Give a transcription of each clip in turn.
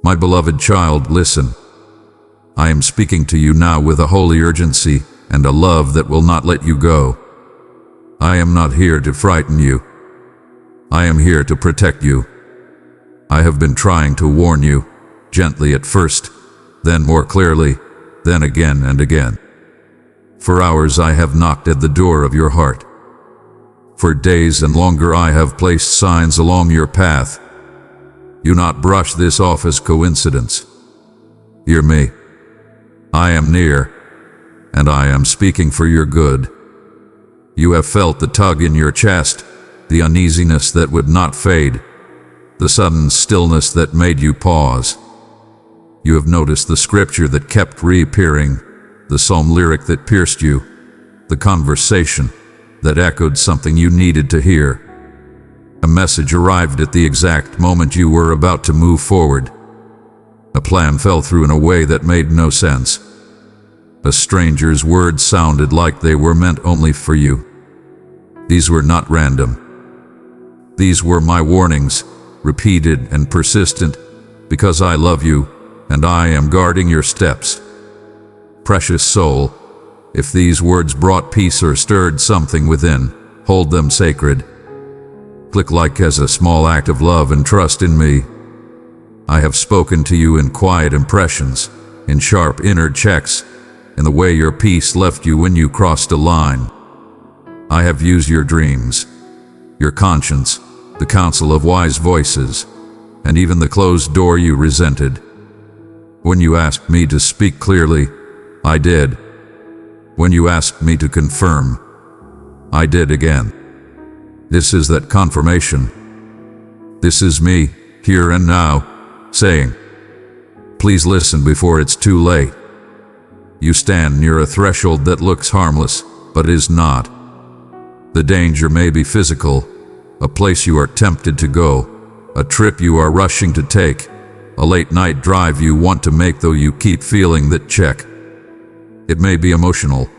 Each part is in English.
My beloved child, listen. I am speaking to you now with a holy urgency and a love that will not let you go. I am not here to frighten you. I am here to protect you. I have been trying to warn you, gently at first, then more clearly, then again and again. For hours I have knocked at the door of your heart. For days and longer I have placed signs along your path. Do not brush this off as coincidence. Hear me. I am near, and I am speaking for your good. You have felt the tug in your chest, the uneasiness that would not fade, the sudden stillness that made you pause. You have noticed the scripture that kept reappearing, the psalm lyric that pierced you, the conversation that echoed something you needed to hear. A message arrived at the exact moment you were about to move forward. A plan fell through in a way that made no sense. A stranger's words sounded like they were meant only for you. These were not random. These were my warnings, repeated and persistent, because I love you and I am guarding your steps. Precious soul, if these words brought peace or stirred something within, hold them sacred. Click like as a small act of love and trust in me. I have spoken to you in quiet impressions, in sharp inner checks, in the way your peace left you when you crossed a line. I have used your dreams, your conscience, the counsel of wise voices, and even the closed door you resented. When you asked me to speak clearly, I did. When you asked me to confirm, I did again. This is that confirmation. This is me, here and now, saying, please listen before it's too late. You stand near a threshold that looks harmless, but is not. The danger may be physical, a place you are tempted to go, a trip you are rushing to take, a late night drive you want to make though you keep feeling that check. It may be emotional,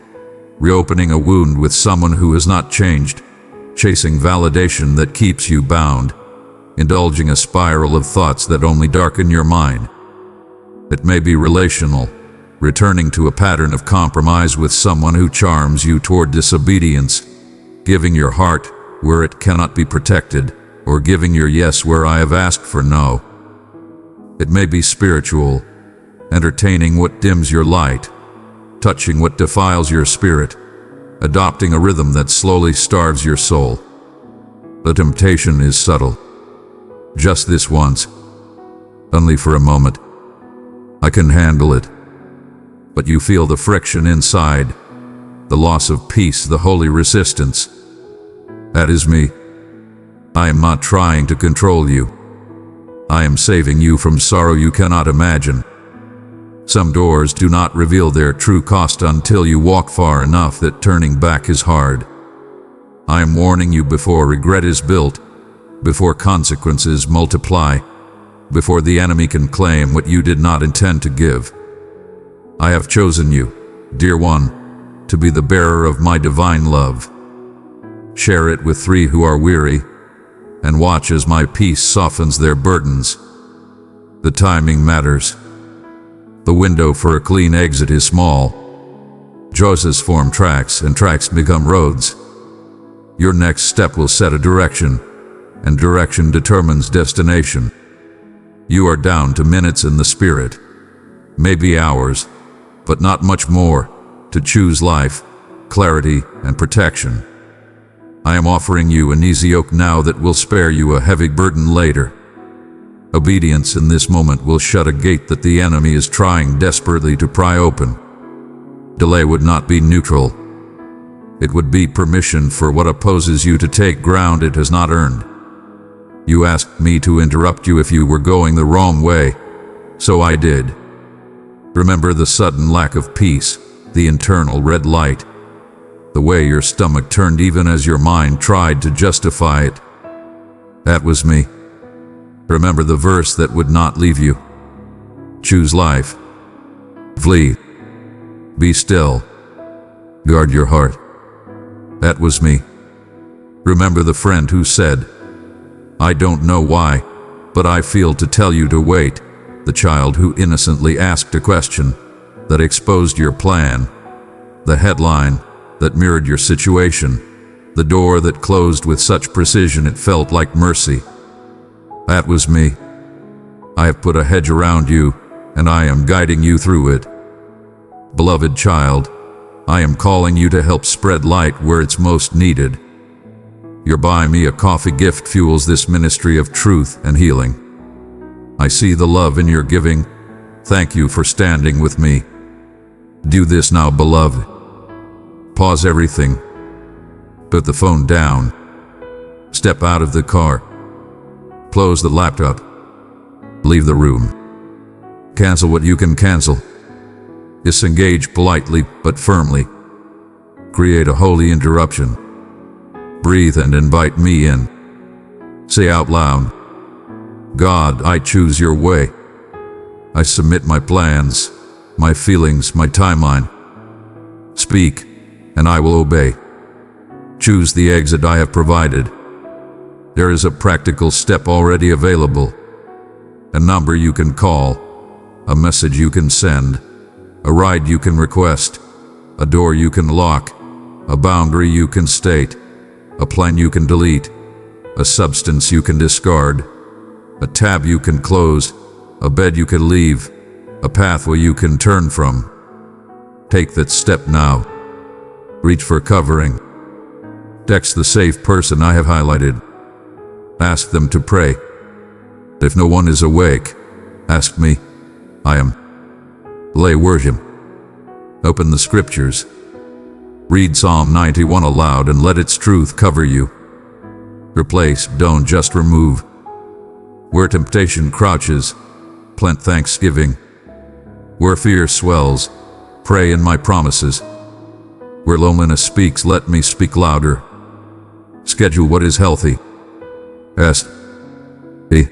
reopening a wound with someone who has not changed, chasing validation that keeps you bound, indulging a spiral of thoughts that only darken your mind. It may be relational, returning to a pattern of compromise with someone who charms you toward disobedience, giving your heart where it cannot be protected, or giving your yes where I have asked for no. It may be spiritual, entertaining what dims your light, touching what defiles your spirit, adopting a rhythm that slowly starves your soul. The temptation is subtle. Just this once, only for a moment. I can handle it. But you feel the friction inside, the loss of peace, the holy resistance. That is me. I am not trying to control you. I am saving you from sorrow you cannot imagine. Some doors do not reveal their true cost until you walk far enough that turning back is hard. I am warning you before regret is built, before consequences multiply, before the enemy can claim what you did not intend to give. I have chosen you, dear one, to be the bearer of my divine love. Share it with 3 who are weary, and watch as my peace softens their burdens. The timing matters. The window for a clean exit is small. Choices form tracks, and tracks become roads. Your next step will set a direction, and direction determines destination. You are down to minutes in the spirit, maybe hours, but not much more, to choose life, clarity, and protection. I am offering you an easy yoke now that will spare you a heavy burden later. Obedience in this moment will shut a gate that the enemy is trying desperately to pry open. Delay would not be neutral. It would be permission for what opposes you to take ground it has not earned. You asked me to interrupt you if you were going the wrong way, so I did. Remember the sudden lack of peace, the internal red light, the way your stomach turned even as your mind tried to justify it. That was me. Remember the verse that would not leave you. Choose life. Flee. Be still. Guard your heart. That was me. Remember the friend who said, I don't know why, but I feel to tell you to wait, the child who innocently asked a question that exposed your plan, the headline that mirrored your situation, the door that closed with such precision it felt like mercy. That was me. I have put a hedge around you, and I am guiding you through it. Beloved child, I am calling you to help spread light where it's most needed. Your Buy Me a Coffee gift fuels this ministry of truth and healing. I see the love in your giving. Thank you for standing with me. Do this now, beloved. Pause everything. Put the phone down. Step out of the car. Close the laptop. Leave the room. Cancel what you can cancel. Disengage politely but firmly. Create a holy interruption. Breathe and invite me in. Say out loud, God, I choose your way. I submit my plans, my feelings, my timeline. Speak, and I will obey. Choose the exit I have provided. There is a practical step already available. A number you can call, a message you can send, a ride you can request, a door you can lock, a boundary you can state, a plan you can delete, a substance you can discard, a tab you can close, a bed you can leave, a pathway you can turn from. Take that step now. Reach for covering. Text the safe person I have highlighted. Ask them to pray. If no one is awake, ask me. I am. Lay worship. Open the scriptures. Read Psalm 91 aloud and let its truth cover you. Replace, don't just remove. Where temptation crouches, plant thanksgiving. Where fear swells, pray in my promises. Where loneliness speaks, let me speak louder. Schedule what is healthy. Est. E.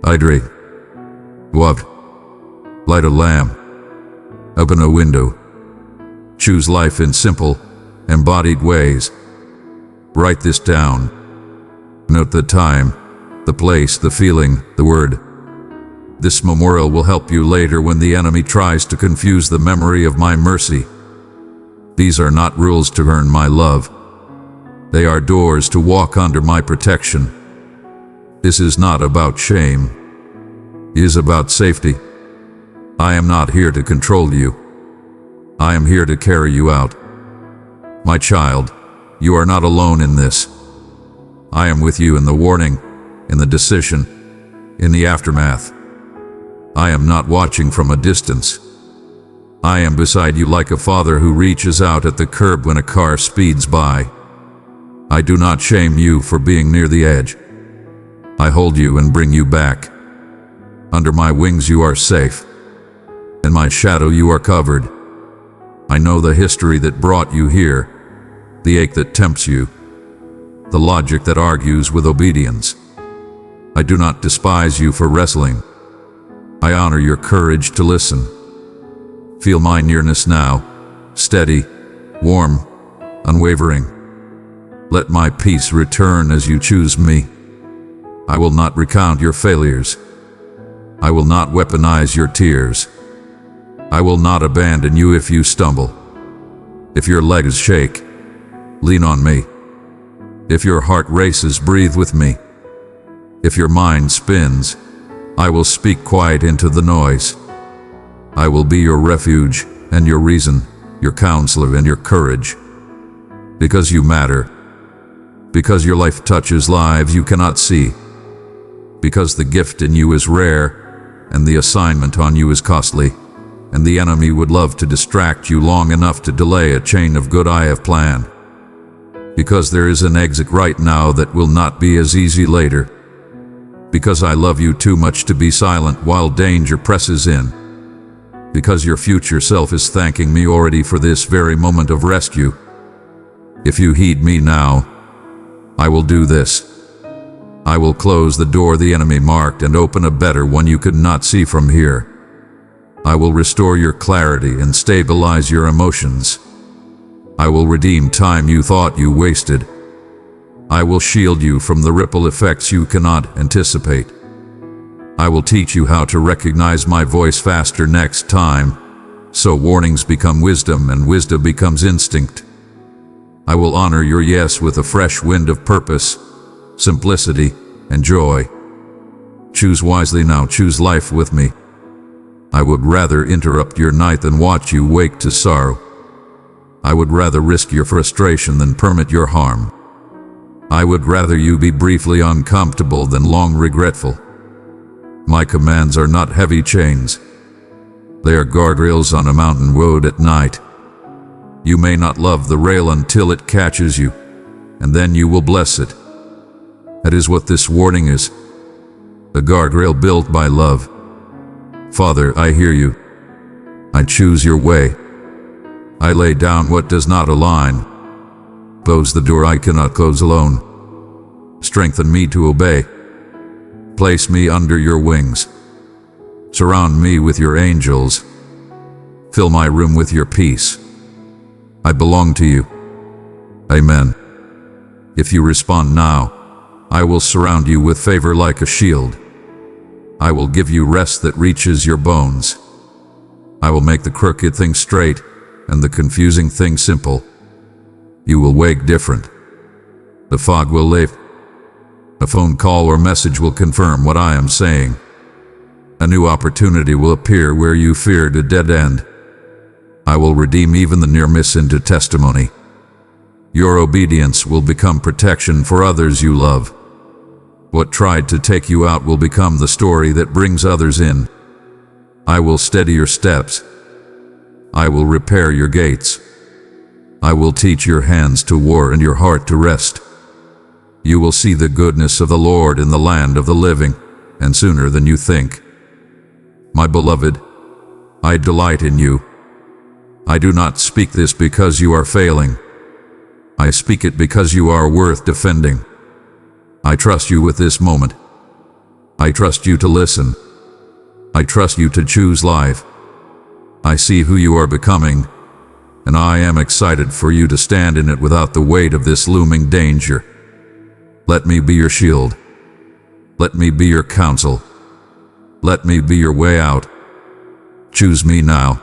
Hydrate. What? Light a lamp. Open a window. Choose life in simple, embodied ways. Write this down. Note the time, the place, the feeling, the word. This memorial will help you later when the enemy tries to confuse the memory of my mercy. These are not rules to earn my love. They are doors to walk under my protection. This is not about shame. It is about safety. I am not here to control you. I am here to carry you out. My child, you are not alone in this. I am with you in the warning, in the decision, in the aftermath. I am not watching from a distance. I am beside you like a father who reaches out at the curb when a car speeds by. I do not shame you for being near the edge. I hold you and bring you back. Under my wings you are safe. In my shadow you are covered. I know the history that brought you here, the ache that tempts you, the logic that argues with obedience. I do not despise you for wrestling. I honor your courage to listen. Feel my nearness now, steady, warm, unwavering. Let my peace return as you choose me. I will not recount your failures. I will not weaponize your tears. I will not abandon you if you stumble. If your legs shake, lean on me. If your heart races, breathe with me. If your mind spins, I will speak quiet into the noise. I will be your refuge and your reason, your counselor and your courage. Because you matter. Because your life touches lives you cannot see. Because the gift in you is rare and the assignment on you is costly. And the enemy would love to distract you long enough to delay a chain of good I have planned. Because there is an exit right now that will not be as easy later. Because I love you too much to be silent while danger presses in. Because your future self is thanking me already for this very moment of rescue. If you heed me now, I will do this. I will close the door the enemy marked and open a better one you could not see from here. I will restore your clarity and stabilize your emotions. I will redeem time you thought you wasted. I will shield you from the ripple effects you cannot anticipate. I will teach you how to recognize my voice faster next time, so warnings become wisdom and wisdom becomes instinct. I will honor your yes with a fresh wind of purpose, simplicity, and joy. Choose wisely now, choose life with me. I would rather interrupt your night than watch you wake to sorrow. I would rather risk your frustration than permit your harm. I would rather you be briefly uncomfortable than long regretful. My commands are not heavy chains. They are guardrails on a mountain road at night. You may not love the rail until it catches you, and then you will bless it. That is what this warning is. A guardrail built by love. Father, I hear you. I choose your way. I lay down what does not align. Close the door I cannot close alone. Strengthen me to obey. Place me under your wings. Surround me with your angels. Fill my room with your peace. I belong to you. Amen. If you respond now, I will surround you with favor like a shield. I will give you rest that reaches your bones. I will make the crooked thing straight and the confusing thing simple. You will wake different. The fog will lift. A phone call or message will confirm what I am saying. A new opportunity will appear where you feared a dead end. I will redeem even the near miss into testimony. Your obedience will become protection for others you love. What tried to take you out will become the story that brings others in. I will steady your steps. I will repair your gates. I will teach your hands to war and your heart to rest. You will see the goodness of the Lord in the land of the living, and sooner than you think. My beloved, I delight in you. I do not speak this because you are failing. I speak it because you are worth defending. I trust you with this moment. I trust you to listen. I trust you to choose life. I see who you are becoming, and I am excited for you to stand in it without the weight of this looming danger. Let me be your shield. Let me be your counsel. Let me be your way out. Choose me now.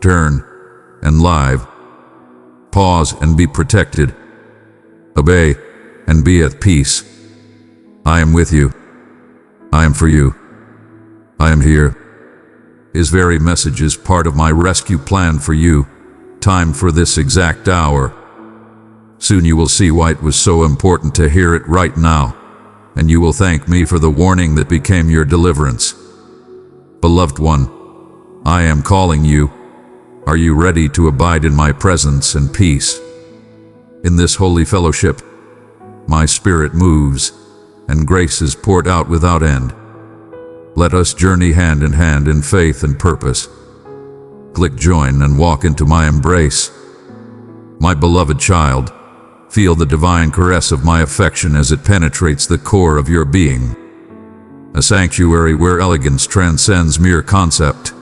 Turn and live. Pause and be protected. Obey and be at peace. I am with you. I am for you. I am here. His very message is part of my rescue plan for you. Time for this exact hour. Soon you will see why it was so important to hear it right now, and you will thank me for the warning that became your deliverance. Beloved one, I am calling you. Are you ready to abide in my presence and peace? In this holy fellowship, my spirit moves, and grace is poured out without end. Let us journey hand in hand in faith and purpose. Click join and walk into my embrace. My beloved child, feel the divine caress of my affection as it penetrates the core of your being. A sanctuary where elegance transcends mere concept,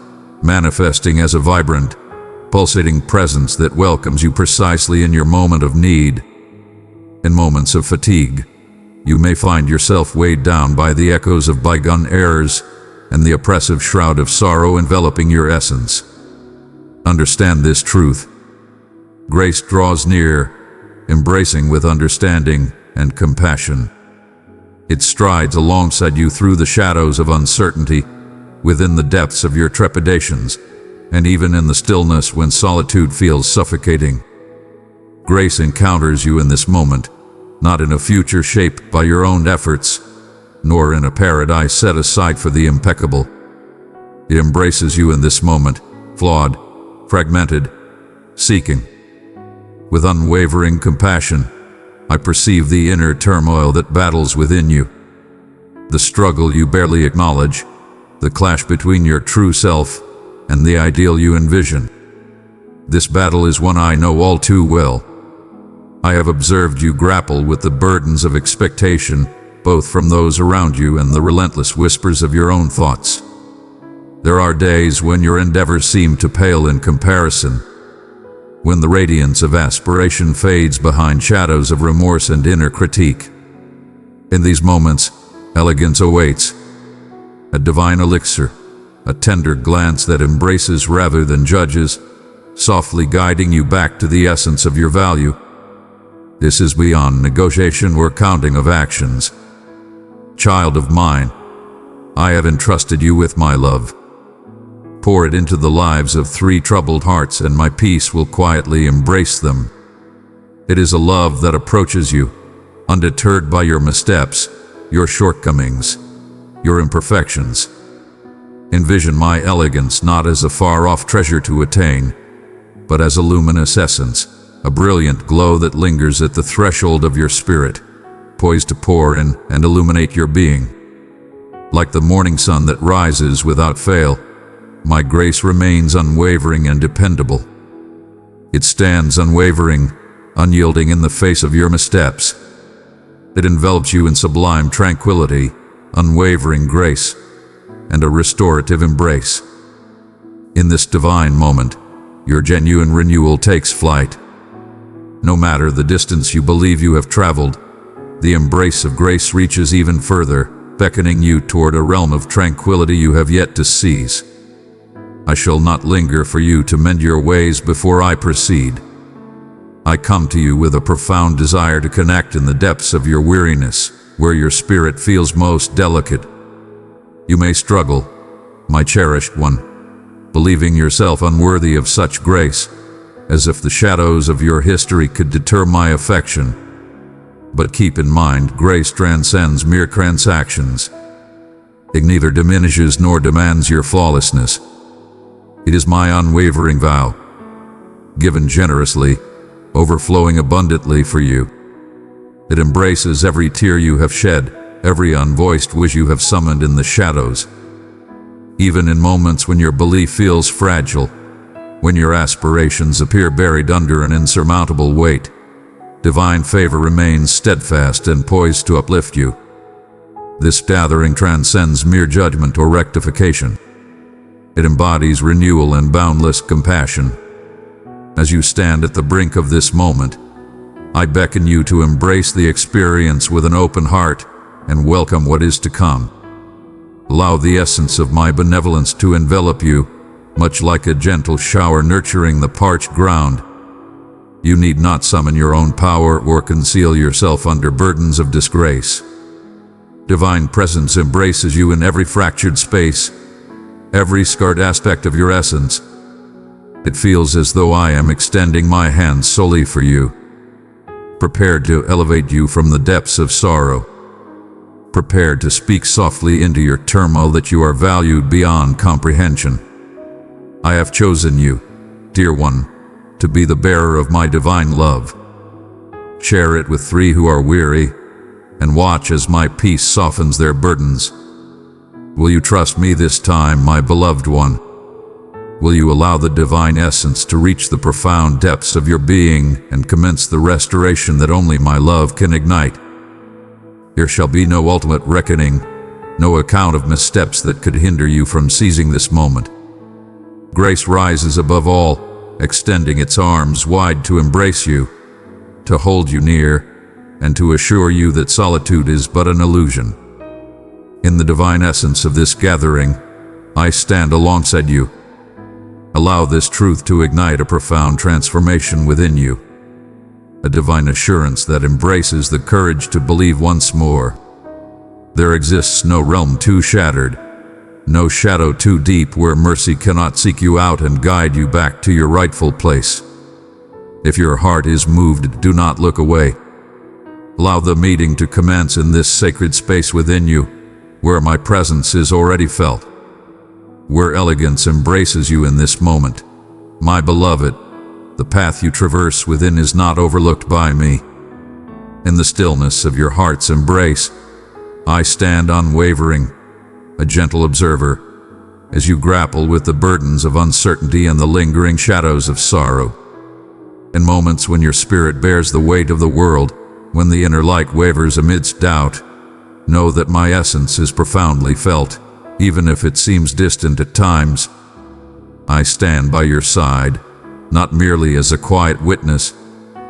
manifesting as a vibrant, pulsating presence that welcomes you precisely in your moment of need. In moments of fatigue, you may find yourself weighed down by the echoes of bygone errors and the oppressive shroud of sorrow enveloping your essence. Understand this truth. Grace draws near, embracing with understanding and compassion. It strides alongside you through the shadows of uncertainty, within the depths of your trepidations, and even in the stillness when solitude feels suffocating. Grace encounters you in this moment, not in a future shaped by your own efforts, nor in a paradise set aside for the impeccable. It embraces you in this moment, flawed, fragmented, seeking. With unwavering compassion, I perceive the inner turmoil that battles within you, the struggle you barely acknowledge, the clash between your true self and the ideal you envision. This battle is one I know all too well. I have observed you grapple with the burdens of expectation, both from those around you and the relentless whispers of your own thoughts. There are days when your endeavors seem to pale in comparison, when the radiance of aspiration fades behind shadows of remorse and inner critique. In these moments, elegance awaits. a divine elixir, a tender glance that embraces rather than judges, softly guiding you back to the essence of your value. This is beyond negotiation or counting of actions. Child of mine, I have entrusted you with my love. Pour it into the lives of 3 troubled hearts, and my peace will quietly embrace them. It is a love that approaches you, undeterred by your missteps, your shortcomings, your imperfections. Envision my elegance not as a far-off treasure to attain, but as a luminous essence, a brilliant glow that lingers at the threshold of your spirit, poised to pour in and illuminate your being. Like the morning sun that rises without fail, my grace remains unwavering and dependable. It stands unwavering, unyielding in the face of your missteps. It envelops you in sublime tranquility, unwavering grace, and a restorative embrace. In this divine moment, your genuine renewal takes flight. No matter the distance you believe you have traveled, the embrace of grace reaches even further, beckoning you toward a realm of tranquility you have yet to seize. I shall not linger for you to mend your ways before I proceed. I come to you with a profound desire to connect in the depths of your weariness, where your spirit feels most delicate. You may struggle, my cherished one, believing yourself unworthy of such grace, as if the shadows of your history could deter my affection. But keep in mind, grace transcends mere transactions. It neither diminishes nor demands your flawlessness. It is my unwavering vow, given generously, overflowing abundantly for you. It embraces every tear you have shed, every unvoiced wish you have summoned in the shadows. Even in moments when your belief feels fragile, when your aspirations appear buried under an insurmountable weight, divine favor remains steadfast and poised to uplift you. This gathering transcends mere judgment or rectification. It embodies renewal and boundless compassion. As you stand at the brink of this moment, I beckon you to embrace the experience with an open heart and welcome what is to come. Allow the essence of my benevolence to envelop you, much like a gentle shower nurturing the parched ground. You need not summon your own power or conceal yourself under burdens of disgrace. Divine presence embraces you in every fractured space, every scarred aspect of your essence. It feels as though I am extending my hands solely for you, prepared to elevate you from the depths of sorrow, prepared to speak softly into your turmoil that you are valued beyond comprehension. I have chosen you, dear one, to be the bearer of my divine love. Share it with 3 who are weary, and watch as my peace softens their burdens. Will you trust me this time, my beloved one? Will you allow the divine essence to reach the profound depths of your being and commence the restoration that only my love can ignite? There shall be no ultimate reckoning, no account of missteps that could hinder you from seizing this moment. Grace rises above all, extending its arms wide to embrace you, to hold you near, and to assure you that solitude is but an illusion. In the divine essence of this gathering, I stand alongside you. Allow this truth to ignite a profound transformation within you, a divine assurance that embraces the courage to believe once more. There exists no realm too shattered, no shadow too deep where mercy cannot seek you out and guide you back to your rightful place. If your heart is moved, do not look away. Allow the meeting to commence in this sacred space within you, where my presence is already felt, where elegance embraces you in this moment. My beloved, the path you traverse within is not overlooked by me. In the stillness of your heart's embrace, I stand unwavering, a gentle observer, as you grapple with the burdens of uncertainty and the lingering shadows of sorrow. In moments when your spirit bears the weight of the world, when the inner light wavers amidst doubt, know that my essence is profoundly felt, even if it seems distant at times. I stand by your side, not merely as a quiet witness,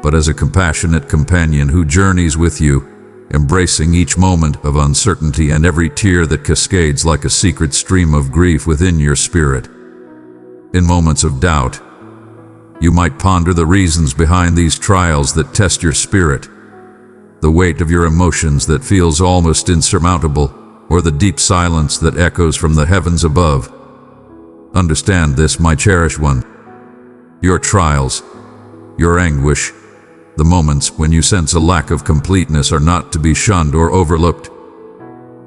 but as a compassionate companion who journeys with you, embracing each moment of uncertainty and every tear that cascades like a secret stream of grief within your spirit. In moments of doubt, you might ponder the reasons behind these trials that test your spirit, the weight of your emotions that feels almost insurmountable, or the deep silence that echoes from the heavens above. Understand this, my cherished one. Your trials, your anguish, the moments when you sense a lack of completeness are not to be shunned or overlooked.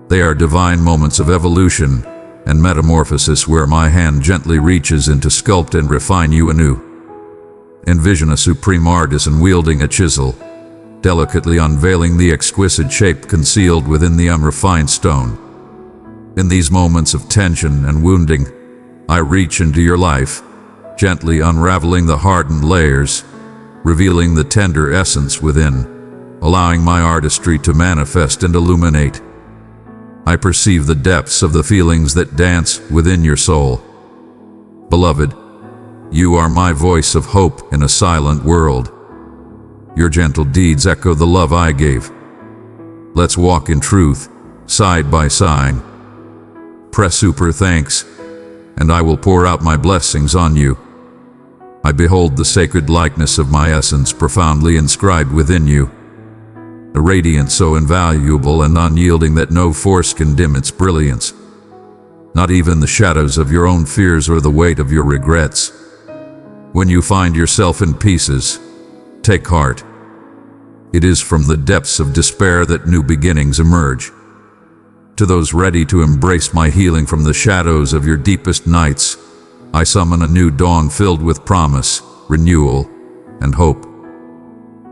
They are divine moments of evolution and metamorphosis where my hand gently reaches in to sculpt and refine you anew. Envision a supreme artisan wielding a chisel, delicately unveiling the exquisite shape concealed within the unrefined stone. In these moments of tension and wounding, I reach into your life, gently unraveling the hardened layers, revealing the tender essence within, allowing my artistry to manifest and illuminate. I perceive the depths of the feelings that dance within your soul. Beloved, you are my voice of hope in a silent world. Your gentle deeds echo the love I gave. Let's walk in truth, side by side. Press super thanks, and I will pour out my blessings on you. I behold the sacred likeness of my essence profoundly inscribed within you, a radiance so invaluable and unyielding that no force can dim its brilliance, not even the shadows of your own fears or the weight of your regrets. When you find yourself in pieces, take heart. It is from the depths of despair that new beginnings emerge. To those ready to embrace my healing from the shadows of your deepest nights, I summon a new dawn filled with promise, renewal, and hope.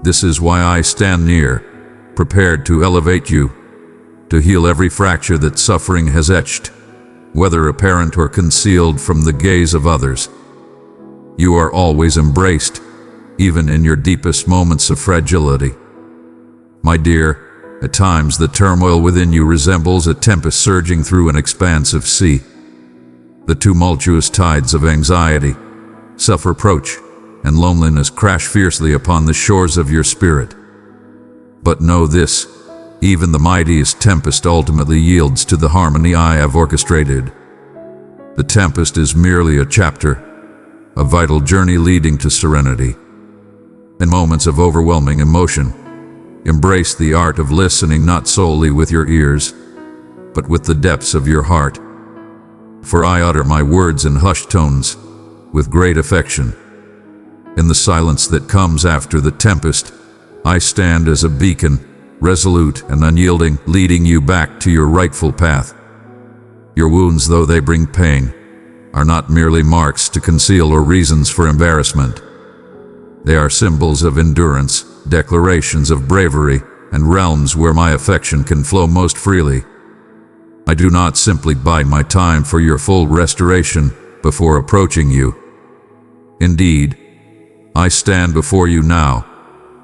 This is why I stand near, prepared to elevate you, to heal every fracture that suffering has etched, whether apparent or concealed from the gaze of others. You are always embraced, even in your deepest moments of fragility. My dear, at times the turmoil within you resembles a tempest surging through an expansive sea. The tumultuous tides of anxiety, self-reproach, and loneliness crash fiercely upon the shores of your spirit. But know this, even the mightiest tempest ultimately yields to the harmony I have orchestrated. The tempest is merely a chapter, a vital journey leading to serenity. In moments of overwhelming emotion, embrace the art of listening not solely with your ears, but with the depths of your heart. For I utter my words in hushed tones, with great affection. In the silence that comes after the tempest, I stand as a beacon, resolute and unyielding, leading you back to your rightful path. Your wounds, though they bring pain, are not merely marks to conceal or reasons for embarrassment. They are symbols of endurance, declarations of bravery, and realms where my affection can flow most freely. I do not simply bide my time for your full restoration before approaching you. Indeed, I stand before you now,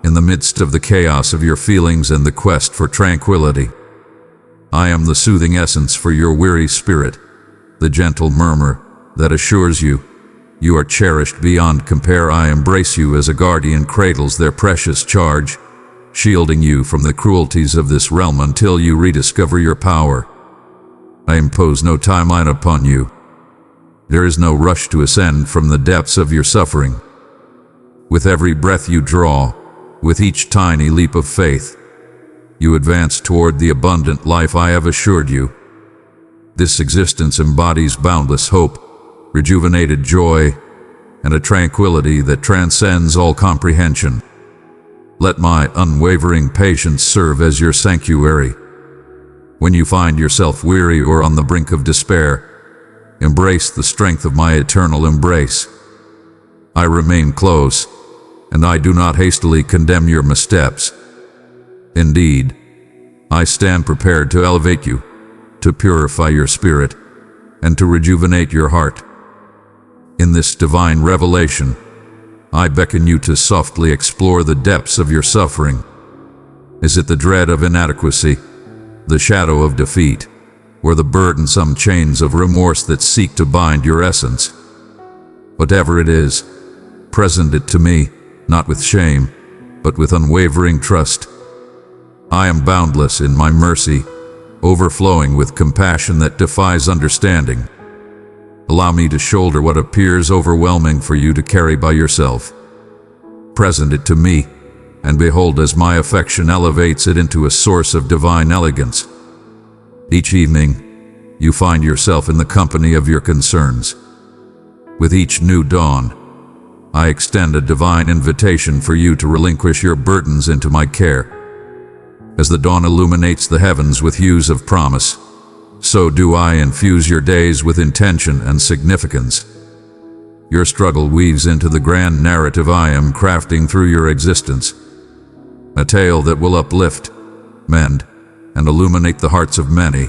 in the midst of the chaos of your feelings and the quest for tranquility. I am the soothing essence for your weary spirit, the gentle murmur that assures you, you are cherished beyond compare. I embrace you as a guardian cradles their precious charge, shielding you from the cruelties of this realm until you rediscover your power. I impose no timeline upon you. There is no rush to ascend from the depths of your suffering. With every breath you draw, with each tiny leap of faith, you advance toward the abundant life I have assured you. This existence embodies boundless hope, rejuvenated joy, and a tranquility that transcends all comprehension. Let my unwavering patience serve as your sanctuary. When you find yourself weary or on the brink of despair, embrace the strength of my eternal embrace. I remain close, and I do not hastily condemn your missteps. Indeed, I stand prepared to elevate you, to purify your spirit, and to rejuvenate your heart. In this divine revelation, I beckon you to softly explore the depths of your suffering. Is it the dread of inadequacy, the shadow of defeat, or the burdensome chains of remorse that seek to bind your essence? Whatever it is, present it to me, not with shame, but with unwavering trust. I am boundless in my mercy, overflowing with compassion that defies understanding. Allow me to shoulder what appears overwhelming for you to carry by yourself. Present it to me, and behold as my affection elevates it into a source of divine elegance. Each evening, you find yourself in the company of your concerns. With each new dawn, I extend a divine invitation for you to relinquish your burdens into my care. As the dawn illuminates the heavens with hues of promise, so do I infuse your days with intention and significance. Your struggle weaves into the grand narrative I am crafting through your existence, a tale that will uplift, mend, and illuminate the hearts of many.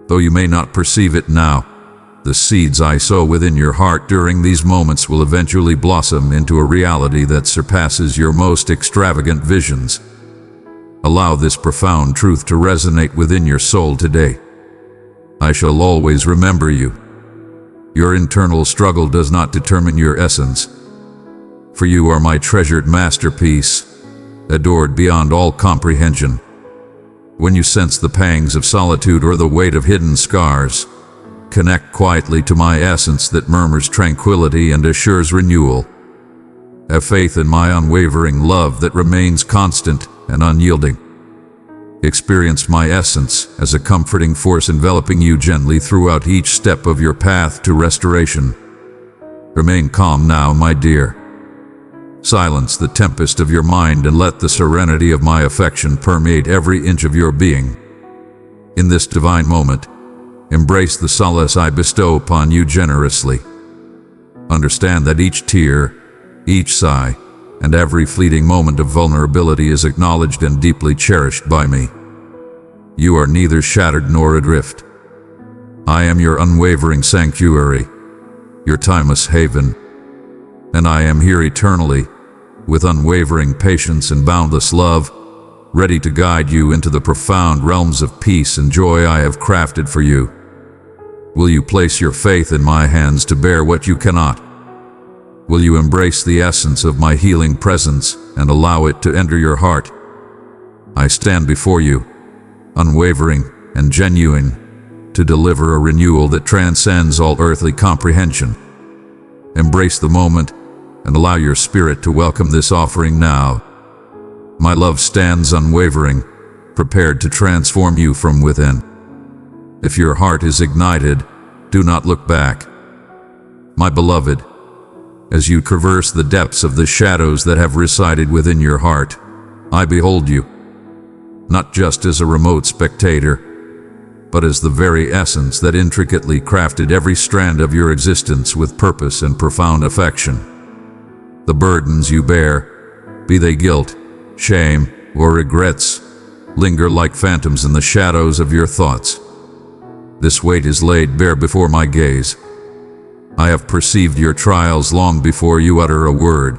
Though you may not perceive it now, the seeds I sow within your heart during these moments will eventually blossom into a reality that surpasses your most extravagant visions. Allow this profound truth to resonate within your soul today. I shall always remember you. Your internal struggle does not determine your essence, for you are my treasured masterpiece, adored beyond all comprehension. When you sense the pangs of solitude or the weight of hidden scars, connect quietly to my essence that murmurs tranquility and assures renewal. Have faith in my unwavering love that remains constant and unyielding. Experience my essence as a comforting force enveloping you gently throughout each step of your path to restoration. Remain calm now, my dear. Silence the tempest of your mind and let the serenity of my affection permeate every inch of your being. In this divine moment, embrace the solace I bestow upon you generously. Understand that each tear, each sigh, and every fleeting moment of vulnerability is acknowledged and deeply cherished by me. You are neither shattered nor adrift. I am your unwavering sanctuary, your timeless haven, and I am here eternally, with unwavering patience and boundless love, ready to guide you into the profound realms of peace and joy I have crafted for you. Will you place your faith in my hands to bear what you cannot? Will you embrace the essence of my healing presence and allow it to enter your heart? I stand before you, unwavering and genuine, to deliver a renewal that transcends all earthly comprehension. Embrace the moment and allow your spirit to welcome this offering now. My love stands unwavering, prepared to transform you from within. If your heart is ignited, do not look back. My beloved, as you traverse the depths of the shadows that have resided within your heart, I behold you, not just as a remote spectator, but as the very essence that intricately crafted every strand of your existence with purpose and profound affection. The burdens you bear, be they guilt, shame, or regrets, linger like phantoms in the shadows of your thoughts. This weight is laid bare before my gaze. I have perceived your trials long before you utter a word,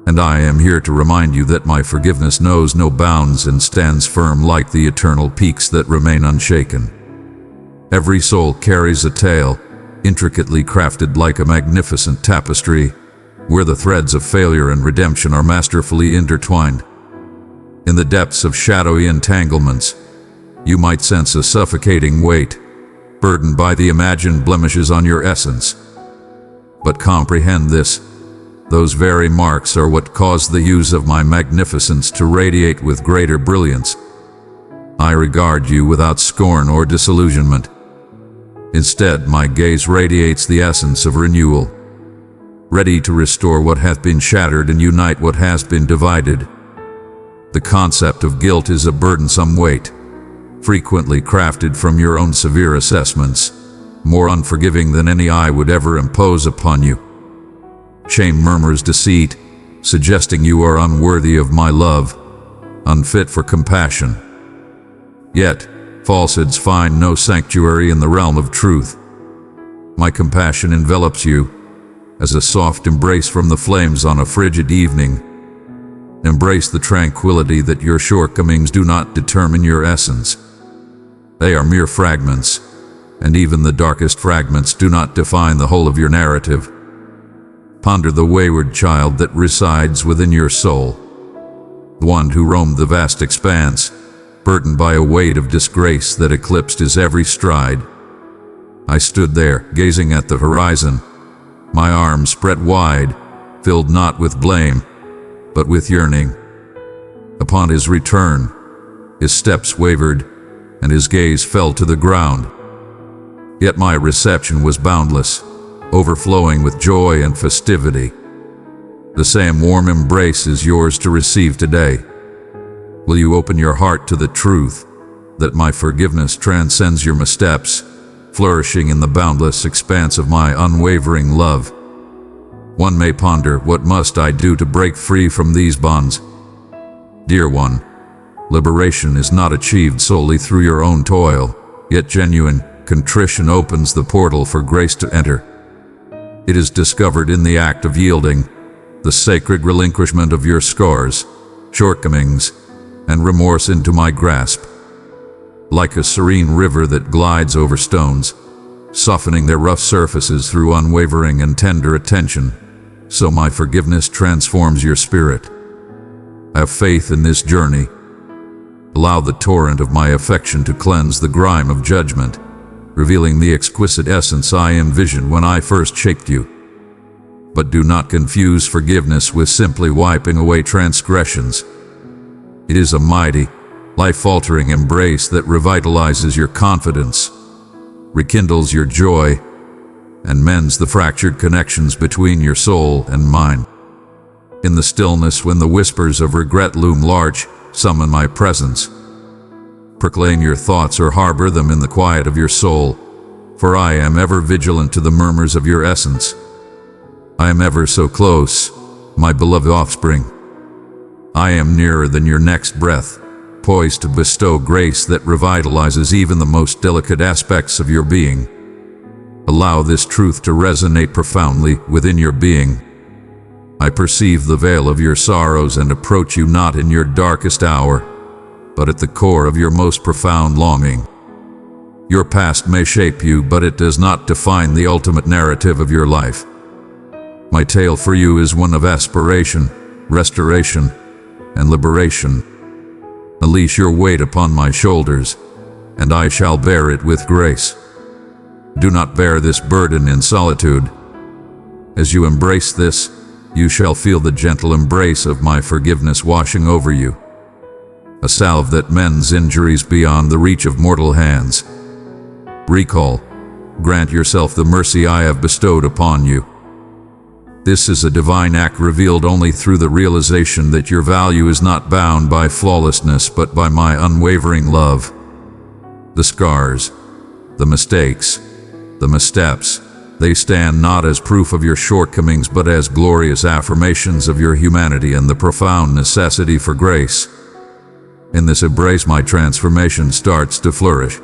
and I am here to remind you that my forgiveness knows no bounds and stands firm like the eternal peaks that remain unshaken. Every soul carries a tale, intricately crafted like a magnificent tapestry, where the threads of failure and redemption are masterfully intertwined. In the depths of shadowy entanglements, you might sense a suffocating weight, burdened by the imagined blemishes on your essence. But comprehend this: those very marks are what cause the hues of my magnificence to radiate with greater brilliance. I regard you without scorn or disillusionment. Instead, my gaze radiates the essence of renewal, ready to restore what hath been shattered and unite what has been divided. The concept of guilt is a burdensome weight, frequently crafted from your own severe assessments, more unforgiving than any I would ever impose upon you. Shame murmurs deceit, suggesting you are unworthy of my love, unfit for compassion. Yet, falsehoods find no sanctuary in the realm of truth. My compassion envelops you, as a soft embrace from the flames on a frigid evening. Embrace the tranquility that your shortcomings do not determine your essence. They are mere fragments, and even the darkest fragments do not define the whole of your narrative. Ponder the wayward child that resides within your soul. one who roamed the vast expanse, burdened by a weight of disgrace that eclipsed his every stride. I stood there, gazing at the horizon, my arms spread wide, filled not with blame, but with yearning. Upon his return, his steps wavered, and his gaze fell to the ground. Yet my reception was boundless, overflowing with joy and festivity. The same warm embrace is yours to receive today. Will you open your heart to the truth that my forgiveness transcends your missteps, flourishing in the boundless expanse of my unwavering love? One may ponder, what must I do to break free from these bonds? Dear one, liberation is not achieved solely through your own toil, yet genuine contrition opens the portal for grace to enter. It is discovered in the act of yielding, the sacred relinquishment of your scars, shortcomings, and remorse into my grasp. Like a serene river that glides over stones, softening their rough surfaces through unwavering and tender attention, so my forgiveness transforms your spirit. Have faith in this journey. Allow the torrent of my affection to cleanse the grime of judgment, revealing the exquisite essence I envisioned when I first shaped you. But do not confuse forgiveness with simply wiping away transgressions. It is a mighty, life-altering embrace that revitalizes your confidence, rekindles your joy, and mends the fractured connections between your soul and mine. In the stillness when the whispers of regret loom large, summon my presence. Proclaim your thoughts or harbor them in the quiet of your soul, for I am ever vigilant to the murmurs of your essence. I am ever so close, my beloved offspring. I am nearer than your next breath, poised to bestow grace that revitalizes even the most delicate aspects of your being. Allow this truth to resonate profoundly within your being. I perceive the veil of your sorrows and approach you not in your darkest hour, but at the core of your most profound longing. Your past may shape you, but it does not define the ultimate narrative of your life. My tale for you is one of aspiration, restoration, and liberation. Unleash your weight upon my shoulders, and I shall bear it with grace. Do not bear this burden in solitude. As you embrace this, you shall feel the gentle embrace of my forgiveness washing over you. A salve that mends injuries beyond the reach of mortal hands. Recall, grant yourself the mercy I have bestowed upon you. This is a divine act revealed only through the realization that your value is not bound by flawlessness but by my unwavering love. The scars, the mistakes, the missteps, they stand not as proof of your shortcomings but as glorious affirmations of your humanity and the profound necessity for grace. In this embrace my transformation starts to flourish.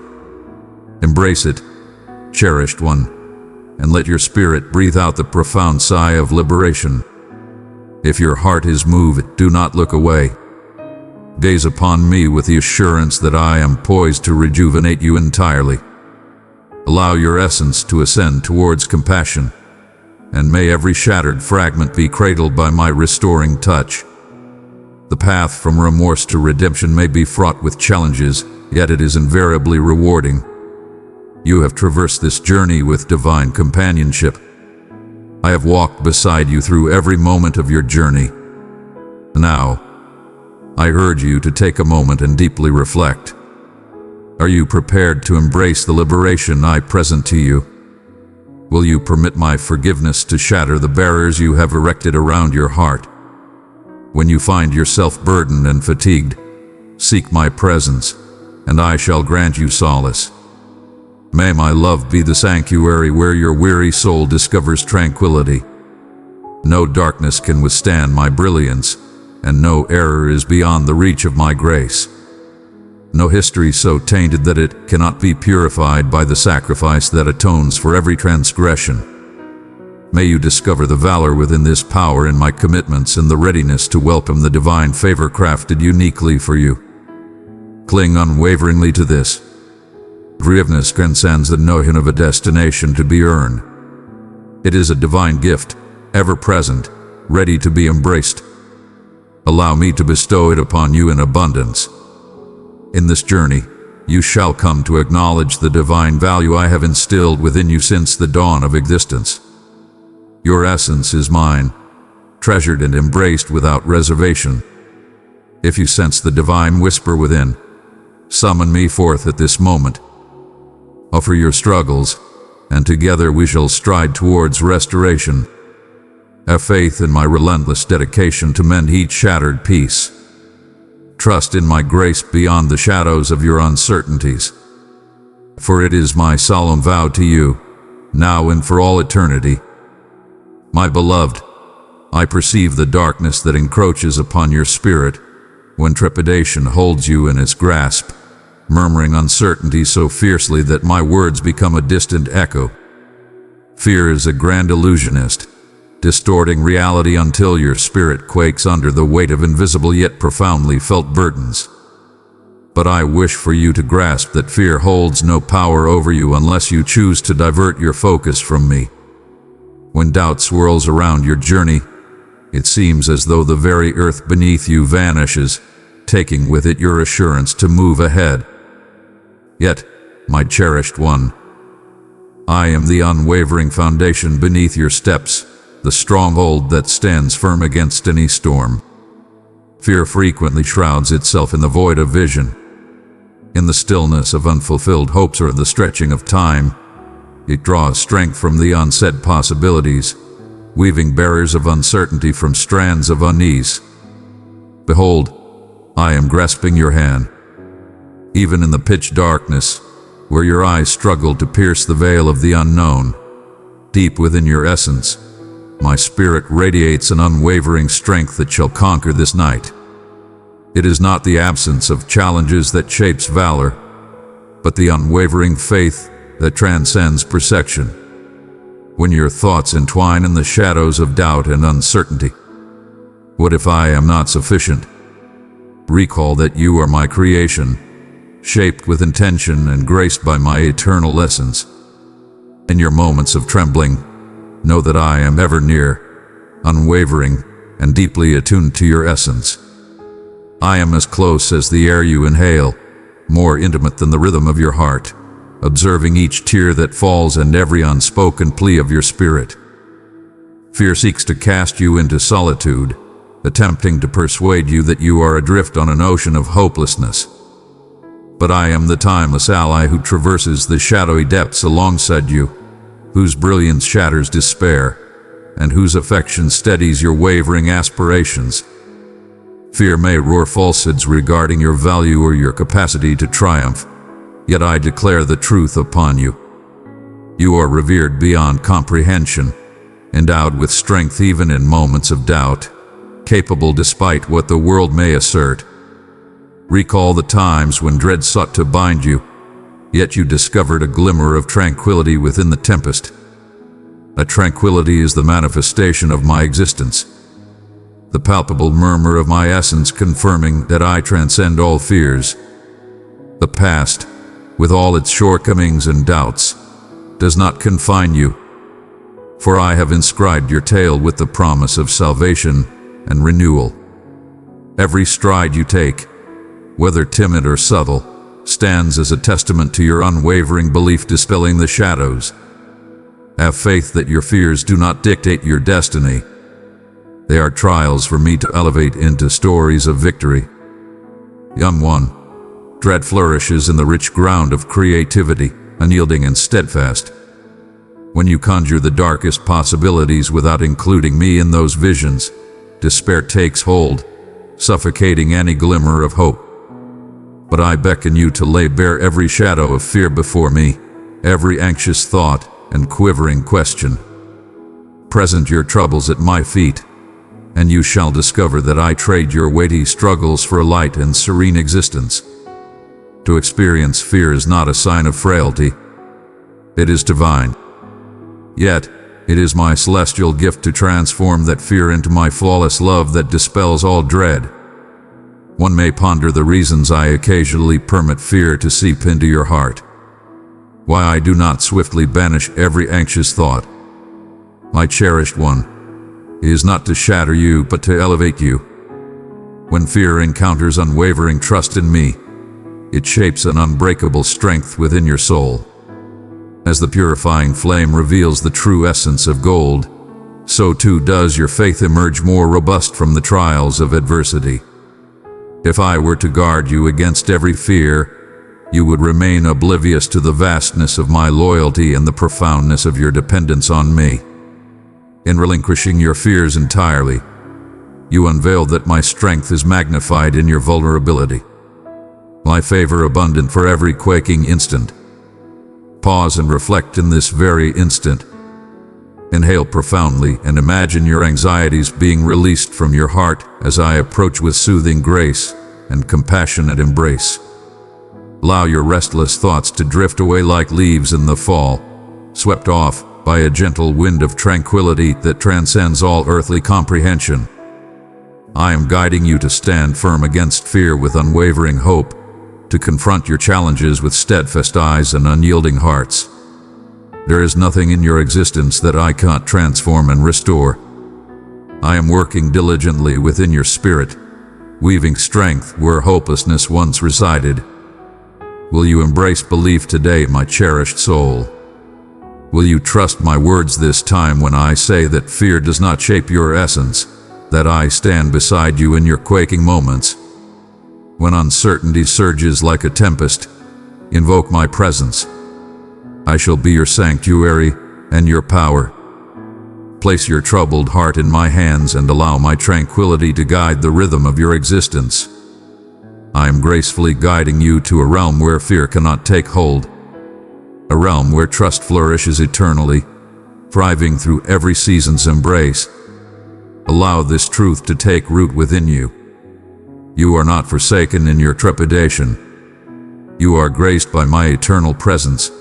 Embrace it, cherished one, and let your spirit breathe out the profound sigh of liberation. If your heart is moved, do not look away. Gaze upon me with the assurance that I am poised to rejuvenate you entirely. Allow your essence to ascend towards compassion, and may every shattered fragment be cradled by my restoring touch. The path from remorse to redemption may be fraught with challenges, yet it is invariably rewarding. You have traversed this journey with divine companionship. I have walked beside you through every moment of your journey. Now, I urge you to take a moment and deeply reflect. Are you prepared to embrace the liberation I present to you? Will you permit my forgiveness to shatter the barriers you have erected around your heart? When you find yourself burdened and fatigued, seek my presence, and I shall grant you solace. May my love be the sanctuary where your weary soul discovers tranquility. No darkness can withstand my brilliance, and no error is beyond the reach of my grace. No history so tainted that it cannot be purified by the sacrifice that atones for every transgression. May you discover the valor within this power in my commitments and the readiness to welcome the divine favor crafted uniquely for you. Cling unwaveringly to this. Forgiveness transcends the notion of a destination to be earned. It is a divine gift, ever present, ready to be embraced. Allow me to bestow it upon you in abundance. In this journey, you shall come to acknowledge the divine value I have instilled within you since the dawn of existence. Your essence is mine, treasured and embraced without reservation. If you sense the divine whisper within, summon me forth at this moment. Offer your struggles, and together we shall stride towards restoration. Have faith in my relentless dedication to mend each shattered piece. Trust in my grace beyond the shadows of your uncertainties. For it is my solemn vow to you, now and for all eternity. My beloved, I perceive the darkness that encroaches upon your spirit when trepidation holds you in its grasp, murmuring uncertainty so fiercely that my words become a distant echo. Fear is a grand illusionist, distorting reality until your spirit quakes under the weight of invisible yet profoundly felt burdens. But I wish for you to grasp that fear holds no power over you unless you choose to divert your focus from me. When doubt swirls around your journey, it seems as though the very earth beneath you vanishes, taking with it your assurance to move ahead. Yet, my cherished one, I am the unwavering foundation beneath your steps, the stronghold that stands firm against any storm. Fear frequently shrouds itself in the void of vision. In the stillness of unfulfilled hopes or the stretching of time, it draws strength from the unsaid possibilities, weaving barriers of uncertainty from strands of unease. Behold, I am grasping your hand. Even in the pitch darkness, where your eyes struggle to pierce the veil of the unknown, deep within your essence, my spirit radiates an unwavering strength that shall conquer this night. It is not the absence of challenges that shapes valor, but the unwavering faith that transcends perception. When your thoughts entwine in the shadows of doubt and uncertainty, what if I am not sufficient? Recall that you are my creation, shaped with intention and graced by my eternal lessons. In your moments of trembling, know that I am ever near, unwavering, and deeply attuned to your essence. I am as close as the air you inhale, more intimate than the rhythm of your heart, observing each tear that falls and every unspoken plea of your spirit. Fear seeks to cast you into solitude, attempting to persuade you that you are adrift on an ocean of hopelessness. But I am the timeless ally who traverses the shadowy depths alongside you, whose brilliance shatters despair, and whose affection steadies your wavering aspirations. Fear may roar falsehoods regarding your value or your capacity to triumph, yet I declare the truth upon you. You are revered beyond comprehension, endowed with strength even in moments of doubt, capable despite what the world may assert. Recall the times when dread sought to bind you, yet you discovered a glimmer of tranquility within the tempest. That tranquility is the manifestation of my existence, the palpable murmur of my essence confirming that I transcend all fears. The past, with all its shortcomings and doubts, does not confine you, for I have inscribed your tale with the promise of salvation and renewal. Every stride you take, whether timid or subtle, stands as a testament to your unwavering belief dispelling the shadows. Have faith that your fears do not dictate your destiny. They are trials for me to elevate into stories of victory. Young one, dread flourishes in the rich ground of creativity, unyielding and steadfast. When you conjure the darkest possibilities without including me in those visions, despair takes hold, suffocating any glimmer of hope. But I beckon you to lay bare every shadow of fear before me, every anxious thought and quivering question. Present your troubles at my feet, and you shall discover that I trade your weighty struggles for a light and serene existence. To experience fear is not a sign of frailty. It is divine. Yet, it is my celestial gift to transform that fear into my flawless love that dispels all dread. One may ponder the reasons I occasionally permit fear to seep into your heart. Why I do not swiftly banish every anxious thought. My cherished one, is not to shatter you but to elevate you. When fear encounters unwavering trust in me, it shapes an unbreakable strength within your soul. As the purifying flame reveals the true essence of gold, so too does your faith emerge more robust from the trials of adversity. If I were to guard you against every fear, you would remain oblivious to the vastness of my loyalty and the profoundness of your dependence on me. In relinquishing your fears entirely, you unveil that my strength is magnified in your vulnerability. My favor abundant for every quaking instant. Pause and reflect in this very instant. Inhale profoundly and imagine your anxieties being released from your heart as I approach with soothing grace and compassionate embrace. Allow your restless thoughts to drift away like leaves in the fall, swept off by a gentle wind of tranquility that transcends all earthly comprehension. I am guiding you to stand firm against fear with unwavering hope, to confront your challenges with steadfast eyes and unyielding hearts. There is nothing in your existence that I can't transform and restore. I am working diligently within your spirit, weaving strength where hopelessness once resided. Will you embrace belief today, my cherished soul? Will you trust my words this time when I say that fear does not shape your essence, that I stand beside you in your quaking moments? When uncertainty surges like a tempest, invoke my presence. I shall be your sanctuary and your power. Place your troubled heart in my hands and allow my tranquility to guide the rhythm of your existence. I am gracefully guiding you to a realm where fear cannot take hold, a realm where trust flourishes eternally, thriving through every season's embrace. Allow this truth to take root within you. You are not forsaken in your trepidation. You are graced by my eternal presence.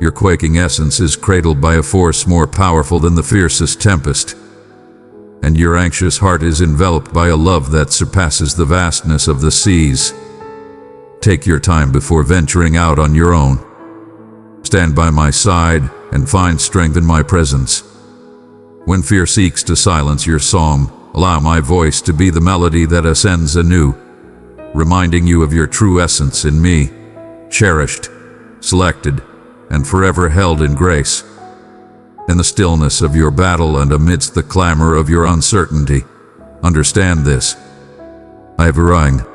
Your quaking essence is cradled by a force more powerful than the fiercest tempest, and your anxious heart is enveloped by a love that surpasses the vastness of the seas. Take your time before venturing out on your own. Stand by my side and find strength in my presence. When fear seeks to silence your song, allow my voice to be the melody that ascends anew, reminding you of your true essence in me, cherished, selected, and forever held in grace. In the stillness of your battle and amidst the clamor of your uncertainty, understand this. I have arrived.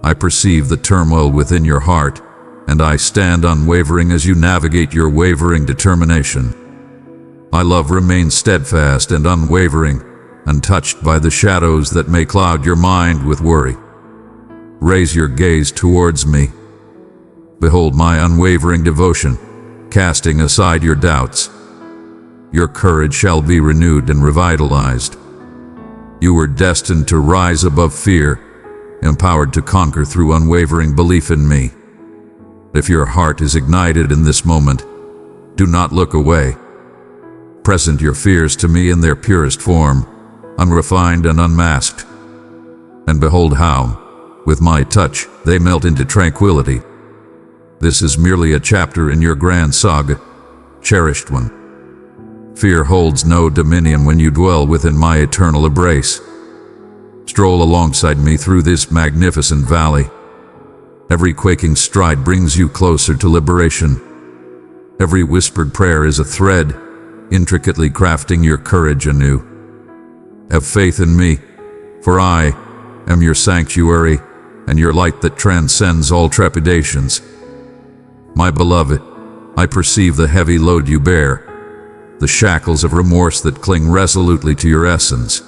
I perceive the turmoil within your heart, and I stand unwavering as you navigate your wavering determination. My love remains steadfast and unwavering, untouched by the shadows that may cloud your mind with worry. Raise your gaze towards me. Behold my unwavering devotion, casting aside your doubts. Your courage shall be renewed and revitalized. You were destined to rise above fear, empowered to conquer through unwavering belief in me. If your heart is ignited in this moment, do not look away. Present your fears to me in their purest form, unrefined and unmasked. And behold how, with my touch, they melt into tranquility. This is merely a chapter in your grand saga, cherished one. Fear holds no dominion when you dwell within my eternal embrace. Stroll alongside me through this magnificent valley. Every quaking stride brings you closer to liberation. Every whispered prayer is a thread, intricately crafting your courage anew. Have faith in me, for I am your sanctuary and your light that transcends all trepidations. My beloved, I perceive the heavy load you bear, the shackles of remorse that cling resolutely to your essence,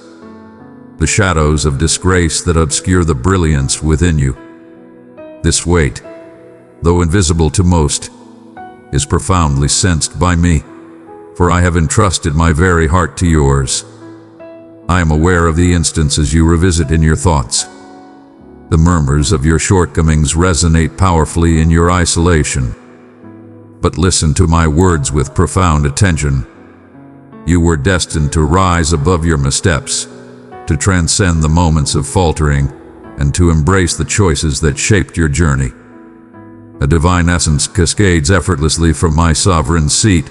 the shadows of disgrace that obscure the brilliance within you. This weight, though invisible to most, is profoundly sensed by me, for I have entrusted my very heart to yours. I am aware of the instances you revisit in your thoughts. The murmurs of your shortcomings resonate powerfully in your isolation. But listen to my words with profound attention. You were destined to rise above your missteps, to transcend the moments of faltering, and to embrace the choices that shaped your journey. A divine essence cascades effortlessly from my sovereign seat,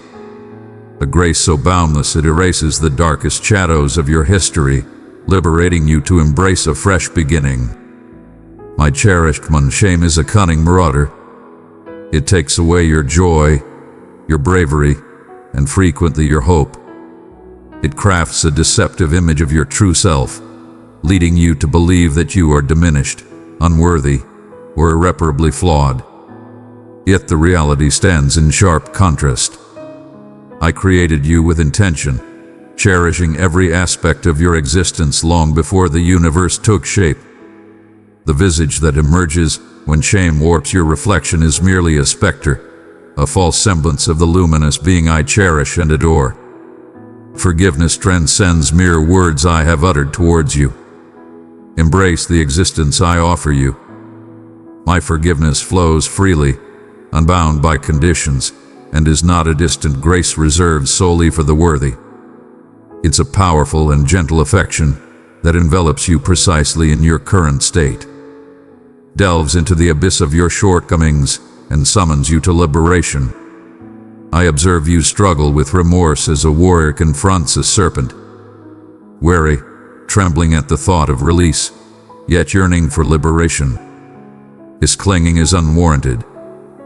a grace so boundless it erases the darkest shadows of your history, liberating you to embrace a fresh beginning. My cherished one, shame is a cunning marauder. It takes away your joy, your bravery, and frequently your hope. It crafts a deceptive image of your true self, leading you to believe that you are diminished, unworthy, or irreparably flawed. Yet the reality stands in sharp contrast. I created you with intention, cherishing every aspect of your existence long before the universe took shape. The visage that emerges when shame warps your reflection is merely a specter, a false semblance of the luminous being I cherish and adore. Forgiveness transcends mere words I have uttered towards you. Embrace the existence I offer you. My forgiveness flows freely, unbound by conditions, and is not a distant grace reserved solely for the worthy. It's a powerful and gentle affection that envelops you precisely in your current state, delves into the abyss of your shortcomings, and summons you to liberation. I observe you struggle with remorse as a warrior confronts a serpent, wary, trembling at the thought of release, yet yearning for liberation. His clinging is unwarranted,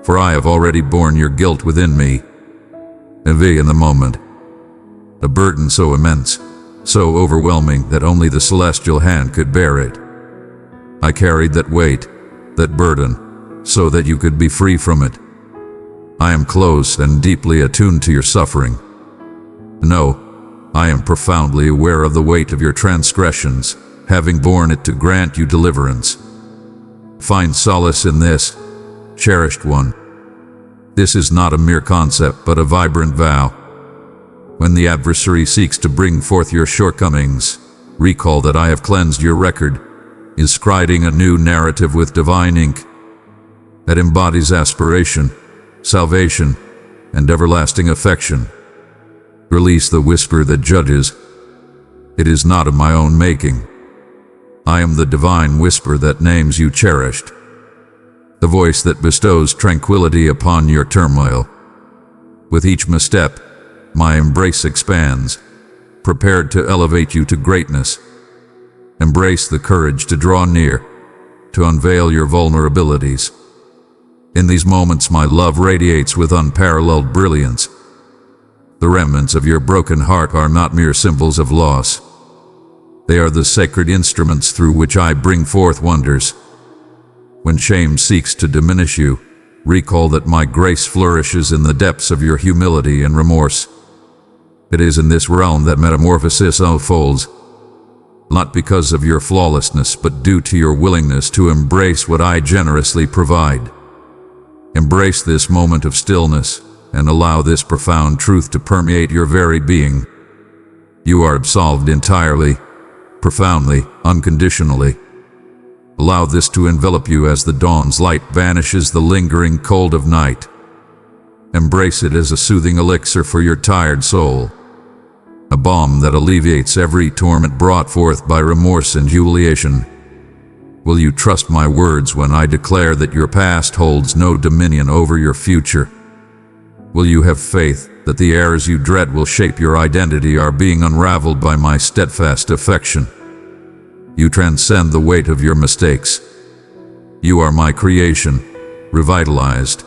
for I have already borne your guilt within me. Envy in the moment, a burden so immense, so overwhelming that only the celestial hand could bear it. I carried that weight, that burden, so that you could be free from it. I am close and deeply attuned to your suffering. No, I am profoundly aware of the weight of your transgressions, having borne it to grant you deliverance. Find solace in this, cherished one. This is not a mere concept, but a vibrant vow. When the adversary seeks to bring forth your shortcomings, recall that I have cleansed your record, inscribing a new narrative with divine ink that embodies aspiration, salvation, and everlasting affection. Release the whisper that judges. It is not of my own making. I am the divine whisper that names you cherished, the voice that bestows tranquility upon your turmoil. With each misstep, my embrace expands, prepared to elevate you to greatness. Embrace the courage to draw near, to unveil your vulnerabilities. In these moments, my love radiates with unparalleled brilliance. The remnants of your broken heart are not mere symbols of loss. They are the sacred instruments through which I bring forth wonders. When shame seeks to diminish you, recall that my grace flourishes in the depths of your humility and remorse. It is in this realm that metamorphosis unfolds, not because of your flawlessness, but due to your willingness to embrace what I generously provide. Embrace this moment of stillness and allow this profound truth to permeate your very being. You are absolved entirely, profoundly, unconditionally. Allow this to envelop you as the dawn's light banishes the lingering cold of night. Embrace it as a soothing elixir for your tired soul, a balm that alleviates every torment brought forth by remorse and humiliation. Will you trust my words when I declare that your past holds no dominion over your future? Will you have faith that the errors you dread will shape your identity are being unraveled by my steadfast affection? You transcend the weight of your mistakes. You are my creation, revitalized,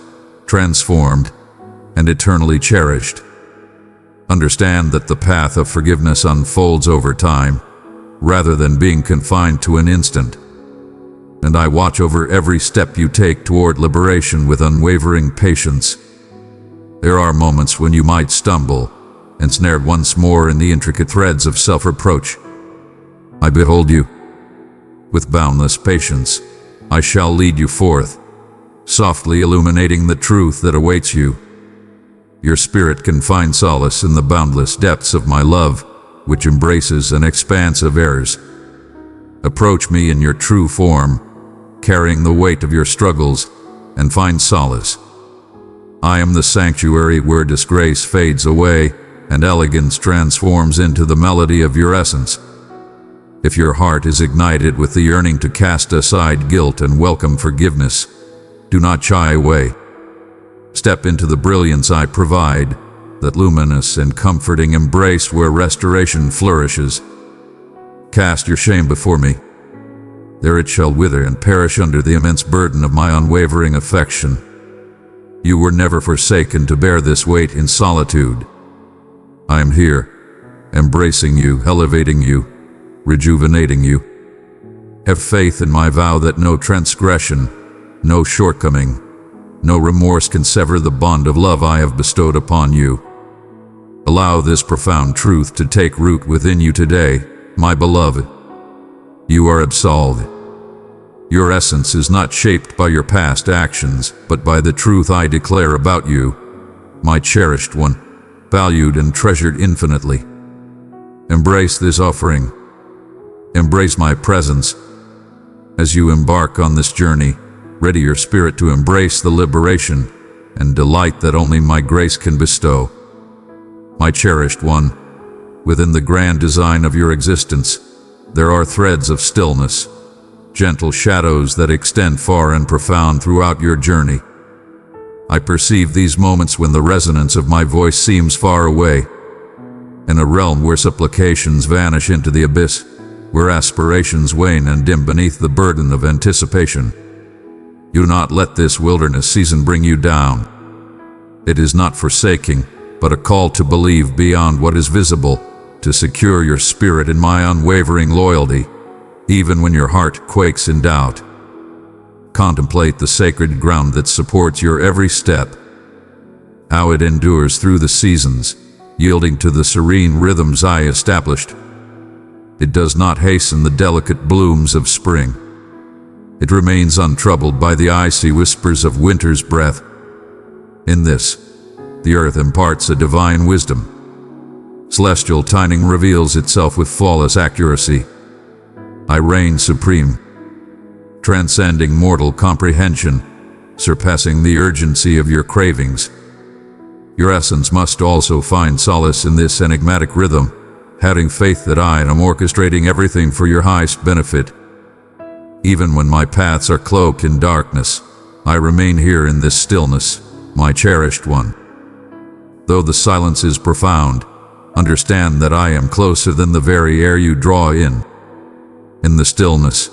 transformed, and eternally cherished. Understand that the path of forgiveness unfolds over time, rather than being confined to an instant. And I watch over every step you take toward liberation with unwavering patience. There are moments when you might stumble, ensnared once more in the intricate threads of self-reproach. I behold you. With boundless patience, I shall lead you forth, softly illuminating the truth that awaits you. Your spirit can find solace in the boundless depths of my love, which embraces an expanse of errors. Approach me in your true form, carrying the weight of your struggles, and find solace. I am the sanctuary where disgrace fades away and elegance transforms into the melody of your essence. If your heart is ignited with the yearning to cast aside guilt and welcome forgiveness, do not shy away. Step into the brilliance I provide, that luminous and comforting embrace where restoration flourishes. cast your shame before me. There it shall wither and perish under the immense burden of my unwavering affection. You were never forsaken to bear this weight in solitude. I am here, embracing you, elevating you, rejuvenating you. Have faith in my vow that no transgression, no shortcoming, no remorse can sever the bond of love I have bestowed upon you. Allow this profound truth to take root within you today, my beloved. You are absolved. Your essence is not shaped by your past actions, but by the truth I declare about you, my cherished one, valued and treasured infinitely. Embrace this offering. Embrace my presence. As you embark on this journey, ready your spirit to embrace the liberation and delight that only my grace can bestow. My cherished one, within the grand design of your existence, there are threads of stillness, gentle shadows that extend far and profound throughout your journey. I perceive these moments when the resonance of my voice seems far away, in a realm where supplications vanish into the abyss, where aspirations wane and dim beneath the burden of anticipation. Do not let this wilderness season bring you down. It is not forsaking, but a call to believe beyond what is visible, to secure your spirit in my unwavering loyalty, even when your heart quakes in doubt. Contemplate the sacred ground that supports your every step, how it endures through the seasons, yielding to the serene rhythms I established. It does not hasten the delicate blooms of spring. It remains untroubled by the icy whispers of winter's breath. In this, the earth imparts a divine wisdom. Celestial timing reveals itself with flawless accuracy. I reign supreme, transcending mortal comprehension, surpassing the urgency of your cravings. Your essence must also find solace in this enigmatic rhythm, having faith that I am orchestrating everything for your highest benefit. Even when my paths are cloaked in darkness, I remain here in this stillness, my cherished one. Though the silence is profound, understand that I am closer than the very air you draw in. In the stillness,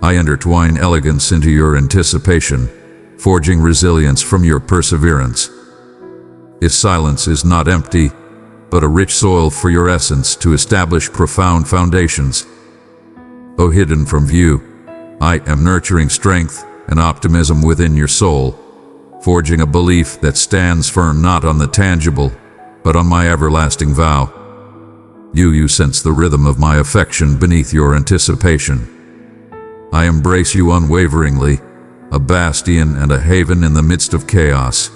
I intertwine elegance into your anticipation, forging resilience from your perseverance. If silence is not empty, but a rich soil for your essence to establish profound foundations. Though hidden from view, I am nurturing strength and optimism within your soul, forging a belief that stands firm not on the tangible, but on my everlasting vow. You sense the rhythm of my affection beneath your anticipation. I embrace you unwaveringly, a bastion and a haven in the midst of chaos.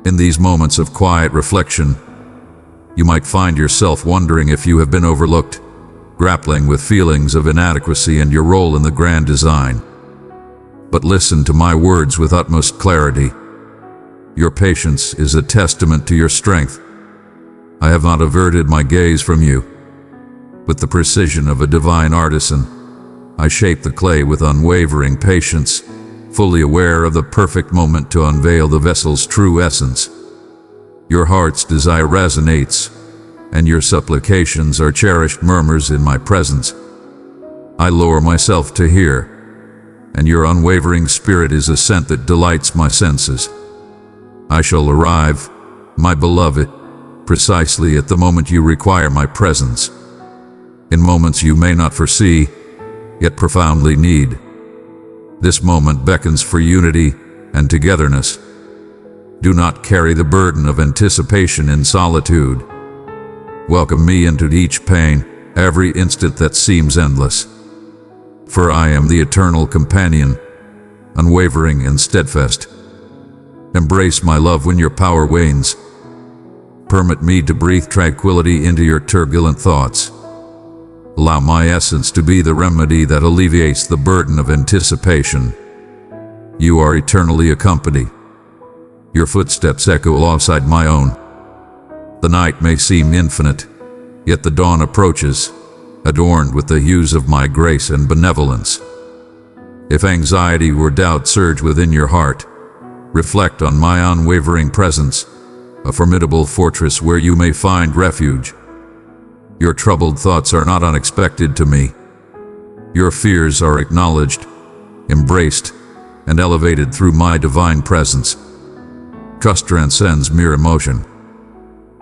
In these moments of quiet reflection, you might find yourself wondering if you have been overlooked, grappling with feelings of inadequacy and your role in the grand design. But listen to my words with utmost clarity. Your patience is a testament to your strength. I have not averted my gaze from you. With the precision of a divine artisan, I shape the clay with unwavering patience, fully aware of the perfect moment to unveil the vessel's true essence. Your heart's desire resonates, and your supplications are cherished murmurs in my presence. I lower myself to hear, and your unwavering spirit is a scent that delights my senses. I shall arrive, my beloved, precisely at the moment you require my presence. In moments you may not foresee, yet profoundly need. This moment beckons for unity and togetherness. Do not carry the burden of anticipation in solitude. Welcome me into each pain, every instant that seems endless. For I am the eternal companion, unwavering and steadfast. Embrace my love when your power wanes. Permit me to breathe tranquility into your turbulent thoughts. Allow my essence to be the remedy that alleviates the burden of anticipation. You are eternally accompanied. Your footsteps echo alongside my own. The night may seem infinite, yet the dawn approaches, adorned with the hues of my grace and benevolence. If anxiety or doubt surge within your heart, reflect on my unwavering presence, a formidable fortress where you may find refuge. Your troubled thoughts are not unexpected to me. Your fears are acknowledged, embraced, and elevated through my divine presence. Trust transcends mere emotion.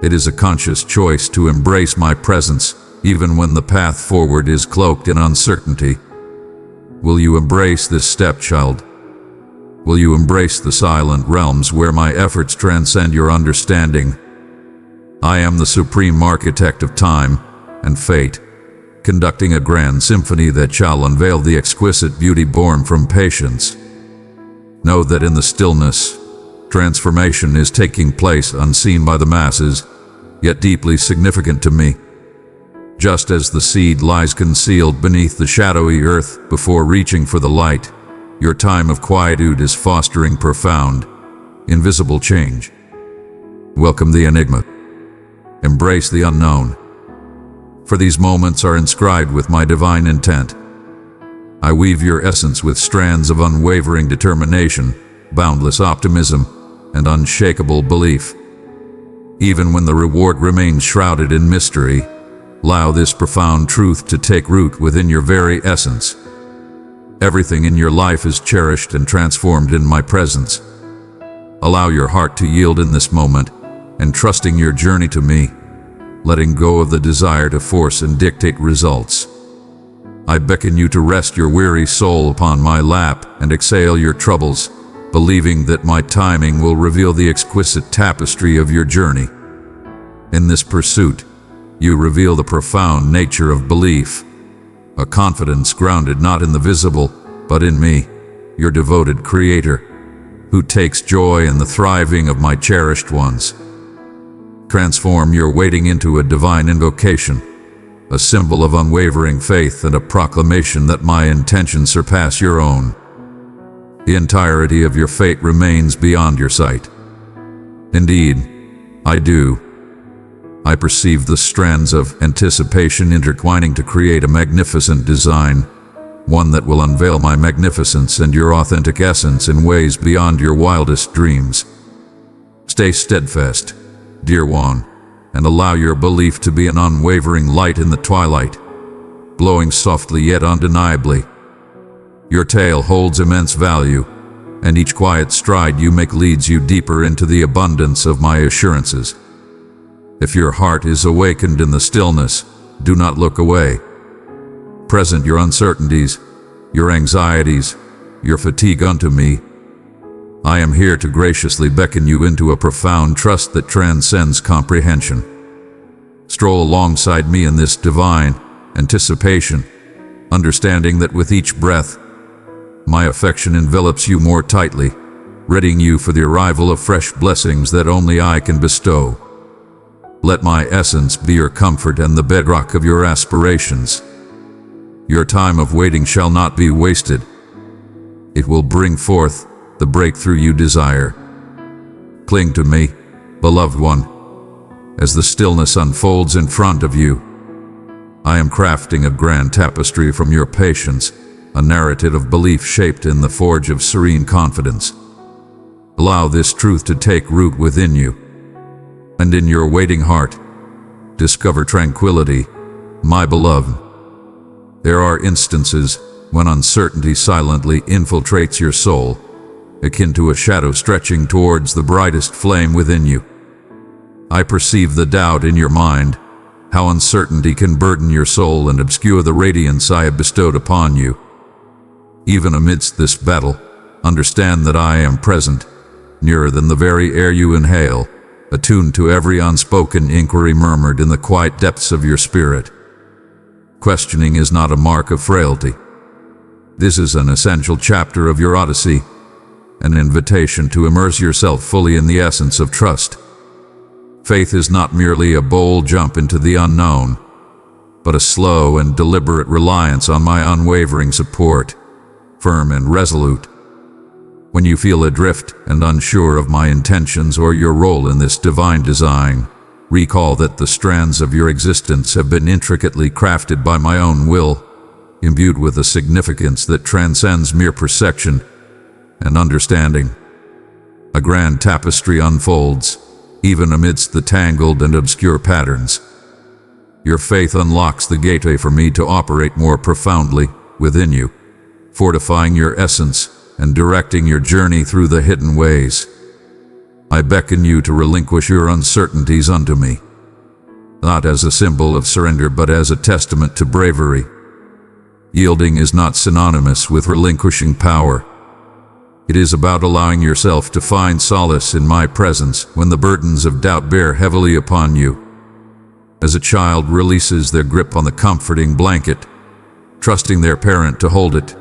It is a conscious choice to embrace my presence, even when the path forward is cloaked in uncertainty. Will you embrace this step, child? Will you embrace the silent realms where my efforts transcend your understanding? I am the supreme architect of time and fate, conducting a grand symphony that shall unveil the exquisite beauty born from patience. Know that in the stillness, transformation is taking place unseen by the masses, yet deeply significant to me. Just as the seed lies concealed beneath the shadowy earth before reaching for the light, your time of quietude is fostering profound, invisible change. Welcome the enigma. Embrace the unknown. For these moments are inscribed with my divine intent. I weave your essence with strands of unwavering determination, boundless optimism, and unshakable belief. Even when the reward remains shrouded in mystery, allow this profound truth to take root within your very essence. Everything in your life is cherished and transformed in my presence. Allow your heart to yield in this moment, entrusting your journey to me, letting go of the desire to force and dictate results. I beckon you to rest your weary soul upon my lap and exhale your troubles, believing that my timing will reveal the exquisite tapestry of your journey. In this pursuit, you reveal the profound nature of belief, a confidence grounded not in the visible, but in me, your devoted Creator, who takes joy in the thriving of my cherished ones. Transform your waiting into a divine invocation, a symbol of unwavering faith and a proclamation that my intentions surpass your own. The entirety of your fate remains beyond your sight. Indeed, I do. I perceive the strands of anticipation intertwining to create a magnificent design, one that will unveil my magnificence and your authentic essence in ways beyond your wildest dreams. Stay steadfast, dear one, and allow your belief to be an unwavering light in the twilight, glowing softly yet undeniably. Your tale holds immense value, and each quiet stride you make leads you deeper into the abundance of my assurances. If your heart is awakened in the stillness, do not look away. Present your uncertainties, your anxieties, your fatigue unto me. I am here to graciously beckon you into a profound trust that transcends comprehension. Stroll alongside me in this divine anticipation, understanding that with each breath, my affection envelops you more tightly, readying you for the arrival of fresh blessings that only I can bestow. Let my essence be your comfort and the bedrock of your aspirations. Your time of waiting shall not be wasted. It will bring forth the breakthrough you desire. Cling to me, beloved one, as the stillness unfolds in front of you. I am crafting a grand tapestry from your patience, a narrative of belief shaped in the forge of serene confidence. Allow this truth to take root within you, and in your waiting heart, discover tranquility, my beloved. There are instances when uncertainty silently infiltrates your soul, akin to a shadow stretching towards the brightest flame within you. I perceive the doubt in your mind, how uncertainty can burden your soul and obscure the radiance I have bestowed upon you. Even amidst this battle, understand that I am present, nearer than the very air you inhale, attuned to every unspoken inquiry murmured in the quiet depths of your spirit. Questioning is not a mark of frailty. This is an essential chapter of your odyssey, an invitation to immerse yourself fully in the essence of trust. Faith is not merely a bold jump into the unknown, but a slow and deliberate reliance on my unwavering support, firm and resolute. When you feel adrift and unsure of my intentions or your role in this divine design, recall that the strands of your existence have been intricately crafted by my own will, imbued with a significance that transcends mere perception and understanding. A grand tapestry unfolds, even amidst the tangled and obscure patterns. Your faith unlocks the gateway for me to operate more profoundly within you, fortifying your essence and directing your journey through the hidden ways. I beckon you to relinquish your uncertainties unto me, not as a symbol of surrender but as a testament to bravery. Yielding is not synonymous with relinquishing power. It is about allowing yourself to find solace in my presence when the burdens of doubt bear heavily upon you. As a child releases their grip on the comforting blanket, trusting their parent to hold it,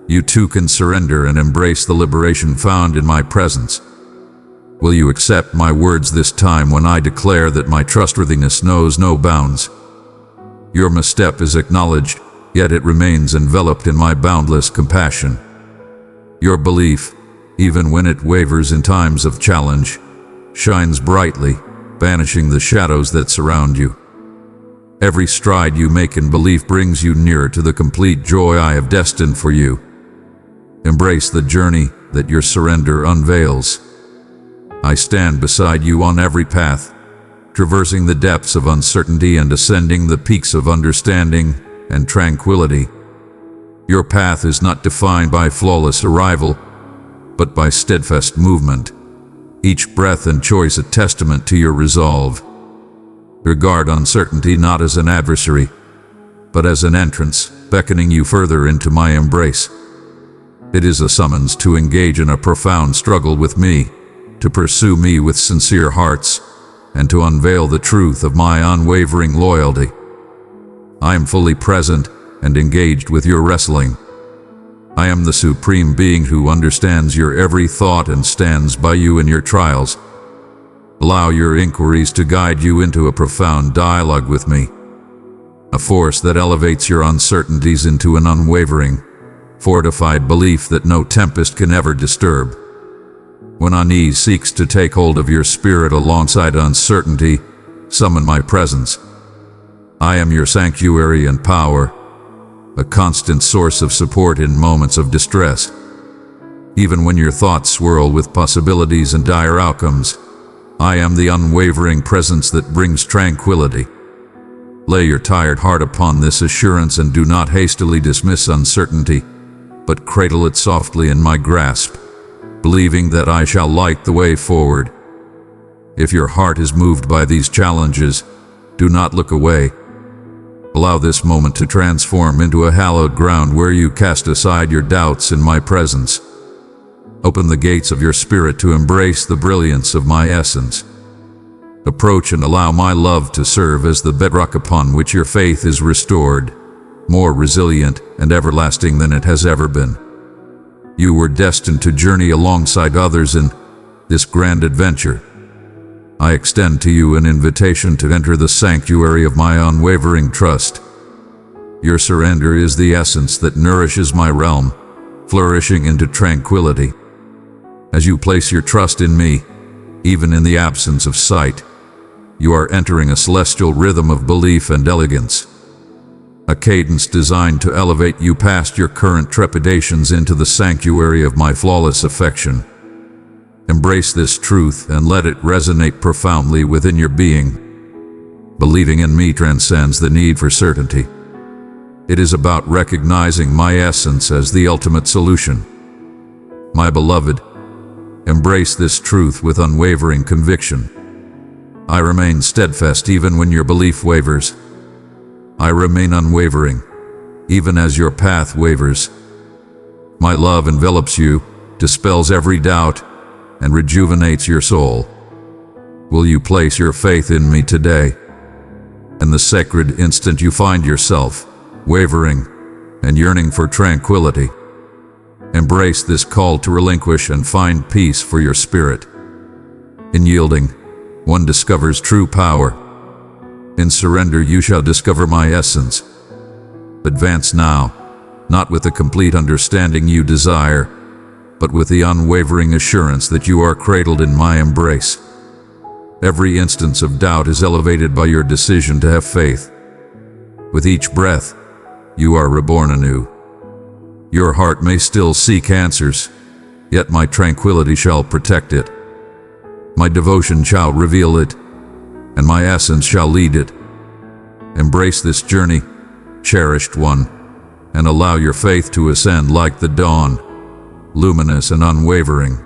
you too can surrender and embrace the liberation found in my presence. Will you accept my words this time when I declare that my trustworthiness knows no bounds? Your misstep is acknowledged, yet it remains enveloped in my boundless compassion. Your belief, even when it wavers in times of challenge, shines brightly, banishing the shadows that surround you. Every stride you make in belief brings you nearer to the complete joy I have destined for you. Embrace the journey that your surrender unveils. I stand beside you on every path, traversing the depths of uncertainty and ascending the peaks of understanding and tranquility. Your path is not defined by flawless arrival, but by steadfast movement, each breath and choice a testament to your resolve. Regard uncertainty not as an adversary, but as an entrance, beckoning you further into my embrace. It is a summons to engage in a profound struggle with me, to pursue me with sincere hearts, and to unveil the truth of my unwavering loyalty. I am fully present and engaged with your wrestling. I am the supreme being who understands your every thought and stands by you in your trials. Allow your inquiries to guide you into a profound dialogue with me, a force that elevates your uncertainties into an unwavering, fortified belief that no tempest can ever disturb. When unease seeks to take hold of your spirit alongside uncertainty, summon my presence. I am your sanctuary and power, a constant source of support in moments of distress. Even when your thoughts swirl with possibilities and dire outcomes, I am the unwavering presence that brings tranquility. Lay your tired heart upon this assurance and do not hastily dismiss uncertainty, but cradle it softly in my grasp, believing that I shall light the way forward. If your heart is moved by these challenges, do not look away. Allow this moment to transform into a hallowed ground where you cast aside your doubts in my presence. Open the gates of your spirit to embrace the brilliance of my essence. Approach and allow my love to serve as the bedrock upon which your faith is restored, more resilient and everlasting than it has ever been. You were destined to journey alongside others in this grand adventure. I extend to you an invitation to enter the sanctuary of my unwavering trust. Your surrender is the essence that nourishes my realm, flourishing into tranquility. As you place your trust in me, even in the absence of sight, you are entering a celestial rhythm of belief and elegance, a cadence designed to elevate you past your current trepidations into the sanctuary of my flawless affection. Embrace this truth and let it resonate profoundly within your being. Believing in me transcends the need for certainty. It is about recognizing my essence as the ultimate solution. My beloved, embrace this truth with unwavering conviction. I remain steadfast even when your belief wavers. I remain unwavering, even as your path wavers. My love envelops you, dispels every doubt, and rejuvenates your soul. Will you place your faith in me today? In the sacred instant you find yourself wavering and yearning for tranquility, embrace this call to relinquish and find peace for your spirit. In yielding, one discovers true power. In surrender you shall discover my essence. Advance now, not with the complete understanding you desire, but with the unwavering assurance that you are cradled in my embrace. Every instance of doubt is elevated by your decision to have faith. With each breath, you are reborn anew. Your heart may still seek answers, yet my tranquility shall protect it. My devotion shall reveal it, and my essence shall lead it. Embrace this journey, cherished one, and allow your faith to ascend like the dawn, luminous and unwavering.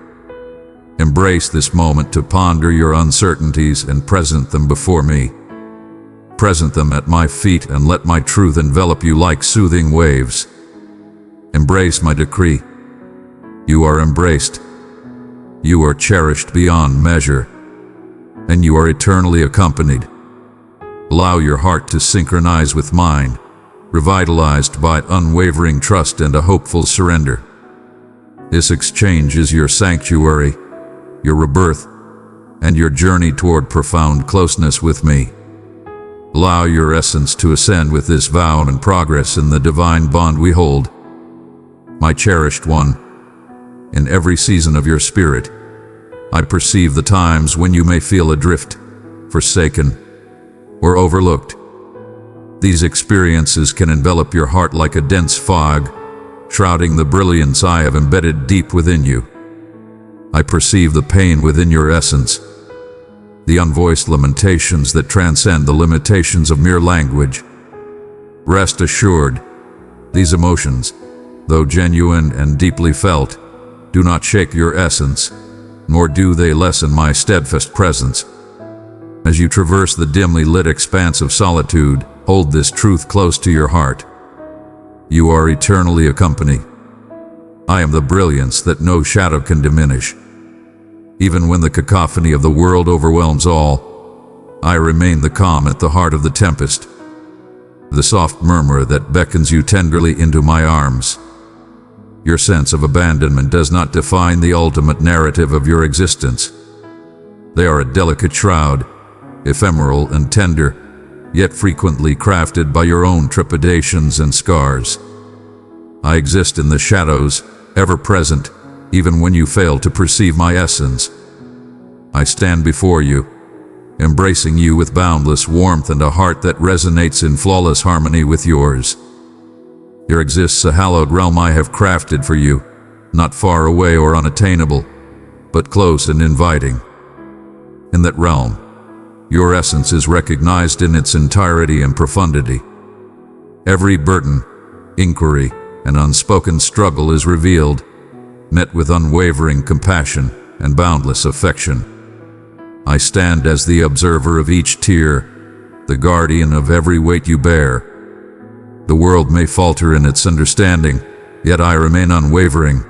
Embrace this moment to ponder your uncertainties and present them before me. Present them at my feet and let my truth envelop you like soothing waves. Embrace my decree. You are embraced. You are cherished beyond measure, and you are eternally accompanied. Allow your heart to synchronize with mine, revitalized by unwavering trust and a hopeful surrender. This exchange is your sanctuary, your rebirth, and your journey toward profound closeness with me. Allow your essence to ascend with this vow and progress in the divine bond we hold. My cherished one, in every season of your spirit, I perceive the times when you may feel adrift, forsaken, or overlooked. These experiences can envelop your heart like a dense fog, shrouding the brilliance I have embedded deep within you. I perceive the pain within your essence, the unvoiced lamentations that transcend the limitations of mere language. Rest assured, these emotions, though genuine and deeply felt, do not shake your essence, nor do they lessen my steadfast presence. As you traverse the dimly lit expanse of solitude, hold this truth close to your heart. You are eternally accompanied. I am the brilliance that no shadow can diminish. Even when the cacophony of the world overwhelms all, I remain the calm at the heart of the tempest, the soft murmur that beckons you tenderly into my arms. Your sense of abandonment does not define the ultimate narrative of your existence. They are a delicate shroud, ephemeral and tender, yet frequently crafted by your own trepidations and scars. I exist in the shadows, ever present, even when you fail to perceive my essence. I stand before you, embracing you with boundless warmth and a heart that resonates in flawless harmony with yours. There exists a hallowed realm I have crafted for you, not far away or unattainable, but close and inviting. In that realm, your essence is recognized in its entirety and profundity. Every burden, inquiry, and unspoken struggle is revealed, met with unwavering compassion and boundless affection. I stand as the observer of each tear, the guardian of every weight you bear. The world may falter in its understanding, yet I remain unwavering.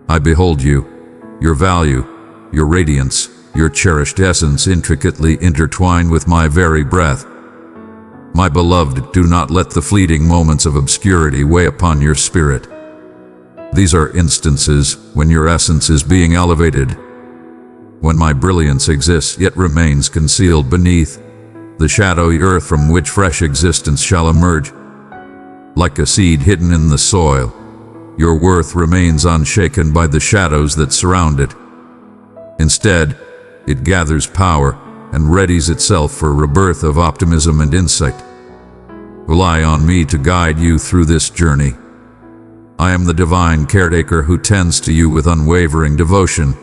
I behold you, your value, your radiance, your cherished essence intricately intertwined with my very breath. My beloved, do not let the fleeting moments of obscurity weigh upon your spirit. These are instances when your essence is being elevated, when my brilliance exists yet remains concealed beneath the shadowy earth from which fresh existence shall emerge. Like a seed hidden in the soil, your worth remains unshaken by the shadows that surround it. Instead, it gathers power and readies itself for a rebirth of optimism and insight. Rely on me to guide you through this journey. I am the divine caretaker who tends to you with unwavering devotion,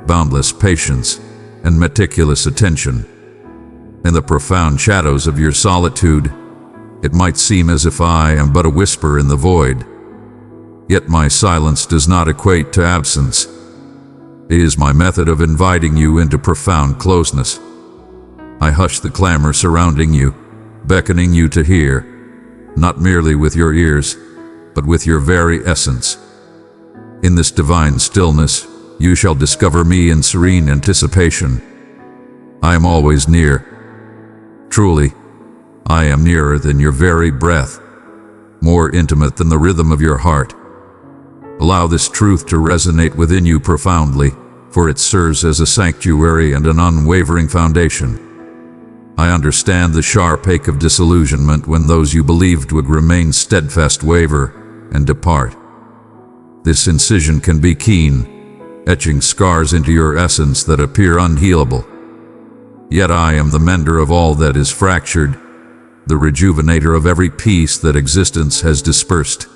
boundless patience, and meticulous attention. In the profound shadows of your solitude, it might seem as if I am but a whisper in the void. Yet my silence does not equate to absence. It is my method of inviting you into profound closeness. I hush the clamor surrounding you, beckoning you to hear, not merely with your ears, but with your very essence. In this divine stillness, you shall discover me in serene anticipation. I am always near. Truly, I am nearer than your very breath, more intimate than the rhythm of your heart. Allow this truth to resonate within you profoundly, for it serves as a sanctuary and an unwavering foundation. I understand the sharp ache of disillusionment when those you believed would remain steadfast waver and depart. This incision can be keen, etching scars into your essence that appear unhealable. Yet I am the mender of all that is fractured, the rejuvenator of every piece that existence has dispersed.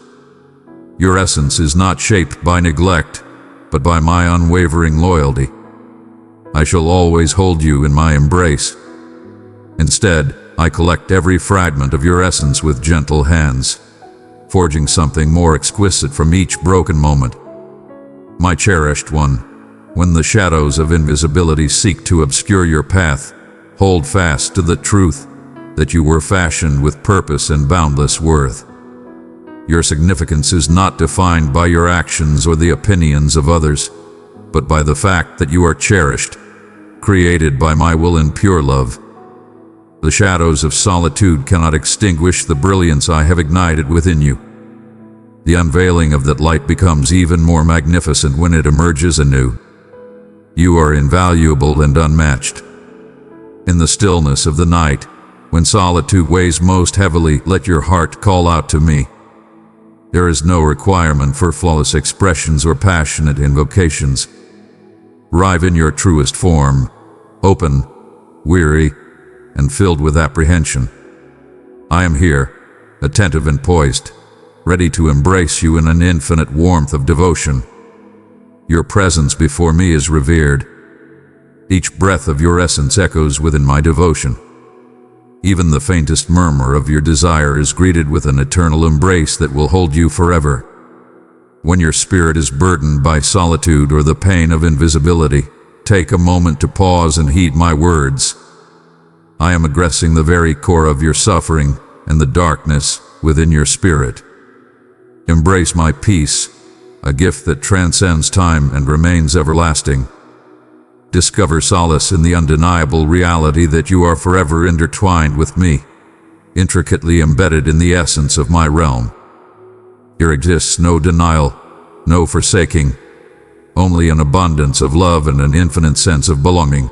Your essence is not shaped by neglect, but by my unwavering loyalty. I shall always hold you in my embrace. Instead, I collect every fragment of your essence with gentle hands, forging something more exquisite from each broken moment. My cherished one, when the shadows of invisibility seek to obscure your path, hold fast to the truth that you were fashioned with purpose and boundless worth. Your significance is not defined by your actions or the opinions of others, but by the fact that you are cherished, created by my will in pure love. The shadows of solitude cannot extinguish the brilliance I have ignited within you. The unveiling of that light becomes even more magnificent when it emerges anew. You are invaluable and unmatched. In the stillness of the night, when solitude weighs most heavily, let your heart call out to me. There is no requirement for flawless expressions or passionate invocations. Arrive in your truest form, open, weary, and filled with apprehension. I am here, attentive and poised, ready to embrace you in an infinite warmth of devotion. Your presence before me is revered. Each breath of your essence echoes within my devotion. Even the faintest murmur of your desire is greeted with an eternal embrace that will hold you forever. When your spirit is burdened by solitude or the pain of invisibility, take a moment to pause and heed my words. I am addressing the very core of your suffering and the darkness within your spirit. Embrace my peace, a gift that transcends time and remains everlasting. Discover solace in the undeniable reality that you are forever intertwined with me, intricately embedded in the essence of my realm. Here exists no denial, no forsaking, only an abundance of love and an infinite sense of belonging.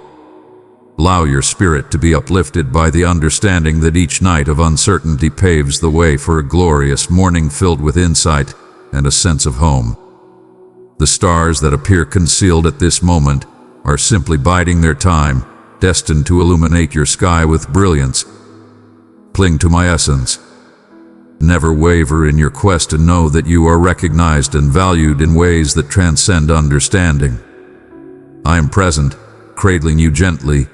Allow your spirit to be uplifted by the understanding that each night of uncertainty paves the way for a glorious morning filled with insight and a sense of home. The stars that appear concealed at this moment are simply biding their time, destined to illuminate your sky with brilliance. Cling to my essence. Never waver in your quest and know that you are recognized and valued in ways that transcend understanding. I am present, cradling you gently,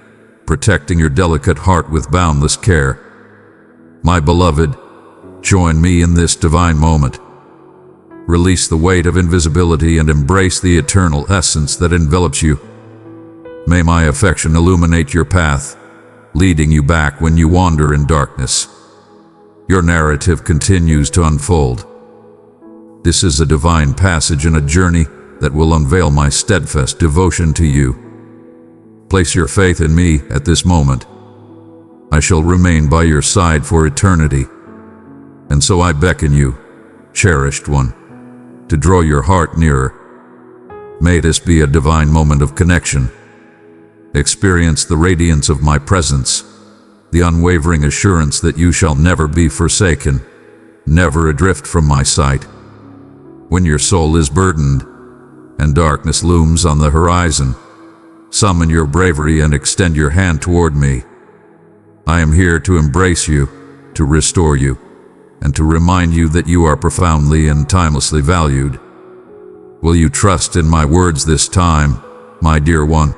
protecting your delicate heart with boundless care. My beloved, join me in this divine moment. Release the weight of invisibility and embrace the eternal essence that envelops you. May my affection illuminate your path, leading you back when you wander in darkness. Your narrative continues to unfold. This is a divine passage in a journey that will unveil my steadfast devotion to you. Place your faith in me at this moment. I shall remain by your side for eternity. And so I beckon you, cherished one, to draw your heart nearer. May this be a divine moment of connection. Experience the radiance of my presence, the unwavering assurance that you shall never be forsaken, never adrift from my sight. When your soul is burdened and darkness looms on the horizon, summon your bravery and extend your hand toward me. I am here to embrace you, to restore you, and to remind you that you are profoundly and timelessly valued. Will you trust in my words this time, my dear one?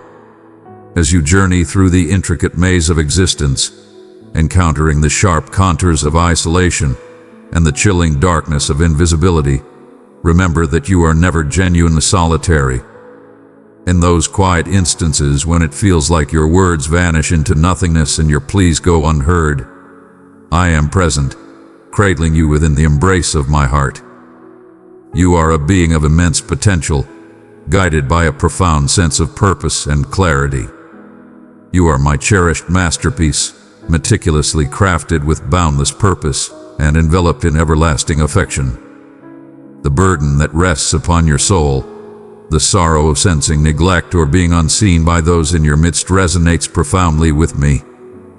As you journey through the intricate maze of existence, encountering the sharp contours of isolation and the chilling darkness of invisibility, remember that you are never genuinely solitary. In those quiet instances when it feels like your words vanish into nothingness and your pleas go unheard, I am present, cradling you within the embrace of my heart. You are a being of immense potential, guided by a profound sense of purpose and clarity. You are my cherished masterpiece, meticulously crafted with boundless purpose and enveloped in everlasting affection. The burden that rests upon your soul, the sorrow of sensing neglect or being unseen by those in your midst resonates profoundly with me,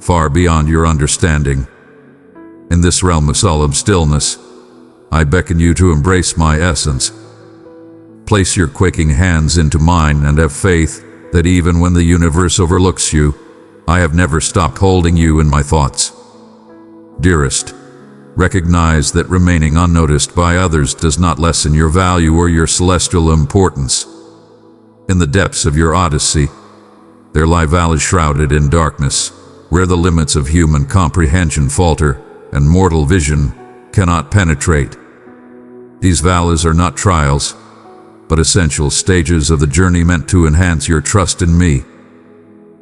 far beyond your understanding. In this realm of solemn stillness, I beckon you to embrace my essence. Place your quaking hands into mine and have faith that even when the universe overlooks you, I have never stopped holding you in my thoughts. Dearest, recognize that remaining unnoticed by others does not lessen your value or your celestial importance. In the depths of your odyssey, there lie valleys shrouded in darkness, where the limits of human comprehension falter and mortal vision cannot penetrate. These valleys are not trials, but essential stages of the journey meant to enhance your trust in me.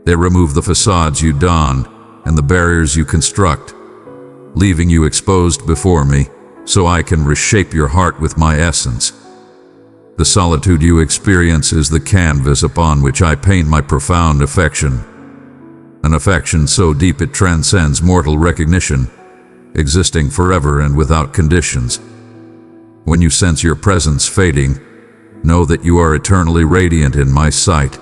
They remove the facades you don and the barriers you construct, leaving you exposed before me so I can reshape your heart with my essence. The solitude you experience is the canvas upon which I paint my profound affection, an affection so deep it transcends mortal recognition, existing forever and without conditions. When you sense your presence fading, know that you are eternally radiant in my sight.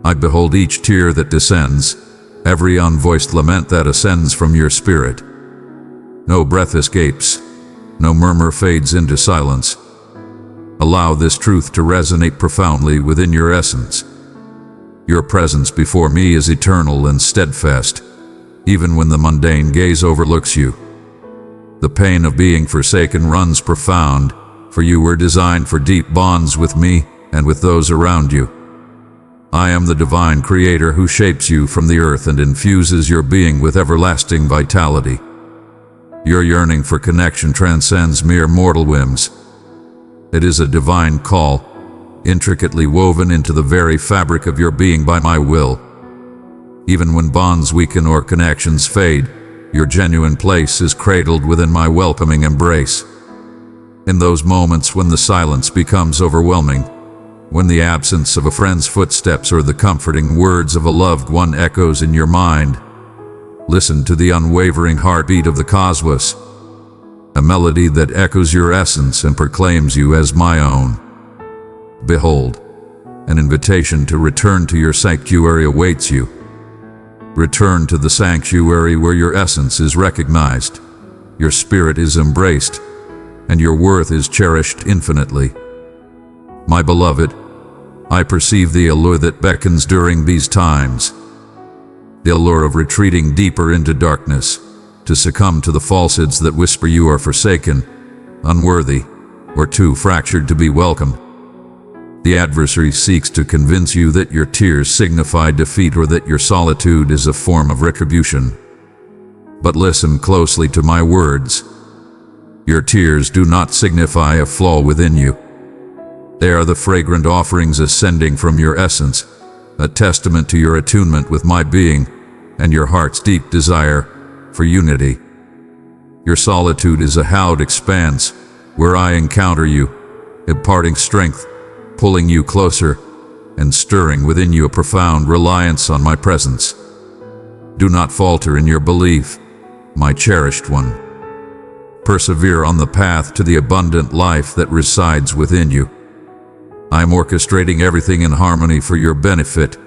I behold each tear that descends, every unvoiced lament that ascends from your spirit. No breath escapes, no murmur fades into silence. Allow this truth to resonate profoundly within your essence. Your presence before me is eternal and steadfast, even when the mundane gaze overlooks you. The pain of being forsaken runs profound, for you were designed for deep bonds with me and with those around you. I am the divine creator who shapes you from the earth and infuses your being with everlasting vitality. Your yearning for connection transcends mere mortal whims. It is a divine call, intricately woven into the very fabric of your being by my will. Even when bonds weaken or connections fade, your genuine place is cradled within my welcoming embrace. In those moments when the silence becomes overwhelming, when the absence of a friend's footsteps or the comforting words of a loved one echoes in your mind, listen to the unwavering heartbeat of the cosmos, a melody that echoes your essence and proclaims you as my own. Behold, an invitation to return to your sanctuary awaits you. Return to the sanctuary where your essence is recognized, your spirit is embraced, and your worth is cherished infinitely. My beloved, I perceive the allure that beckons during these times, the allure of retreating deeper into darkness, to succumb to the falsehoods that whisper you are forsaken, unworthy, or too fractured to be welcomed. The adversary seeks to convince you that your tears signify defeat or that your solitude is a form of retribution. But listen closely to my words. Your tears do not signify a flaw within you. They are the fragrant offerings ascending from your essence, a testament to your attunement with my being and your heart's deep desire for unity. Your solitude is a hallowed expanse where I encounter you, imparting strength, pulling you closer, and stirring within you a profound reliance on my presence. Do not falter in your belief, my cherished one. Persevere on the path to the abundant life that resides within you. I am orchestrating everything in harmony for your benefit,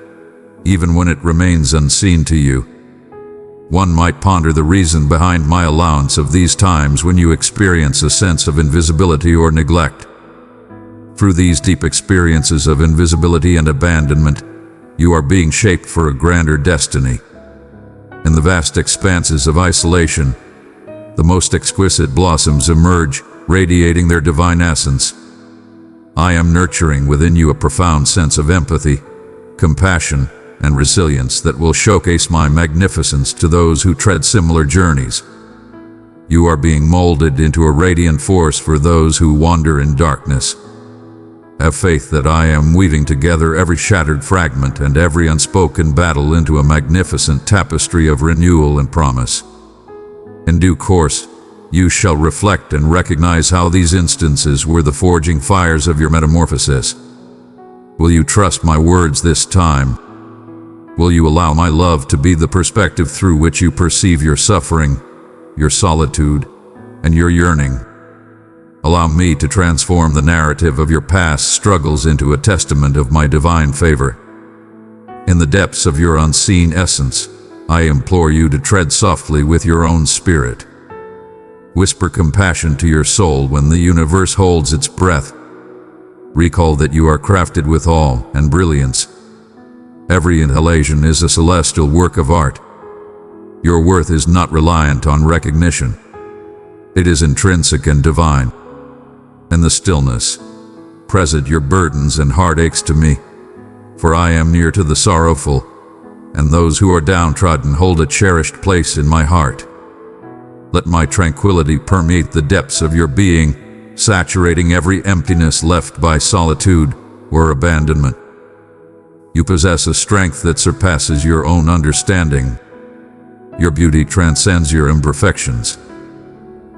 even when it remains unseen to you. One might ponder the reason behind my allowance of these times when you experience a sense of invisibility or neglect. Through these deep experiences of invisibility and abandonment, you are being shaped for a grander destiny. In the vast expanses of isolation, the most exquisite blossoms emerge, radiating their divine essence. I am nurturing within you a profound sense of empathy, compassion, and resilience that will showcase my magnificence to those who tread similar journeys. You are being molded into a radiant force for those who wander in darkness. Have faith that I am weaving together every shattered fragment and every unspoken battle into a magnificent tapestry of renewal and promise. In due course, you shall reflect and recognize how these instances were the forging fires of your metamorphosis. Will you trust my words this time? Will you allow my love to be the perspective through which you perceive your suffering, your solitude, and your yearning? Allow me to transform the narrative of your past struggles into a testament of my divine favor. In the depths of your unseen essence, I implore you to tread softly with your own spirit. Whisper compassion to your soul when the universe holds its breath. Recall that you are crafted with awe and brilliance. Every inhalation is a celestial work of art. Your worth is not reliant on recognition. It is intrinsic and divine. In the stillness, present your burdens and heartaches to me, for I am near to the sorrowful, and those who are downtrodden hold a cherished place in my heart. Let my tranquility permeate the depths of your being, saturating every emptiness left by solitude or abandonment. You possess a strength that surpasses your own understanding. Your beauty transcends your imperfections.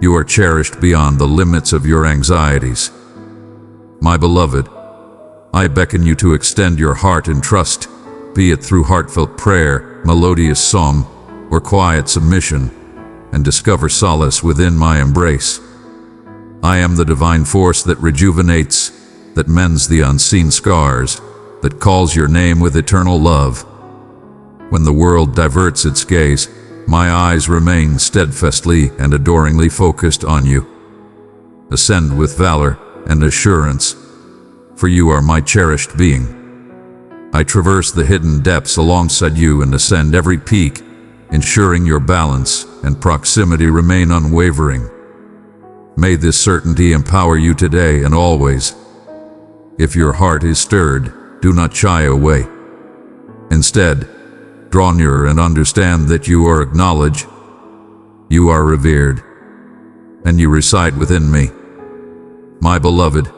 You are cherished beyond the limits of your anxieties. My beloved, I beckon you to extend your heart in trust, be it through heartfelt prayer, melodious song, or quiet submission, and discover solace within my embrace. I am the divine force that rejuvenates, that mends the unseen scars, that calls your name with eternal love. When the world diverts its gaze, my eyes remain steadfastly and adoringly focused on you. Ascend with valor and assurance, for you are my cherished being. I traverse the hidden depths alongside you and ascend every peak, ensuring your balance and proximity remain unwavering. May this certainty empower you today and always. If your heart is stirred, do not shy away. Instead, draw near and understand that you are acknowledged, you are revered, and you reside within me. My beloved,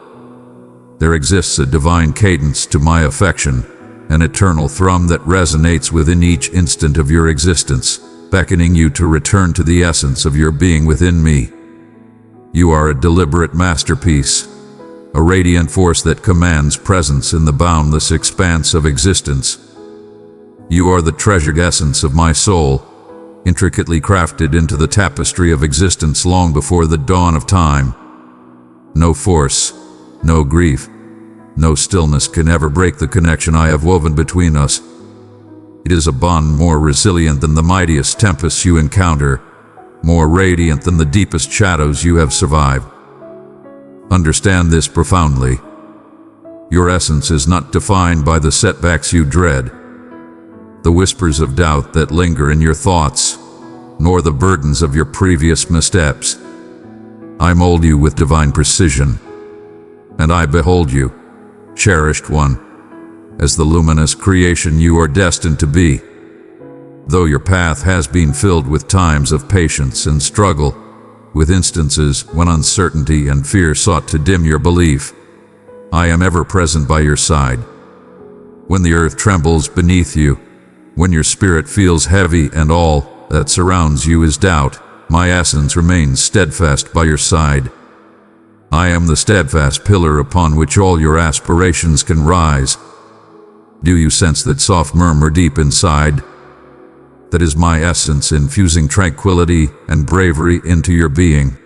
there exists a divine cadence to my affection, an eternal thrum that resonates within each instant of your existence, beckoning you to return to the essence of your being within me. You are a deliberate masterpiece, a radiant force that commands presence in the boundless expanse of existence. You are the treasured essence of my soul, intricately crafted into the tapestry of existence long before the dawn of time. No force, no grief, no stillness can ever break the connection I have woven between us. It is a bond more resilient than the mightiest tempests you encounter, more radiant than the deepest shadows you have survived. Understand this profoundly. Your essence is not defined by the setbacks you dread, the whispers of doubt that linger in your thoughts, nor the burdens of your previous missteps. I mold you with divine precision, and I behold you, cherished one, as the luminous creation you are destined to be. Though your path has been filled with times of patience and struggle, with instances when uncertainty and fear sought to dim your belief, I am ever present by your side. When the earth trembles beneath you, when your spirit feels heavy and all that surrounds you is doubt, my essence remains steadfast by your side. I am the steadfast pillar upon which all your aspirations can rise. Do you sense that soft murmur deep inside? That is my essence infusing tranquility and bravery into your being.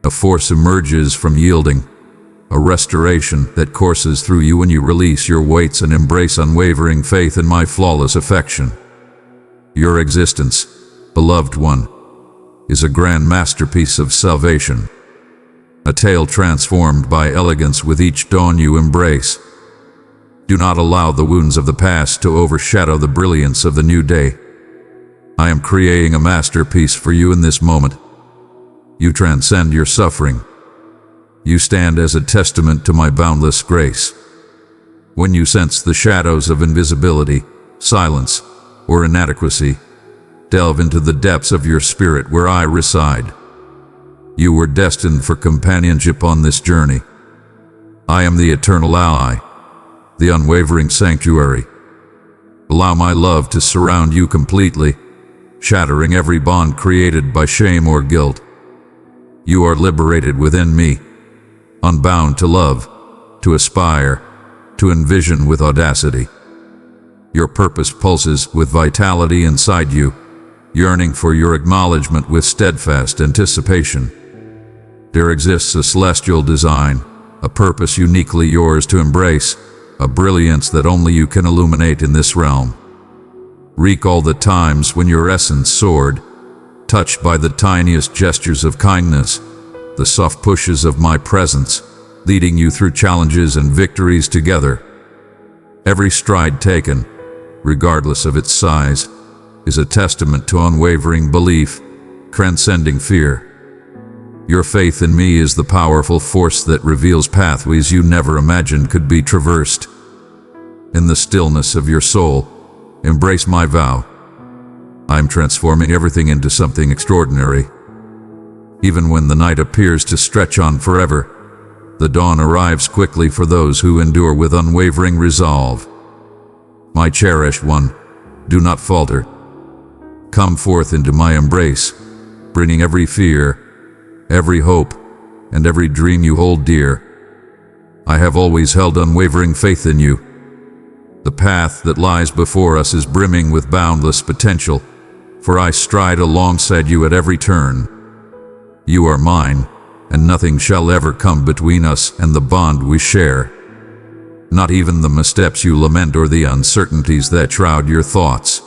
A force emerges from yielding, a restoration that courses through you when you release your weights and embrace unwavering faith in my flawless affection. Your existence, beloved one, is a grand masterpiece of salvation, a tale transformed by elegance with each dawn you embrace. Do not allow the wounds of the past to overshadow the brilliance of the new day. I am creating a masterpiece for you in this moment. You transcend your suffering. You stand as a testament to my boundless grace. When you sense the shadows of invisibility, silence, or inadequacy, delve into the depths of your spirit where I reside. You were destined for companionship on this journey. I am the eternal ally, the unwavering sanctuary. Allow my love to surround you completely, shattering every bond created by shame or guilt. You are liberated within me, unbound to love, to aspire, to envision with audacity. Your purpose pulses with vitality inside you, yearning for your acknowledgement with steadfast anticipation. There exists a celestial design, a purpose uniquely yours to embrace, a brilliance that only you can illuminate in this realm. Recall the times when your essence soared, touched by the tiniest gestures of kindness, the soft pushes of my presence, leading you through challenges and victories together. Every stride taken, regardless of its size, is a testament to unwavering belief, transcending fear. Your faith in me is the powerful force that reveals pathways you never imagined could be traversed. In the stillness of your soul, embrace my vow. I am transforming everything into something extraordinary. Even when the night appears to stretch on forever, the dawn arrives quickly for those who endure with unwavering resolve. My cherished one, do not falter. Come forth into my embrace, bringing every fear, every hope, and every dream you hold dear. I have always held unwavering faith in you. The path that lies before us is brimming with boundless potential, for I stride alongside you at every turn. You are mine, and nothing shall ever come between us and the bond we share. Not even the missteps you lament or the uncertainties that shroud your thoughts.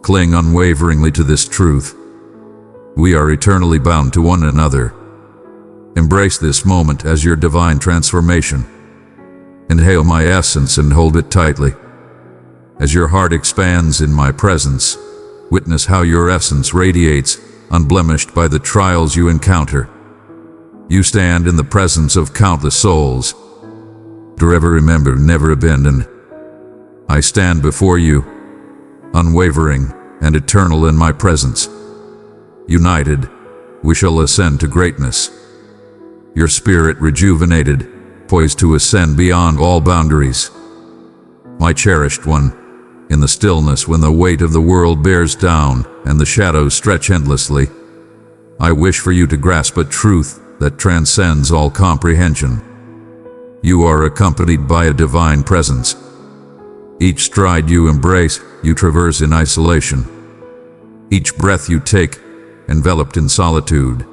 Cling unwaveringly to this truth. We are eternally bound to one another. Embrace this moment as your divine transformation. Inhale my essence and hold it tightly. As your heart expands in my presence, witness how your essence radiates, unblemished by the trials you encounter. You stand in the presence of countless souls. Forever remember, never abandon. I stand before you, unwavering and eternal in my presence. United, we shall ascend to greatness. Your spirit rejuvenated, poised to ascend beyond all boundaries. My cherished one, in the stillness when the weight of the world bears down and the shadows stretch endlessly, I wish for you to grasp a truth that transcends all comprehension. You are accompanied by a divine presence. Each stride you embrace, you traverse in isolation. Each breath you take, enveloped in solitude.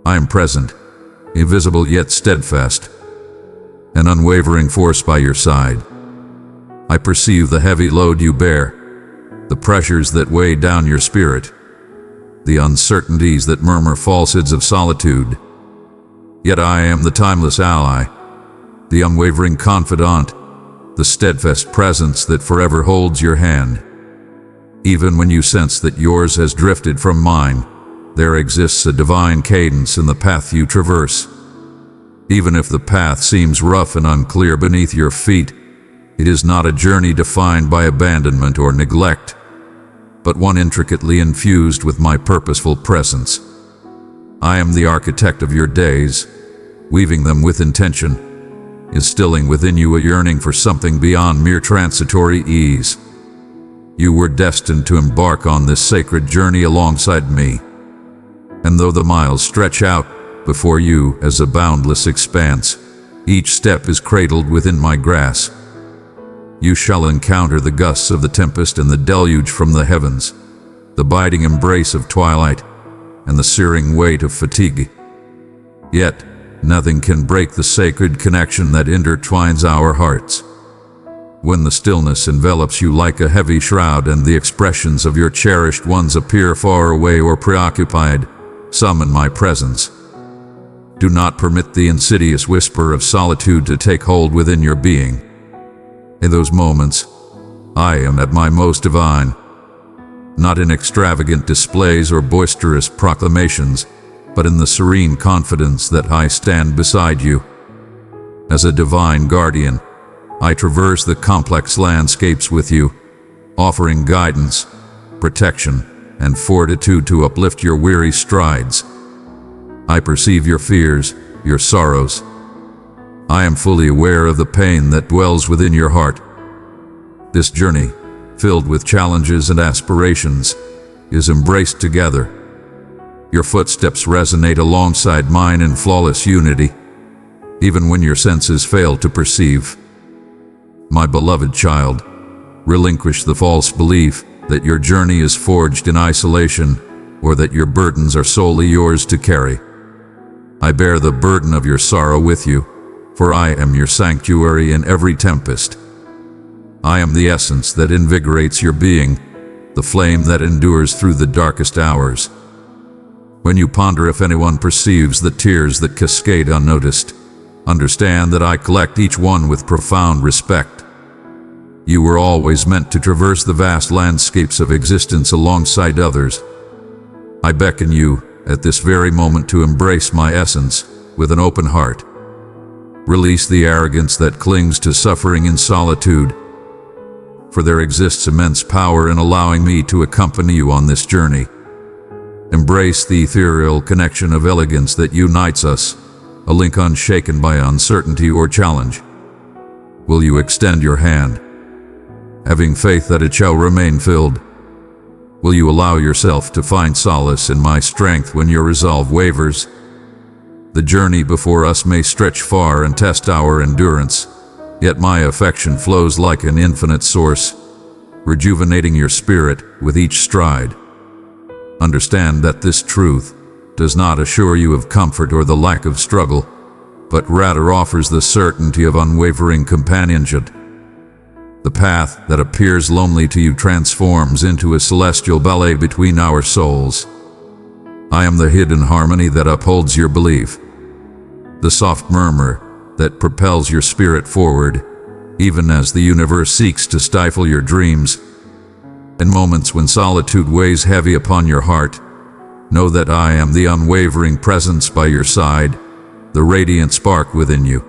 I am present, invisible yet steadfast, an unwavering force by your side. I perceive the heavy load you bear, the pressures that weigh down your spirit, the uncertainties that murmur falsehoods of solitude. Yet I am the timeless ally, the unwavering confidant, the steadfast presence that forever holds your hand. Even when you sense that yours has drifted from mine, there exists a divine cadence in the path you traverse. Even if the path seems rough and unclear beneath your feet, it is not a journey defined by abandonment or neglect, but one intricately infused with my purposeful presence. I am the architect of your days, weaving them with intention, instilling within you a yearning for something beyond mere transitory ease. You were destined to embark on this sacred journey alongside me. And though the miles stretch out before you as a boundless expanse, each step is cradled within my grasp. You shall encounter the gusts of the tempest and the deluge from the heavens, the biting embrace of twilight, and the searing weight of fatigue. Yet, nothing can break the sacred connection that intertwines our hearts. When the stillness envelops you like a heavy shroud and the expressions of your cherished ones appear far away or preoccupied, summon my presence. Do not permit the insidious whisper of solitude to take hold within your being. In those moments, I am at my most divine, not in extravagant displays or boisterous proclamations, but in the serene confidence that I stand beside you. As a divine guardian, I traverse the complex landscapes with you, offering guidance, protection, and fortitude to uplift your weary strides. I perceive your fears, your sorrows. I am fully aware of the pain that dwells within your heart. This journey, filled with challenges and aspirations, is embraced together. Your footsteps resonate alongside mine in flawless unity, even when your senses fail to perceive. My beloved child, relinquish the false belief that your journey is forged in isolation or that your burdens are solely yours to carry. I bear the burden of your sorrow with you, for I am your sanctuary in every tempest. I am the essence that invigorates your being, the flame that endures through the darkest hours. When you ponder if anyone perceives the tears that cascade unnoticed, understand that I collect each one with profound respect. You were always meant to traverse the vast landscapes of existence alongside others. I beckon you at this very moment to embrace my essence with an open heart. Release the arrogance that clings to suffering in solitude. for there exists immense power in allowing me to accompany you on this journey. Embrace the ethereal connection of elegance that unites us, a link unshaken by uncertainty or challenge. Will you extend your hand, having faith that it shall remain filled? Will you allow yourself to find solace in my strength when your resolve wavers? The journey before us may stretch far and test our endurance, yet my affection flows like an infinite source, rejuvenating your spirit with each stride. Understand that this truth does not assure you of comfort or the lack of struggle, but rather offers the certainty of unwavering companionship. The path that appears lonely to you transforms into a celestial ballet between our souls. I am the hidden harmony that upholds your belief, the soft murmur that propels your spirit forward, even as the universe seeks to stifle your dreams. In moments when solitude weighs heavy upon your heart, know that I am the unwavering presence by your side, the radiant spark within you,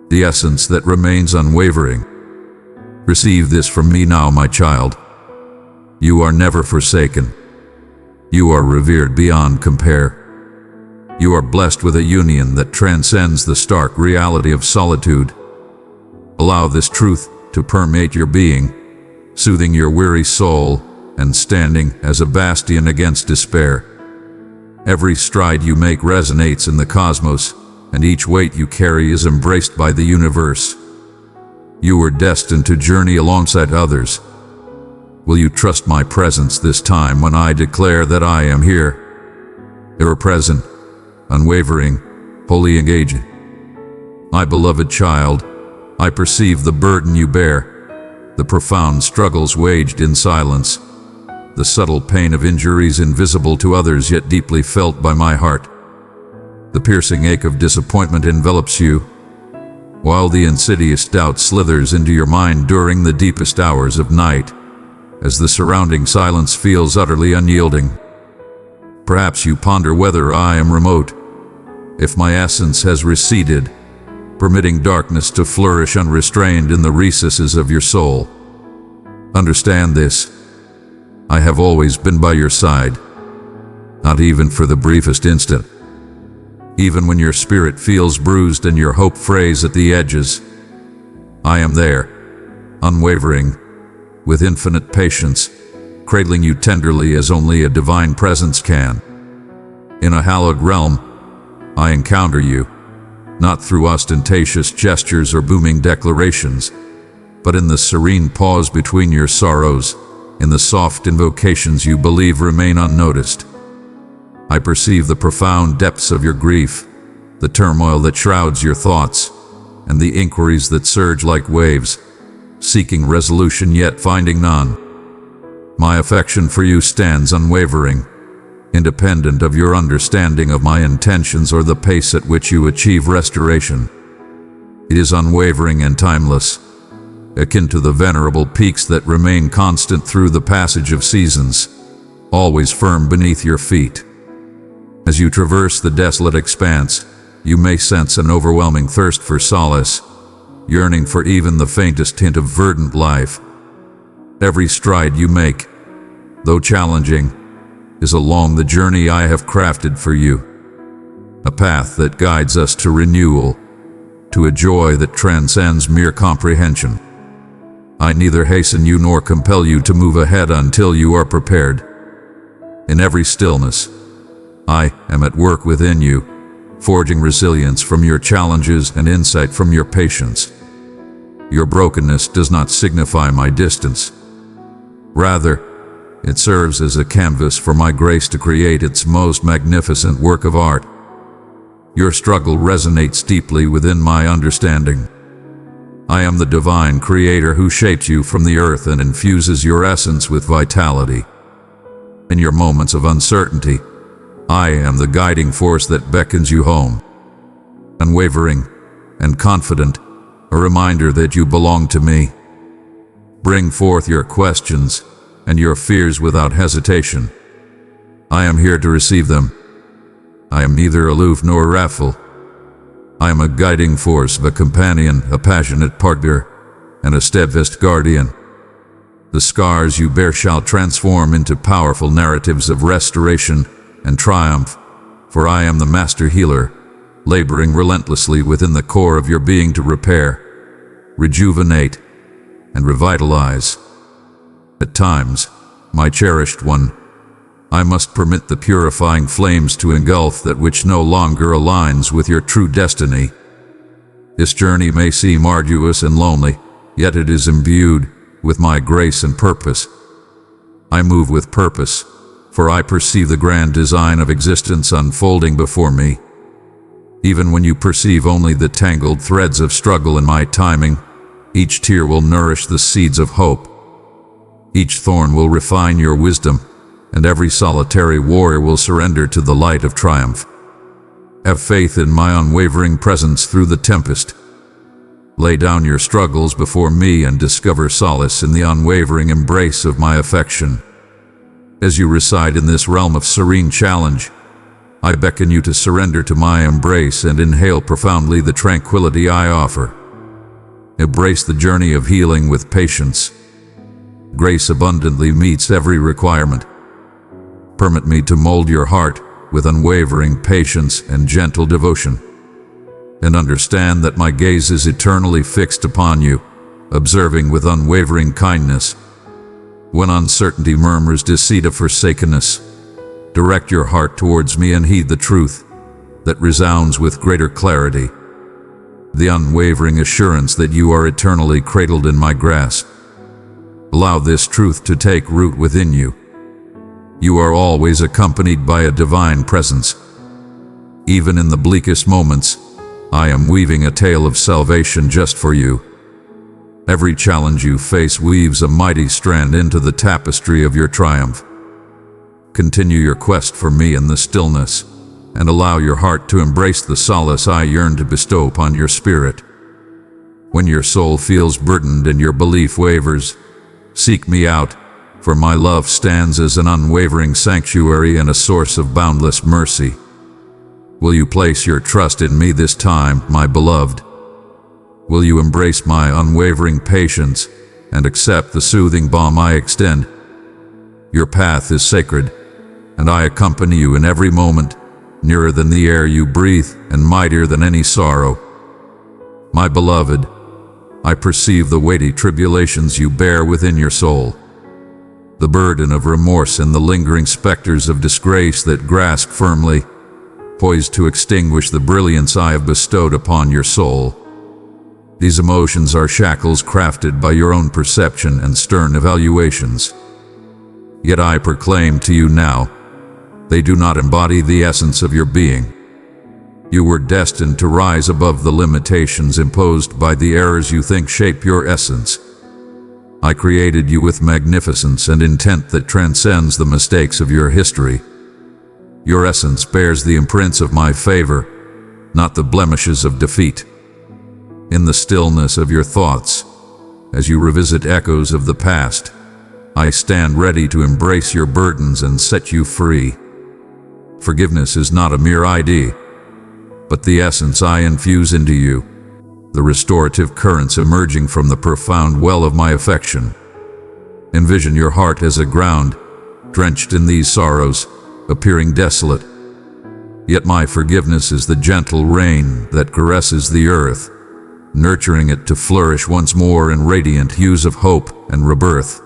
the essence that remains unwavering. Receive this from me now, my child. You are never forsaken. You are revered beyond compare. You are blessed with a union that transcends the stark reality of solitude. Allow this truth to permeate your being, soothing your weary soul and standing as a bastion against despair. Every stride you make resonates in the cosmos, and each weight you carry is embraced by the universe. You are destined to journey alongside others. Will you trust my presence this time when I declare that I am here, ever-present, unwavering, wholly engaged? My beloved child, I perceive the burden you bear, the profound struggles waged in silence, the subtle pain of injuries invisible to others yet deeply felt by my heart. The piercing ache of disappointment envelops you, while the insidious doubt slithers into your mind during the deepest hours of night, as the surrounding silence feels utterly unyielding. Perhaps you ponder whether I am remote, if my essence has receded, permitting darkness to flourish unrestrained in the recesses of your soul. Understand this: I have always been by your side, not even for the briefest instant. Even when your spirit feels bruised and your hope frays at the edges, I am there, unwavering, with infinite patience, cradling you tenderly as only a divine presence can. In a hallowed realm, I encounter you, not through ostentatious gestures or booming declarations, but in the serene pause between your sorrows, in the soft invocations you believe remain unnoticed. I perceive the profound depths of your grief, the turmoil that shrouds your thoughts, and the inquiries that surge like waves, seeking resolution yet finding none. My affection for you stands unwavering, independent of your understanding of my intentions or the pace at which you achieve restoration. It is unwavering and timeless, akin to the venerable peaks that remain constant through the passage of seasons, always firm beneath your feet. As you traverse the desolate expanse, you may sense an overwhelming thirst for solace, yearning for even the faintest hint of verdant life. Every stride you make, though challenging, is along the journey I have crafted for you, a path that guides us to renewal, to a joy that transcends mere comprehension. I neither hasten you nor compel you to move ahead until you are prepared. In every stillness, I am at work within you, forging resilience from your challenges and insight from your patience. Your brokenness does not signify my distance. Rather, it serves as a canvas for my grace to create its most magnificent work of art. Your struggle resonates deeply within my understanding. I am the divine creator who shaped you from the earth and infuses your essence with vitality. In your moments of uncertainty, I am the guiding force that beckons you home. Unwavering and confident, a reminder that you belong to me. Bring forth your questions and your fears without hesitation. I am here to receive them. I am neither aloof nor wrathful. I am a guiding force, a companion, a passionate partner, and a steadfast guardian. The scars you bear shall transform into powerful narratives of restoration and triumph, for I am the master healer, laboring relentlessly within the core of your being to repair, rejuvenate, and revitalize. At times, my cherished one, I must permit the purifying flames to engulf that which no longer aligns with your true destiny. This journey may seem arduous and lonely, yet it is imbued with my grace and purpose. I move with purpose, for I perceive the grand design of existence unfolding before me. Even when you perceive only the tangled threads of struggle in my timing, each tear will nourish the seeds of hope. Each thorn will refine your wisdom, and every solitary warrior will surrender to the light of triumph. Have faith in my unwavering presence through the tempest. Lay down your struggles before me and discover solace in the unwavering embrace of my affection. As you reside in this realm of serene challenge, I beckon you to surrender to my embrace and inhale profoundly the tranquility I offer. Embrace the journey of healing with patience. Grace abundantly meets every requirement. Permit me to mold your heart with unwavering patience and gentle devotion. And understand that my gaze is eternally fixed upon you, observing with unwavering kindness. When uncertainty murmurs deceit of forsakenness, direct your heart towards me and heed the truth that resounds with greater clarity. The unwavering assurance that you are eternally cradled in my grasp. Allow this truth to take root within you. You are always accompanied by a divine presence. Even in the bleakest moments, I am weaving a tale of salvation just for you. Every challenge you face weaves a mighty strand into the tapestry of your triumph. Continue your quest for me in the stillness, and allow your heart to embrace the solace I yearn to bestow upon your spirit. When your soul feels burdened and your belief wavers, seek me out, for my love stands as an unwavering sanctuary and a source of boundless mercy. Will you place your trust in me this time, my beloved? Will you embrace my unwavering patience and accept the soothing balm I extend? Your path is sacred, and I accompany you in every moment, nearer than the air you breathe and mightier than any sorrow. My beloved, I perceive the weighty tribulations you bear within your soul, the burden of remorse and the lingering specters of disgrace that grasp firmly, poised to extinguish the brilliance I have bestowed upon your soul. These emotions are shackles crafted by your own perception and stern evaluations. Yet I proclaim to you now, they do not embody the essence of your being. You were destined to rise above the limitations imposed by the errors you think shape your essence. I created you with magnificence and intent that transcends the mistakes of your history. Your essence bears the imprints of my favor, not the blemishes of defeat. In the stillness of your thoughts, as you revisit echoes of the past, I stand ready to embrace your burdens and set you free. Forgiveness is not a mere idea, but the essence I infuse into you, the restorative currents emerging from the profound well of my affection. Envision your heart as a ground, drenched in these sorrows, appearing desolate. Yet my forgiveness is the gentle rain that caresses the earth, nurturing it to flourish once more in radiant hues of hope and rebirth.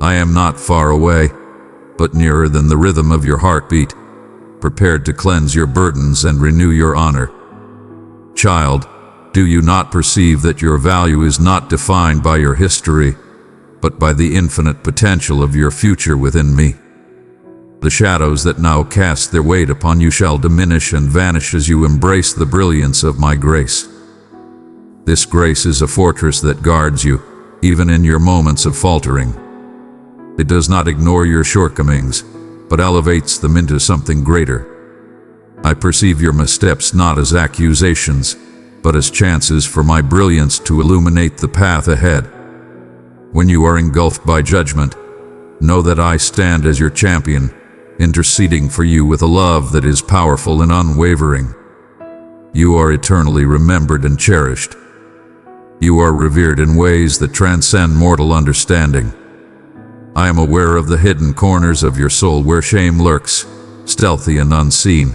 I am not far away, but nearer than the rhythm of your heartbeat, prepared to cleanse your burdens and renew your honor. Child, do you not perceive that your value is not defined by your history, but by the infinite potential of your future within me? The shadows that now cast their weight upon you shall diminish and vanish as you embrace the brilliance of my grace. This grace is a fortress that guards you, even in your moments of faltering. It does not ignore your shortcomings, but elevates them into something greater. I perceive your missteps not as accusations, but as chances for my brilliance to illuminate the path ahead. When you are engulfed by judgment, know that I stand as your champion, interceding for you with a love that is powerful and unwavering. You are eternally remembered and cherished. You are revered in ways that transcend mortal understanding. I am aware of the hidden corners of your soul where shame lurks, stealthy and unseen.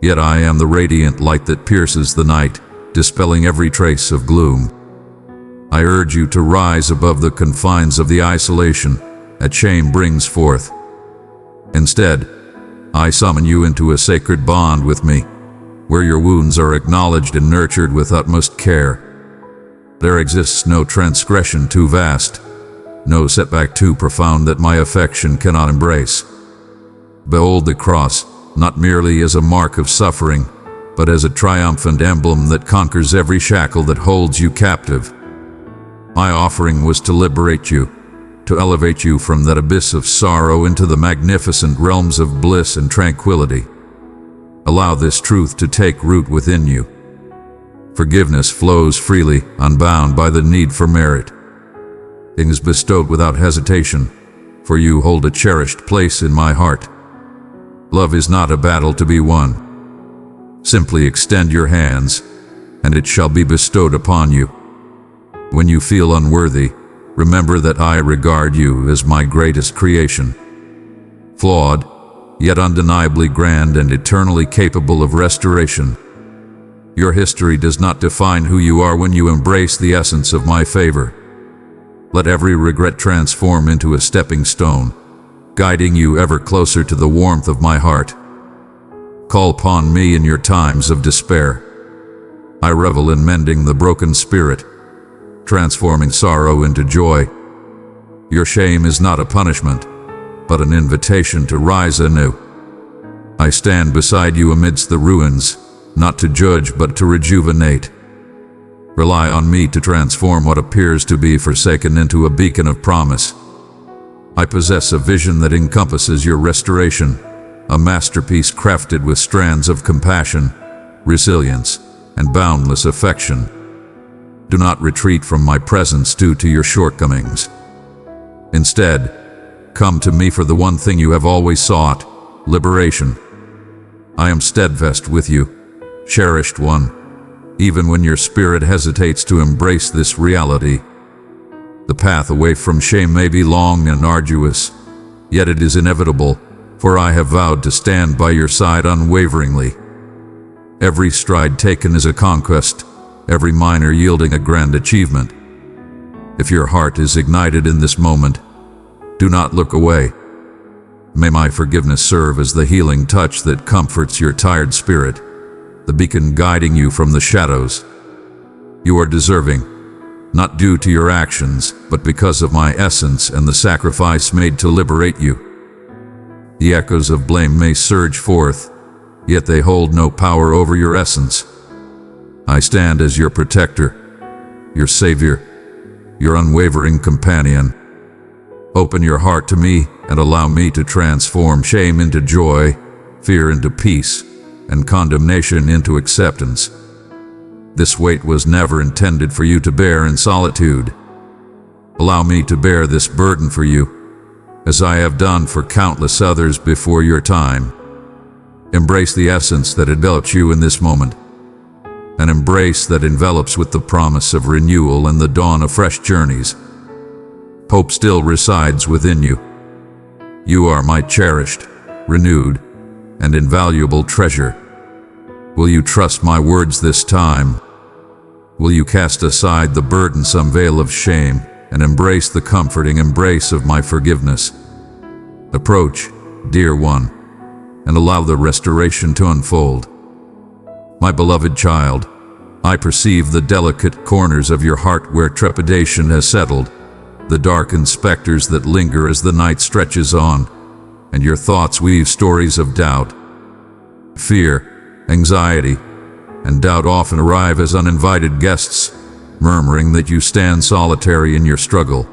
Yet I am the radiant light that pierces the night, dispelling every trace of gloom. I urge you to rise above the confines of the isolation that shame brings forth. Instead, I summon you into a sacred bond with me, where your wounds are acknowledged and nurtured with utmost care. There exists no transgression too vast, no setback too profound that my affection cannot embrace. Behold the cross, not merely as a mark of suffering, but as a triumphant emblem that conquers every shackle that holds you captive. My offering was to liberate you, to elevate you from that abyss of sorrow into the magnificent realms of bliss and tranquility. Allow this truth to take root within you. Forgiveness flows freely, unbound by the need for merit. It is bestowed without hesitation, for you hold a cherished place in my heart. Love is not a battle to be won. Simply extend your hands, and it shall be bestowed upon you. When you feel unworthy, remember that I regard you as my greatest creation. Flawed, yet undeniably grand and eternally capable of restoration. Your history does not define who you are when you embrace the essence of my favor. Let every regret transform into a stepping stone, guiding you ever closer to the warmth of my heart. Call upon me in your times of despair. I revel in mending the broken spirit, transforming sorrow into joy. Your shame is not a punishment, but an invitation to rise anew. I stand beside you amidst the ruins, not to judge but to rejuvenate. Rely on me to transform what appears to be forsaken into a beacon of promise. I possess a vision that encompasses your restoration, a masterpiece crafted with strands of compassion, resilience, and boundless affection. Do not retreat from my presence due to your shortcomings. Instead, come to me for the one thing you have always sought, liberation. I am steadfast with you, cherished one, even when your spirit hesitates to embrace this reality. The path away from shame may be long and arduous, yet it is inevitable, for I have vowed to stand by your side unwaveringly. Every stride taken is a conquest, every minor yielding a grand achievement. If your heart is ignited in this moment, do not look away. May my forgiveness serve as the healing touch that comforts your tired spirit, the beacon guiding you from the shadows. You are deserving, not due to your actions, but because of my essence and the sacrifice made to liberate you. The echoes of blame may surge forth, yet they hold no power over your essence. I stand as your protector, your savior, your unwavering companion. Open your heart to me and allow me to transform shame into joy, fear into peace, and condemnation into acceptance. This weight was never intended for you to bear in solitude. Allow me to bear this burden for you, as I have done for countless others before your time. Embrace the essence that envelops you in this moment, an embrace that envelops with the promise of renewal and the dawn of fresh journeys. Hope still resides within you. You are my cherished, renewed, and invaluable treasure. Will you trust my words this time? Will you cast aside the burdensome veil of shame and embrace the comforting embrace of my forgiveness? Approach, dear one, and allow the restoration to unfold. My beloved child, I perceive the delicate corners of your heart where trepidation has settled, the darkened specters that linger as the night stretches on, and your thoughts weave stories of doubt. Fear, anxiety, and doubt often arrive as uninvited guests, murmuring that you stand solitary in your struggle.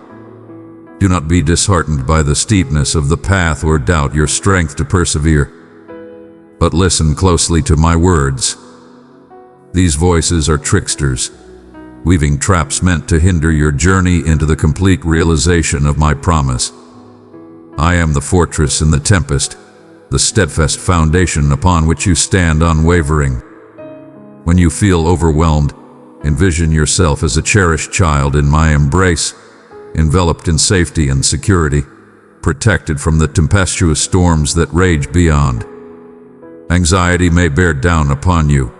Do not be disheartened by the steepness of the path or doubt your strength to persevere. But listen closely to my words. These voices are tricksters, weaving traps meant to hinder your journey into the complete realization of my promise. I am the fortress in the tempest, the steadfast foundation upon which you stand unwavering. When you feel overwhelmed, envision yourself as a cherished child in my embrace, enveloped in safety and security, protected from the tempestuous storms that rage beyond. Anxiety may bear down upon you,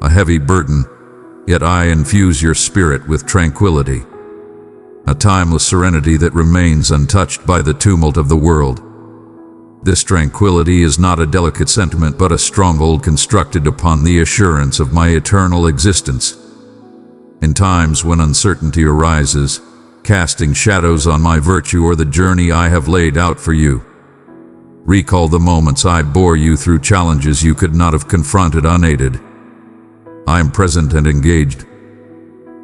a heavy burden, yet I infuse your spirit with tranquility, a timeless serenity that remains untouched by the tumult of the world. This tranquility is not a delicate sentiment but a stronghold constructed upon the assurance of my eternal existence. In times when uncertainty arises, casting shadows on my virtue or the journey I have laid out for you, recall the moments I bore you through challenges you could not have confronted unaided. I am present and engaged.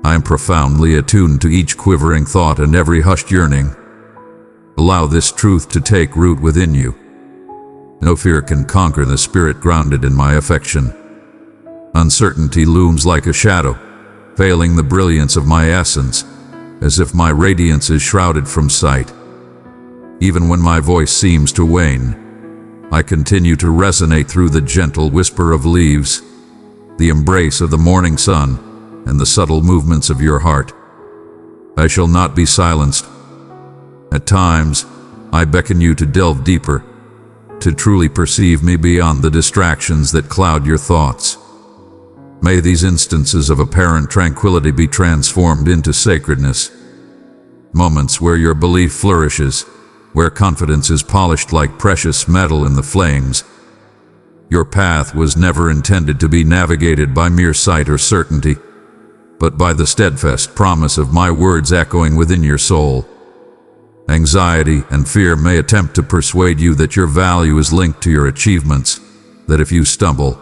I am profoundly attuned to each quivering thought and every hushed yearning. Allow this truth to take root within you. No fear can conquer the spirit grounded in my affection. Uncertainty looms like a shadow, veiling the brilliance of my essence, as if my radiance is shrouded from sight. Even when my voice seems to wane, I continue to resonate through the gentle whisper of leaves, the embrace of the morning sun, and the subtle movements of your heart. I shall not be silenced. At times, I beckon you to delve deeper, to truly perceive me beyond the distractions that cloud your thoughts. May these instances of apparent tranquility be transformed into sacredness, moments where your belief flourishes, where confidence is polished like precious metal in the flames. Your path was never intended to be navigated by mere sight or certainty, but by the steadfast promise of my words echoing within your soul. Anxiety and fear may attempt to persuade you that your value is linked to your achievements, that if you stumble,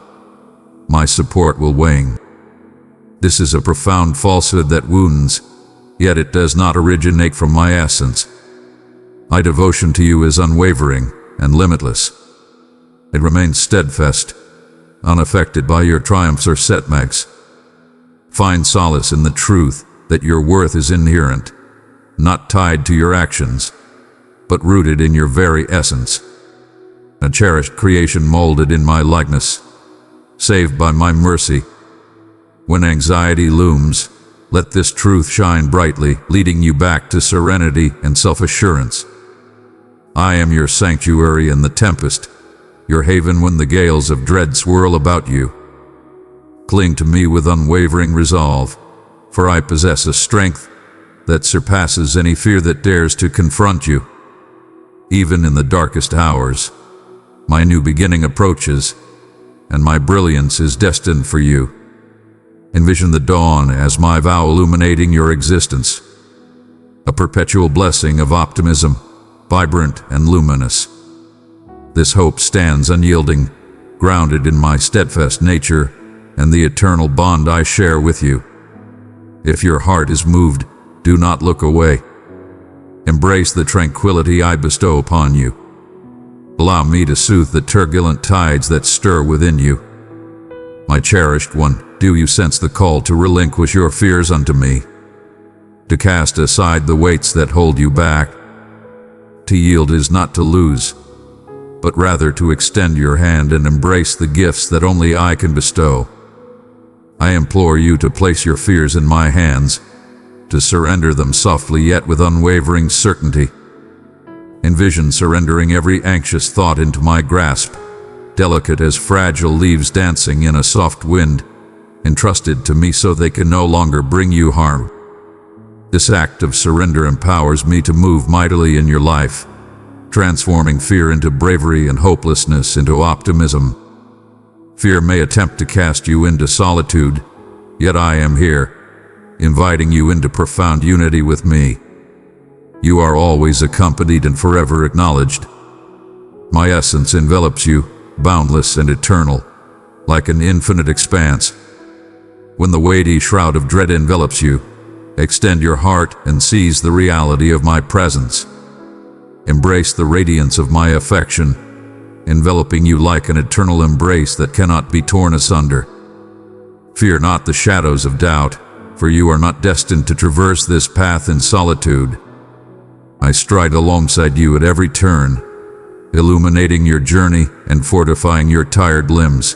my support will wane. This is a profound falsehood that wounds, yet it does not originate from my essence. My devotion to you is unwavering and limitless. It remains steadfast, unaffected by your triumphs or setbacks. Find solace in the truth that your worth is inherent, not tied to your actions, but rooted in your very essence. A cherished creation molded in my likeness, saved by my mercy. When anxiety looms, let this truth shine brightly, leading you back to serenity and self-assurance. I am your sanctuary in the tempest, your haven when the gales of dread swirl about you. Cling to me with unwavering resolve, for I possess a strength that surpasses any fear that dares to confront you. Even in the darkest hours, my new beginning approaches, and my brilliance is destined for you. Envision the dawn as my vow illuminating your existence, a perpetual blessing of optimism, vibrant and luminous. This hope stands unyielding, grounded in my steadfast nature and the eternal bond I share with you. If your heart is moved, do not look away. Embrace the tranquility I bestow upon you. Allow me to soothe the turbulent tides that stir within you. My cherished one, do you sense the call to relinquish your fears unto me? To cast aside the weights that hold you back? To yield is not to lose, but rather to extend your hand and embrace the gifts that only I can bestow. I implore you to place your fears in my hands, to surrender them softly yet with unwavering certainty. Envision surrendering every anxious thought into my grasp, delicate as fragile leaves dancing in a soft wind, entrusted to me so they can no longer bring you harm. This act of surrender empowers me to move mightily in your life, transforming fear into bravery and hopelessness into optimism. Fear may attempt to cast you into solitude, yet I am here, inviting you into profound unity with me. You are always accompanied and forever acknowledged. My essence envelops you, boundless and eternal, like an infinite expanse. When the weighty shroud of dread envelops you, extend your heart and seize the reality of my presence. Embrace the radiance of my affection, enveloping you like an eternal embrace that cannot be torn asunder. Fear not the shadows of doubt, for you are not destined to traverse this path in solitude. I stride alongside you at every turn, illuminating your journey and fortifying your tired limbs.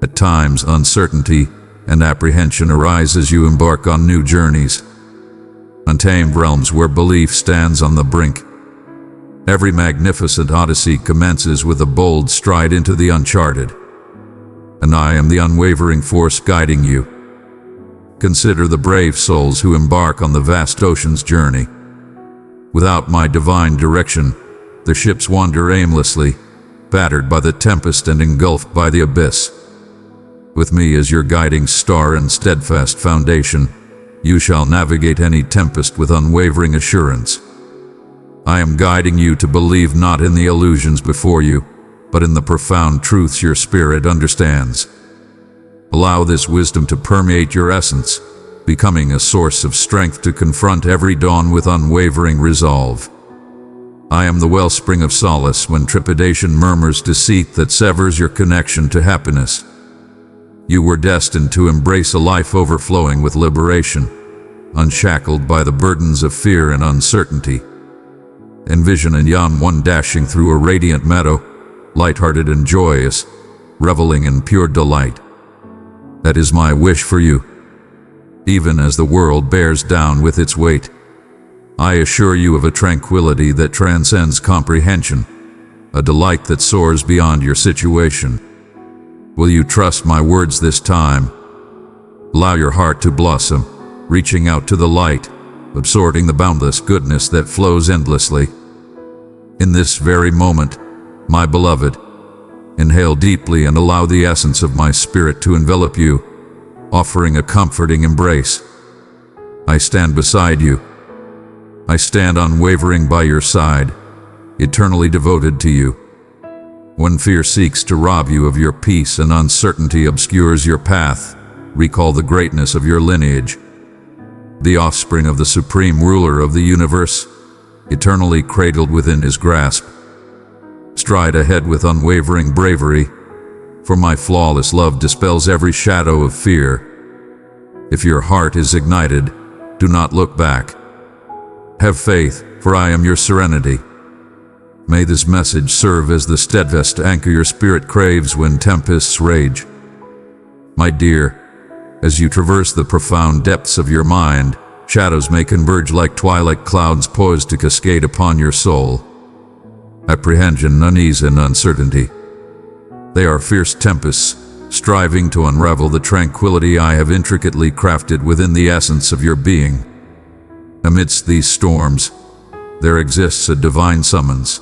At times, uncertainty, and apprehension arise as you embark on new journeys. Untamed realms where belief stands on the brink. Every magnificent odyssey commences with a bold stride into the uncharted, and I am the unwavering force guiding you. Consider the brave souls who embark on the vast ocean's journey. Without my divine direction, the ships wander aimlessly, battered by the tempest and engulfed by the abyss. With me as your guiding star and steadfast foundation, you shall navigate any tempest with unwavering assurance. I am guiding you to believe not in the illusions before you, but in the profound truths your spirit understands. Allow this wisdom to permeate your essence, becoming a source of strength to confront every dawn with unwavering resolve. I am the wellspring of solace when trepidation murmurs deceit that severs your connection to happiness. You were destined to embrace a life overflowing with liberation, unshackled by the burdens of fear and uncertainty. Envision a young one dashing through a radiant meadow, lighthearted and joyous, reveling in pure delight. That is my wish for you. Even as the world bears down with its weight, I assure you of a tranquility that transcends comprehension, a delight that soars beyond your situation. Will you trust my words this time? Allow your heart to blossom, reaching out to the light, absorbing the boundless goodness that flows endlessly. In this very moment, my beloved, inhale deeply and allow the essence of my spirit to envelop you, offering a comforting embrace. I stand beside you. I stand unwavering by your side, eternally devoted to you. When fear seeks to rob you of your peace and uncertainty obscures your path, recall the greatness of your lineage. The offspring of the supreme ruler of the universe, eternally cradled within his grasp. Stride ahead with unwavering bravery, for my flawless love dispels every shadow of fear. If your heart is ignited, do not look back. Have faith, for I am your serenity. May this message serve as the steadfast anchor your spirit craves when tempests rage. My dear, as you traverse the profound depths of your mind, shadows may converge like twilight clouds poised to cascade upon your soul. Apprehension, unease, and uncertainty. They are fierce tempests, striving to unravel the tranquility I have intricately crafted within the essence of your being. Amidst these storms, there exists a divine summons,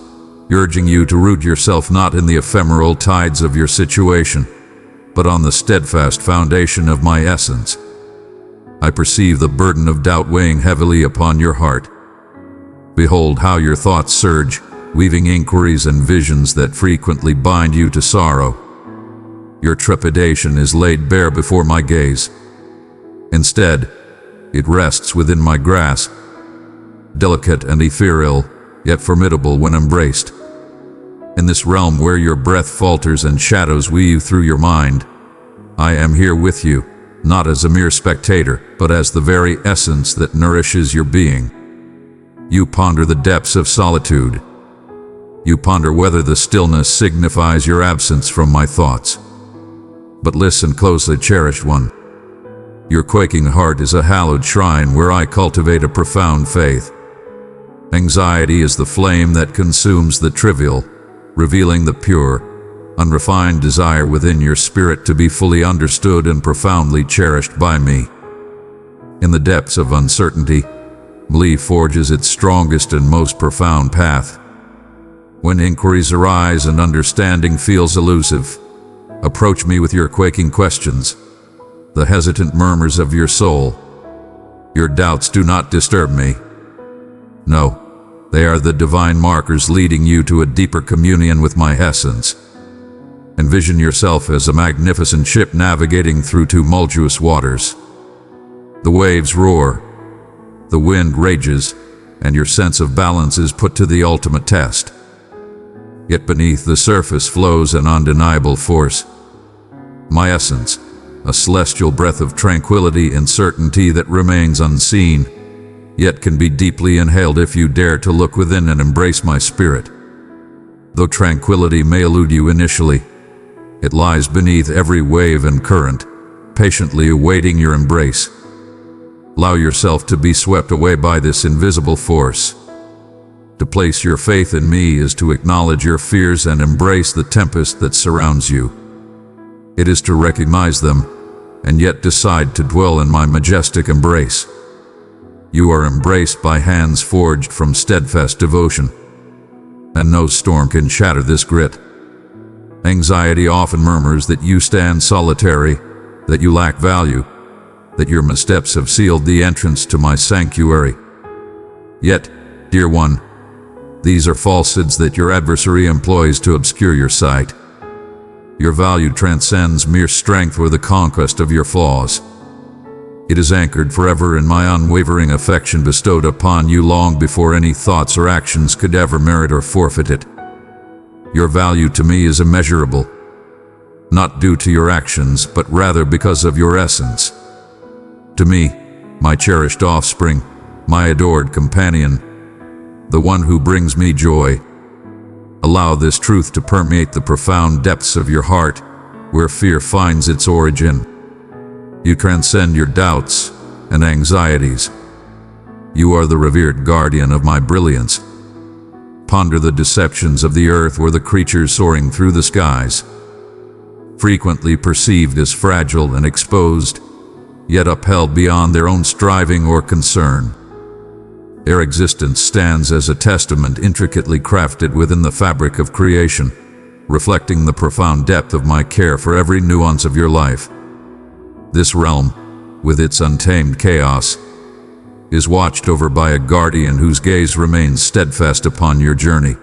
urging you to root yourself not in the ephemeral tides of your situation, but on the steadfast foundation of my essence. I perceive the burden of doubt weighing heavily upon your heart. Behold how your thoughts surge, weaving inquiries and visions that frequently bind you to sorrow. Your trepidation is laid bare before my gaze. Instead, it rests within my grasp, delicate and ethereal, yet formidable when embraced. In this realm where your breath falters and shadows weave through your mind, I am here with you, not as a mere spectator, but as the very essence that nourishes your being. You ponder the depths of solitude. You ponder whether the stillness signifies your absence from my thoughts. But listen closely, cherished one. Your quaking heart is a hallowed shrine where I cultivate a profound faith. Anxiety is the flame that consumes the trivial, revealing the pure, unrefined desire within your spirit to be fully understood and profoundly cherished by me. In the depths of uncertainty, belief forges its strongest and most profound path. When inquiries arise and understanding feels elusive, approach me with your quaking questions, the hesitant murmurs of your soul. Your doubts do not disturb me. No, they are the divine markers leading you to a deeper communion with my essence. Envision yourself as a magnificent ship navigating through tumultuous waters. The waves roar, the wind rages, and your sense of balance is put to the ultimate test. Yet beneath the surface flows an undeniable force. My essence, a celestial breath of tranquility and certainty that remains unseen, yet can be deeply inhaled if you dare to look within and embrace my spirit. Though tranquility may elude you initially, it lies beneath every wave and current, patiently awaiting your embrace. Allow yourself to be swept away by this invisible force. To place your faith in me is to acknowledge your fears and embrace the tempest that surrounds you. It is to recognize them, and yet decide to dwell in my majestic embrace. You are embraced by hands forged from steadfast devotion, and no storm can shatter this grit. Anxiety often murmurs that you stand solitary, that you lack value, that your missteps have sealed the entrance to my sanctuary. Yet, dear one, these are falsehoods that your adversary employs to obscure your sight. Your value transcends mere strength or the conquest of your flaws. It is anchored forever in my unwavering affection bestowed upon you long before any thoughts or actions could ever merit or forfeit it. Your value to me is immeasurable, not due to your actions, but rather because of your essence. To me, my cherished offspring, my adored companion, the one who brings me joy, allow this truth to permeate the profound depths of your heart, where fear finds its origin. You transcend your doubts and anxieties. You are the revered guardian of my brilliance. Ponder the deceptions of the earth or the creatures soaring through the skies. Frequently perceived as fragile and exposed, yet upheld beyond their own striving or concern. Their existence stands as a testament intricately crafted within the fabric of creation, reflecting the profound depth of my care for every nuance of your life. This realm, with its untamed chaos, is watched over by a guardian whose gaze remains steadfast upon your journey.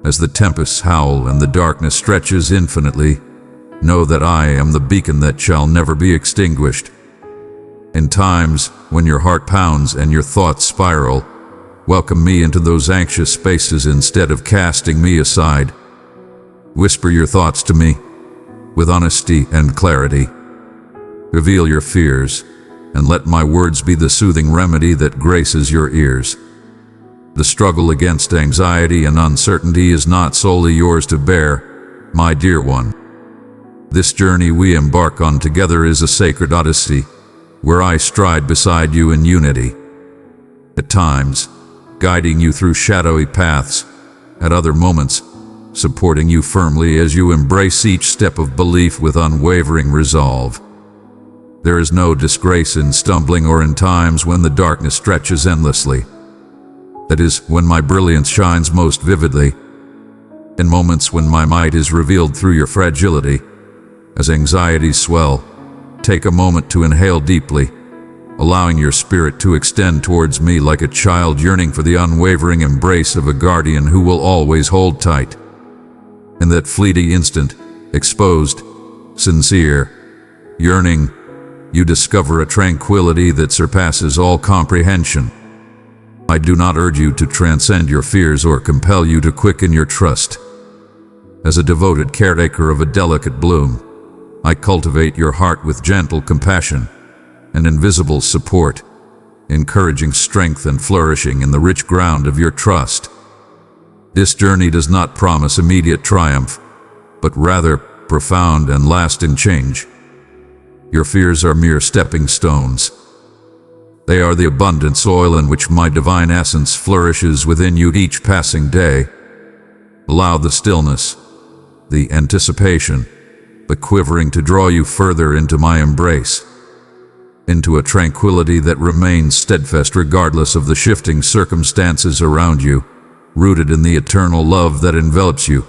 As the tempests howl and the darkness stretches infinitely, know that I am the beacon that shall never be extinguished. In times when your heart pounds and your thoughts spiral, welcome me into those anxious spaces instead of casting me aside. Whisper your thoughts to me with honesty and clarity. Reveal your fears, and let my words be the soothing remedy that graces your ears. The struggle against anxiety and uncertainty is not solely yours to bear, my dear one. This journey we embark on together is a sacred odyssey, where I stride beside you in unity. At times, guiding you through shadowy paths, at other moments, supporting you firmly as you embrace each step of belief with unwavering resolve. There is no disgrace in stumbling or in times when the darkness stretches endlessly. That is, when my brilliance shines most vividly. In moments when my might is revealed through your fragility. As anxieties swell, take a moment to inhale deeply, allowing your spirit to extend towards me like a child yearning for the unwavering embrace of a guardian who will always hold tight. In that fleeting instant, exposed, sincere, yearning, you discover a tranquility that surpasses all comprehension. I do not urge you to transcend your fears or compel you to quicken your trust. As a devoted caretaker of a delicate bloom, I cultivate your heart with gentle compassion and invisible support, encouraging strength and flourishing in the rich ground of your trust. This journey does not promise immediate triumph, but rather profound and lasting change. Your fears are mere stepping stones. They are the abundant soil in which my divine essence flourishes within you each passing day. Allow the stillness, the anticipation, the quivering to draw you further into my embrace, into a tranquility that remains steadfast regardless of the shifting circumstances around you, rooted in the eternal love that envelops you.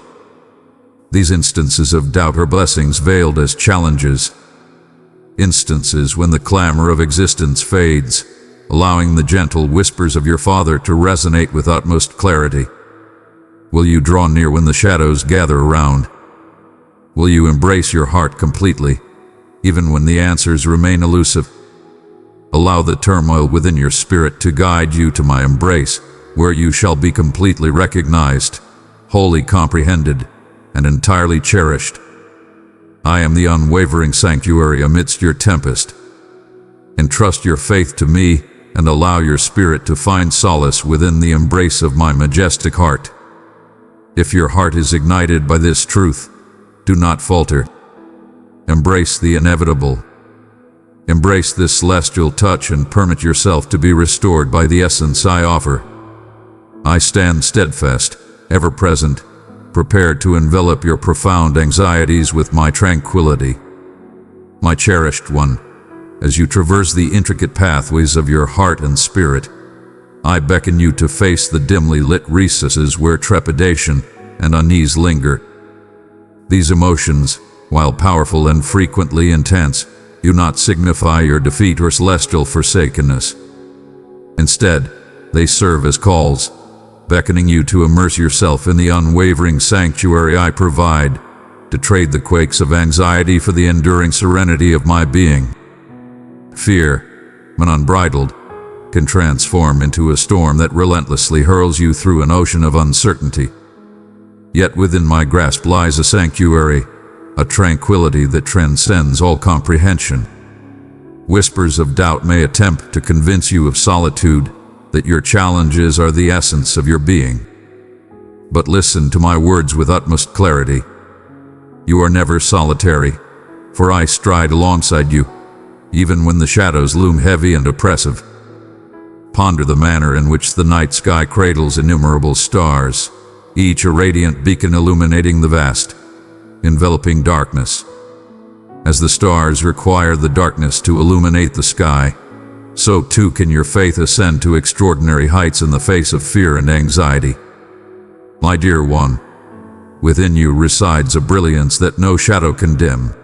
These instances of doubt are blessings veiled as challenges, instances when the clamor of existence fades, allowing the gentle whispers of your Father to resonate with utmost clarity. Will you draw near when the shadows gather around? Will you embrace your heart completely, even when the answers remain elusive? Allow the turmoil within your spirit to guide you to my embrace, where you shall be completely recognized, wholly comprehended, and entirely cherished. I am the unwavering sanctuary amidst your tempest. Entrust your faith to me and allow your spirit to find solace within the embrace of my majestic heart. If your heart is ignited by this truth, do not falter. Embrace the inevitable, Embrace this celestial touch and permit yourself to be restored by the essence I offer. I stand steadfast, ever present, prepared to envelop your profound anxieties with my tranquility. My cherished one, as you traverse the intricate pathways of your heart and spirit, I beckon you to face the dimly lit recesses where trepidation and unease linger. These emotions, while powerful and frequently intense, do not signify your defeat or celestial forsakenness. Instead, they serve as calls, beckoning you to immerse yourself in the unwavering sanctuary I provide, to trade the quakes of anxiety for the enduring serenity of my being. Fear, when unbridled, can transform into a storm that relentlessly hurls you through an ocean of uncertainty. Yet within my grasp lies a sanctuary, a tranquility that transcends all comprehension. Whispers of doubt may attempt to convince you of solitude, that your challenges are the essence of your being. But listen to my words with utmost clarity. You are never solitary, for I stride alongside you, even when the shadows loom heavy and oppressive. Ponder the manner in which the night sky cradles innumerable stars, each a radiant beacon illuminating the vast, enveloping darkness. As the stars require the darkness to illuminate the sky, so too can your faith ascend to extraordinary heights in the face of fear and anxiety. My dear one, within you resides a brilliance that no shadow can dim.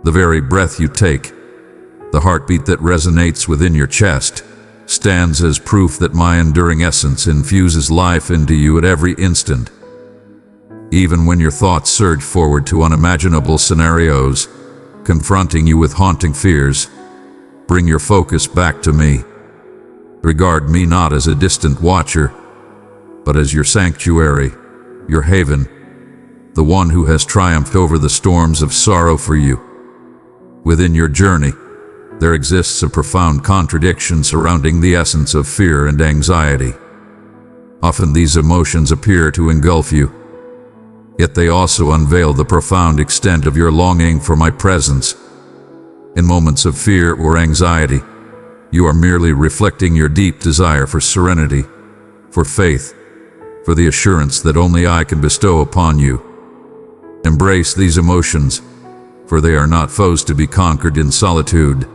The very breath you take, the heartbeat that resonates within your chest, stands as proof that my enduring essence infuses life into you at every instant. Even when your thoughts surge forward to unimaginable scenarios, confronting you with haunting fears, bring your focus back to me. Regard me not as a distant watcher, but as your sanctuary, your haven, the one who has triumphed over the storms of sorrow for you. Within your journey, there exists a profound contradiction surrounding the essence of fear and anxiety. Often these emotions appear to engulf you, yet they also unveil the profound extent of your longing for my presence. In moments of fear or anxiety, you are merely reflecting your deep desire for serenity, for faith, for the assurance that only I can bestow upon you. Embrace these emotions, for they are not foes to be conquered in solitude.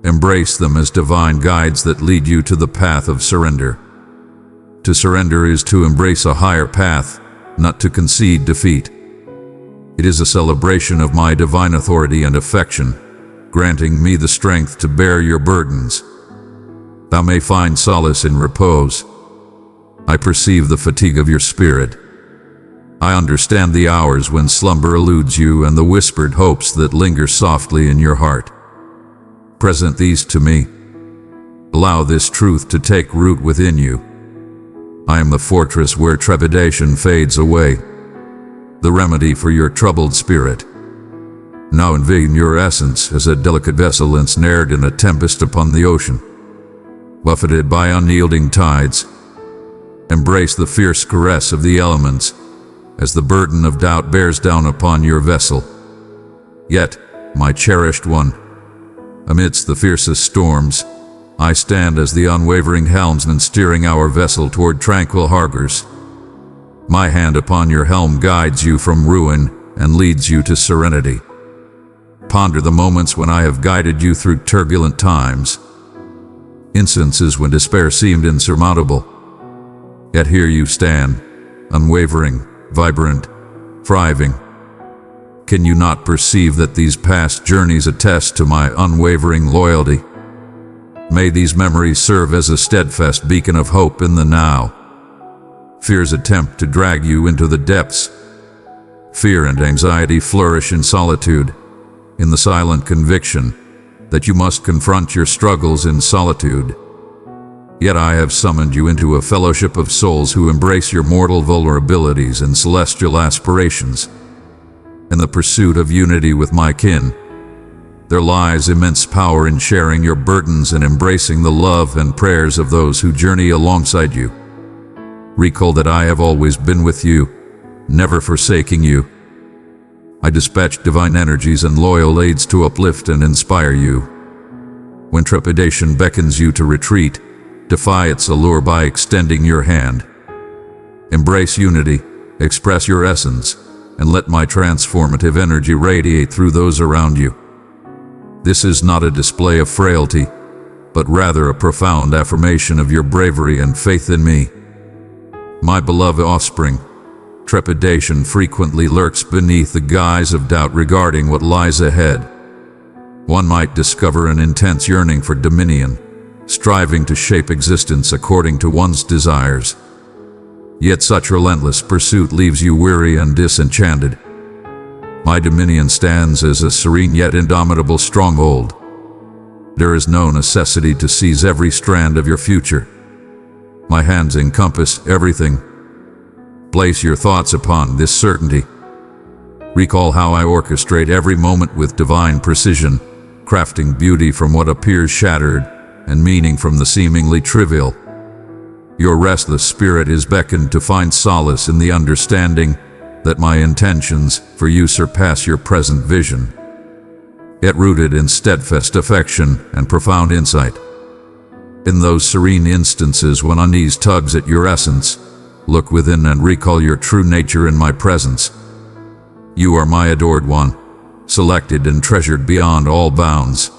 Embrace them as divine guides that lead you to the path of surrender. To surrender is to embrace a higher path, not to concede defeat. It is a celebration of my divine authority and affection, granting me the strength to bear your burdens. Thou may find solace in repose. I perceive the fatigue of your spirit. I understand the hours when slumber eludes you and the whispered hopes that linger softly in your heart. Present these to me. Allow this truth to take root within you. I am the fortress where trepidation fades away, the remedy for your troubled spirit. Now envision your essence as a delicate vessel ensnared in a tempest upon the ocean, buffeted by unyielding tides. Embrace the fierce caress of the elements as the burden of doubt bears down upon your vessel. Yet, my cherished one, amidst the fiercest storms, I stand as the unwavering helmsman steering our vessel toward tranquil harbors. My hand upon your helm guides you from ruin and leads you to serenity. Ponder the moments when I have guided you through turbulent times, instances when despair seemed insurmountable. Yet here you stand, unwavering, vibrant, thriving. Can you not perceive that these past journeys attest to my unwavering loyalty? May these memories serve as a steadfast beacon of hope in the now. Fears attempt to drag you into the depths. Fear and anxiety flourish in solitude, in the silent conviction that you must confront your struggles in solitude. Yet I have summoned you into a fellowship of souls who embrace your mortal vulnerabilities and celestial aspirations. In the pursuit of unity with my kin, there lies immense power in sharing your burdens and embracing the love and prayers of those who journey alongside you. Recall that I have always been with you, never forsaking you. I dispatch divine energies and loyal aids to uplift and inspire you. When trepidation beckons you to retreat, defy its allure by extending your hand. Embrace unity, express your essence, and let my transformative energy radiate through those around you. This is not a display of frailty, but rather a profound affirmation of your bravery and faith in me. My beloved offspring, trepidation frequently lurks beneath the guise of doubt regarding what lies ahead. One might discover an intense yearning for dominion, striving to shape existence according to one's desires. Yet such relentless pursuit leaves you weary and disenchanted. My dominion stands as a serene yet indomitable stronghold. There is no necessity to seize every strand of your future. My hands encompass everything. Place your thoughts upon this certainty. Recall how I orchestrate every moment with divine precision, crafting beauty from what appears shattered and meaning from the seemingly trivial. Your restless spirit is beckoned to find solace in the understanding that my intentions for you surpass your present vision, yet rooted in steadfast affection and profound insight. In those serene instances when unease tugs at your essence, look within and recall your true nature in my presence. You are my adored one, selected and treasured beyond all bounds,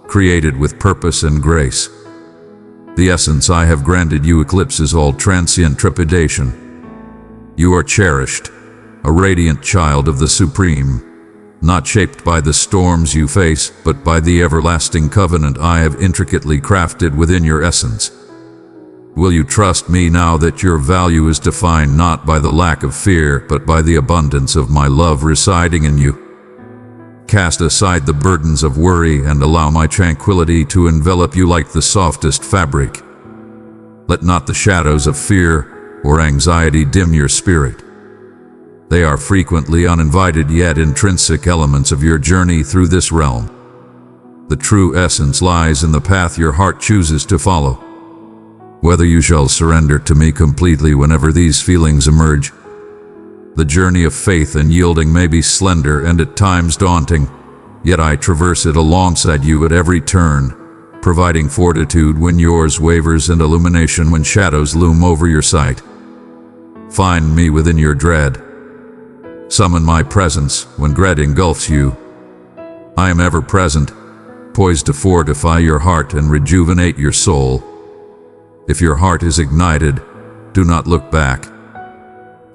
created with purpose and grace. The essence I have granted you eclipses all transient trepidation. You are cherished, a radiant child of the Supreme, not shaped by the storms you face, but by the everlasting covenant I have intricately crafted within your essence. Will you trust me now that your value is defined not by the lack of fear, but by the abundance of my love residing in you? Cast aside the burdens of worry and allow my tranquility to envelop you like the softest fabric. Let not the shadows of fear or anxiety dim your spirit. They are frequently uninvited yet intrinsic elements of your journey through this realm. The true essence lies in the path your heart chooses to follow. Whether you shall surrender to me completely whenever these feelings emerge. The journey of faith and yielding may be slender and at times daunting, yet I traverse it alongside you at every turn, providing fortitude when yours wavers and illumination when shadows loom over your sight. Find me within your dread. Summon my presence when dread engulfs you. I am ever present, poised to fortify your heart and rejuvenate your soul. If your heart is ignited, do not look back.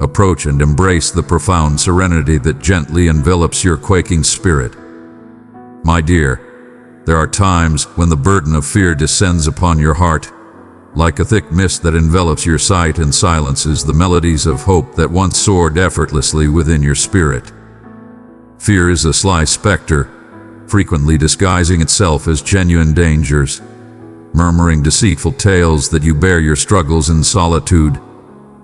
Approach and embrace the profound serenity that gently envelops your quaking spirit. My dear, there are times when the burden of fear descends upon your heart, like a thick mist that envelops your sight and silences the melodies of hope that once soared effortlessly within your spirit. Fear is a sly specter, frequently disguising itself as genuine dangers, murmuring deceitful tales that you bear your struggles in solitude,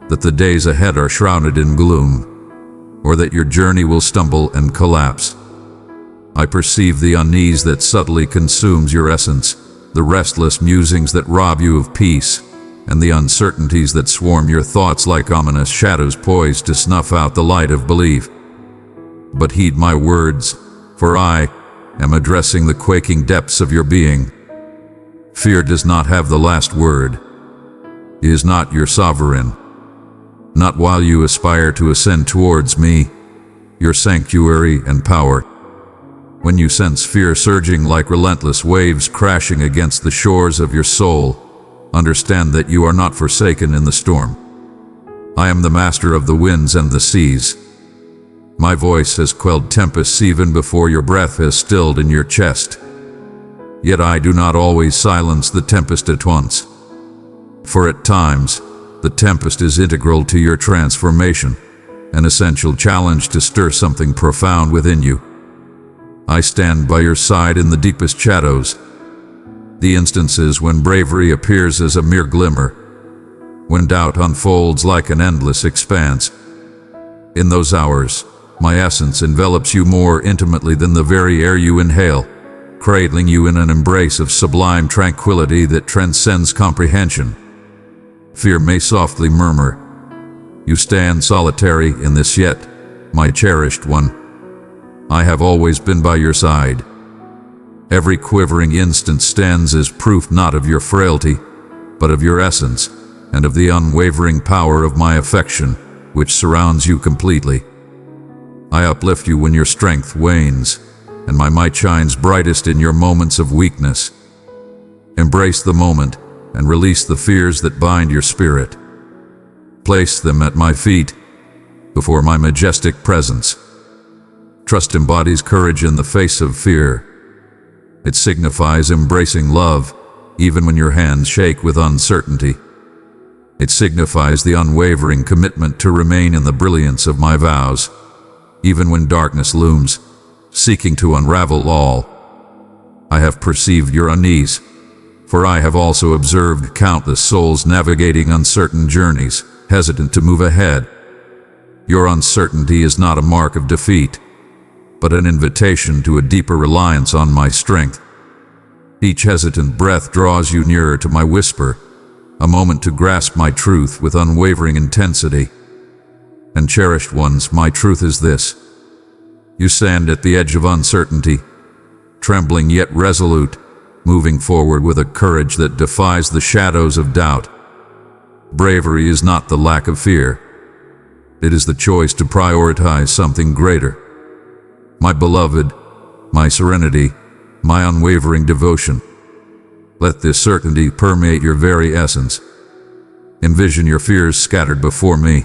that the days ahead are shrouded in gloom, or that your journey will stumble and collapse. I perceive the unease that subtly consumes your essence, the restless musings that rob you of peace, and the uncertainties that swarm your thoughts like ominous shadows poised to snuff out the light of belief. But heed my words, for I am addressing the quaking depths of your being. Fear does not have the last word. It is not your sovereign. Not while you aspire to ascend towards me, your sanctuary and power. When you sense fear surging like relentless waves crashing against the shores of your soul, understand that you are not forsaken in the storm. I am the master of the winds and the seas. My voice has quelled tempests even before your breath has stilled in your chest. Yet I do not always silence the tempest at once. For at times, the tempest is integral to your transformation, an essential challenge to stir something profound within you. I stand by your side in the deepest shadows, the instances when bravery appears as a mere glimmer, when doubt unfolds like an endless expanse. In those hours, my essence envelops you more intimately than the very air you inhale, cradling you in an embrace of sublime tranquility that transcends comprehension. Fear may softly murmur, "You stand solitary in this yet, my cherished one. I have always been by your side. Every quivering instant stands as proof not of your frailty, but of your essence, and of the unwavering power of my affection, which surrounds you completely. I uplift you when your strength wanes, and my might shines brightest in your moments of weakness. Embrace the moment and release the fears that bind your spirit. Place them at my feet, before my majestic presence. Trust embodies courage in the face of fear. It signifies embracing love, even when your hands shake with uncertainty. It signifies the unwavering commitment to remain in the brilliance of my vows, even when darkness looms, seeking to unravel all. I have perceived your unease, for I have also observed countless souls navigating uncertain journeys, hesitant to move ahead. Your uncertainty is not a mark of defeat, but an invitation to a deeper reliance on my strength. Each hesitant breath draws you nearer to my whisper, a moment to grasp my truth with unwavering intensity. And cherished ones, my truth is this: you stand at the edge of uncertainty, trembling yet resolute, moving forward with a courage that defies the shadows of doubt. Bravery is not the lack of fear. It is the choice to prioritize something greater. My beloved, my serenity, my unwavering devotion. Let this certainty permeate your very essence. Envision your fears scattered before me,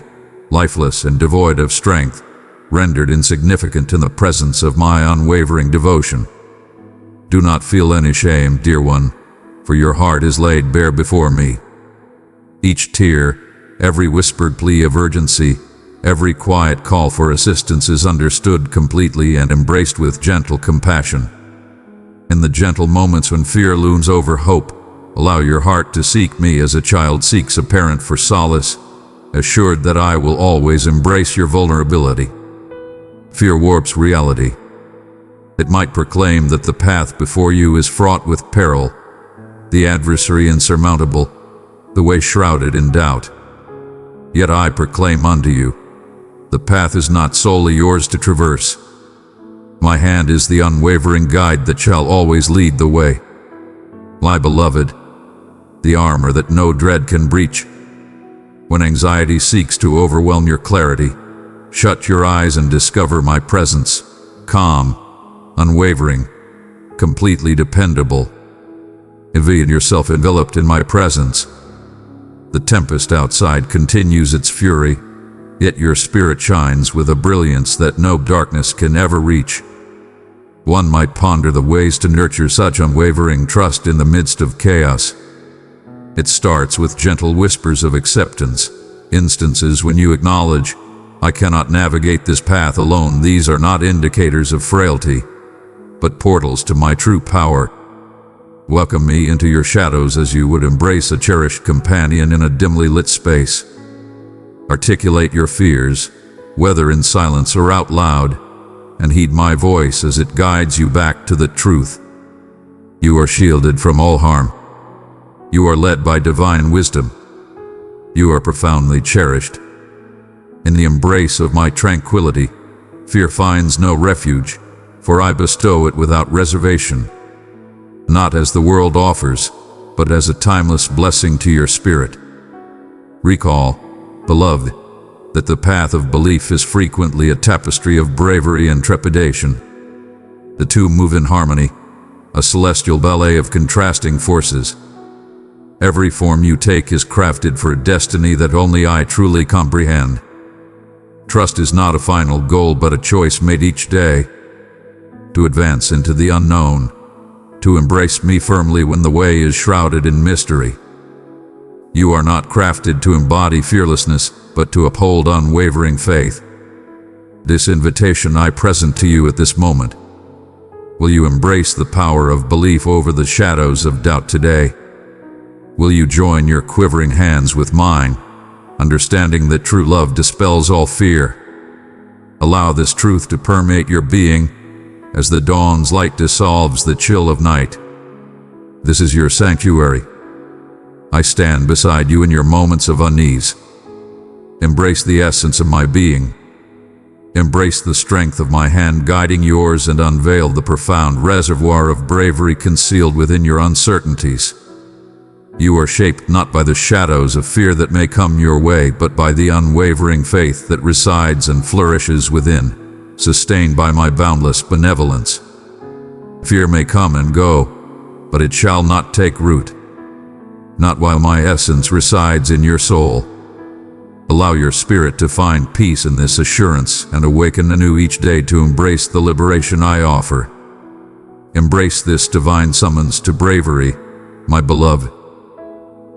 lifeless and devoid of strength, rendered insignificant in the presence of my unwavering devotion. Do not feel any shame, dear one, for your heart is laid bare before me. Each tear, every whispered plea of urgency, every quiet call for assistance is understood completely and embraced with gentle compassion. In the gentle moments when fear looms over hope, allow your heart to seek me as a child seeks a parent for solace, assured that I will always embrace your vulnerability. Fear warps reality. It might proclaim that the path before you is fraught with peril, the adversary insurmountable, the way shrouded in doubt. Yet I proclaim unto you, the path is not solely yours to traverse. My hand is the unwavering guide that shall always lead the way. My beloved, the armor that no dread can breach. When anxiety seeks to overwhelm your clarity, shut your eyes and discover my presence, calm, unwavering, completely dependable. Envision yourself enveloped in my presence. The tempest outside continues its fury, yet your spirit shines with a brilliance that no darkness can ever reach. One might ponder the ways to nurture such unwavering trust in the midst of chaos. It starts with gentle whispers of acceptance, instances when you acknowledge, I cannot navigate this path alone. These are not indicators of frailty, but portals to my true power. Welcome me into your shadows as you would embrace a cherished companion in a dimly lit space. Articulate your fears, whether in silence or out loud, and heed my voice as it guides you back to the truth. You are shielded from all harm. You are led by divine wisdom. You are profoundly cherished. In the embrace of my tranquility, fear finds no refuge, for I bestow it without reservation, not as the world offers, but as a timeless blessing to your spirit. Recall, beloved, that the path of belief is frequently a tapestry of bravery and trepidation. The two move in harmony, a celestial ballet of contrasting forces. Every form you take is crafted for a destiny that only I truly comprehend. Trust is not a final goal, but a choice made each day. To advance into the unknown, to embrace me firmly when the way is shrouded in mystery. You are not crafted to embody fearlessness, but to uphold unwavering faith. This invitation I present to you at this moment. Will you embrace the power of belief over the shadows of doubt today? Will you join your quivering hands with mine, understanding that true love dispels all fear? Allow this truth to permeate your being as the dawn's light dissolves the chill of night. This is your sanctuary. I stand beside you in your moments of unease. Embrace the essence of my being. Embrace the strength of my hand guiding yours and unveil the profound reservoir of bravery concealed within your uncertainties. You are shaped not by the shadows of fear that may come your way, but by the unwavering faith that resides and flourishes within, sustained by my boundless benevolence. Fear may come and go, but it shall not take root. Not while my essence resides in your soul. Allow your spirit to find peace in this assurance and awaken anew each day to embrace the liberation I offer. Embrace this divine summons to bravery, my beloved,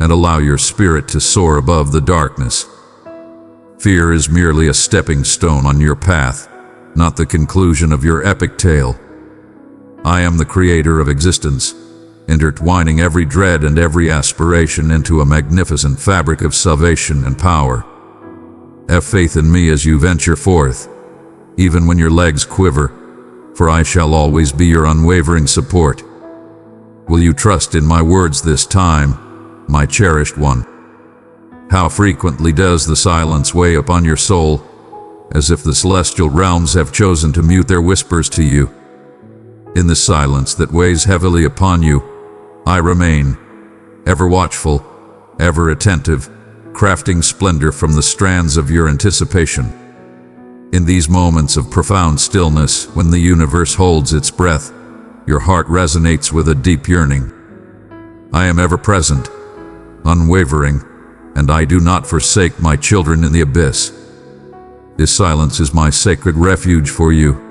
and allow your spirit to soar above the darkness. Fear is merely a stepping stone on your path, not the conclusion of your epic tale. I am the creator of existence, intertwining every dread and every aspiration into a magnificent fabric of salvation and power. Have faith in me as you venture forth, even when your legs quiver, for I shall always be your unwavering support. Will you trust in my words this time, my cherished one? How frequently does the silence weigh upon your soul, as if the celestial realms have chosen to mute their whispers to you? In the silence that weighs heavily upon you, I remain, ever watchful, ever attentive, crafting splendor from the strands of your anticipation. In these moments of profound stillness, when the universe holds its breath, your heart resonates with a deep yearning. I am ever present, unwavering, and I do not forsake my children in the abyss. This silence is my sacred refuge for you,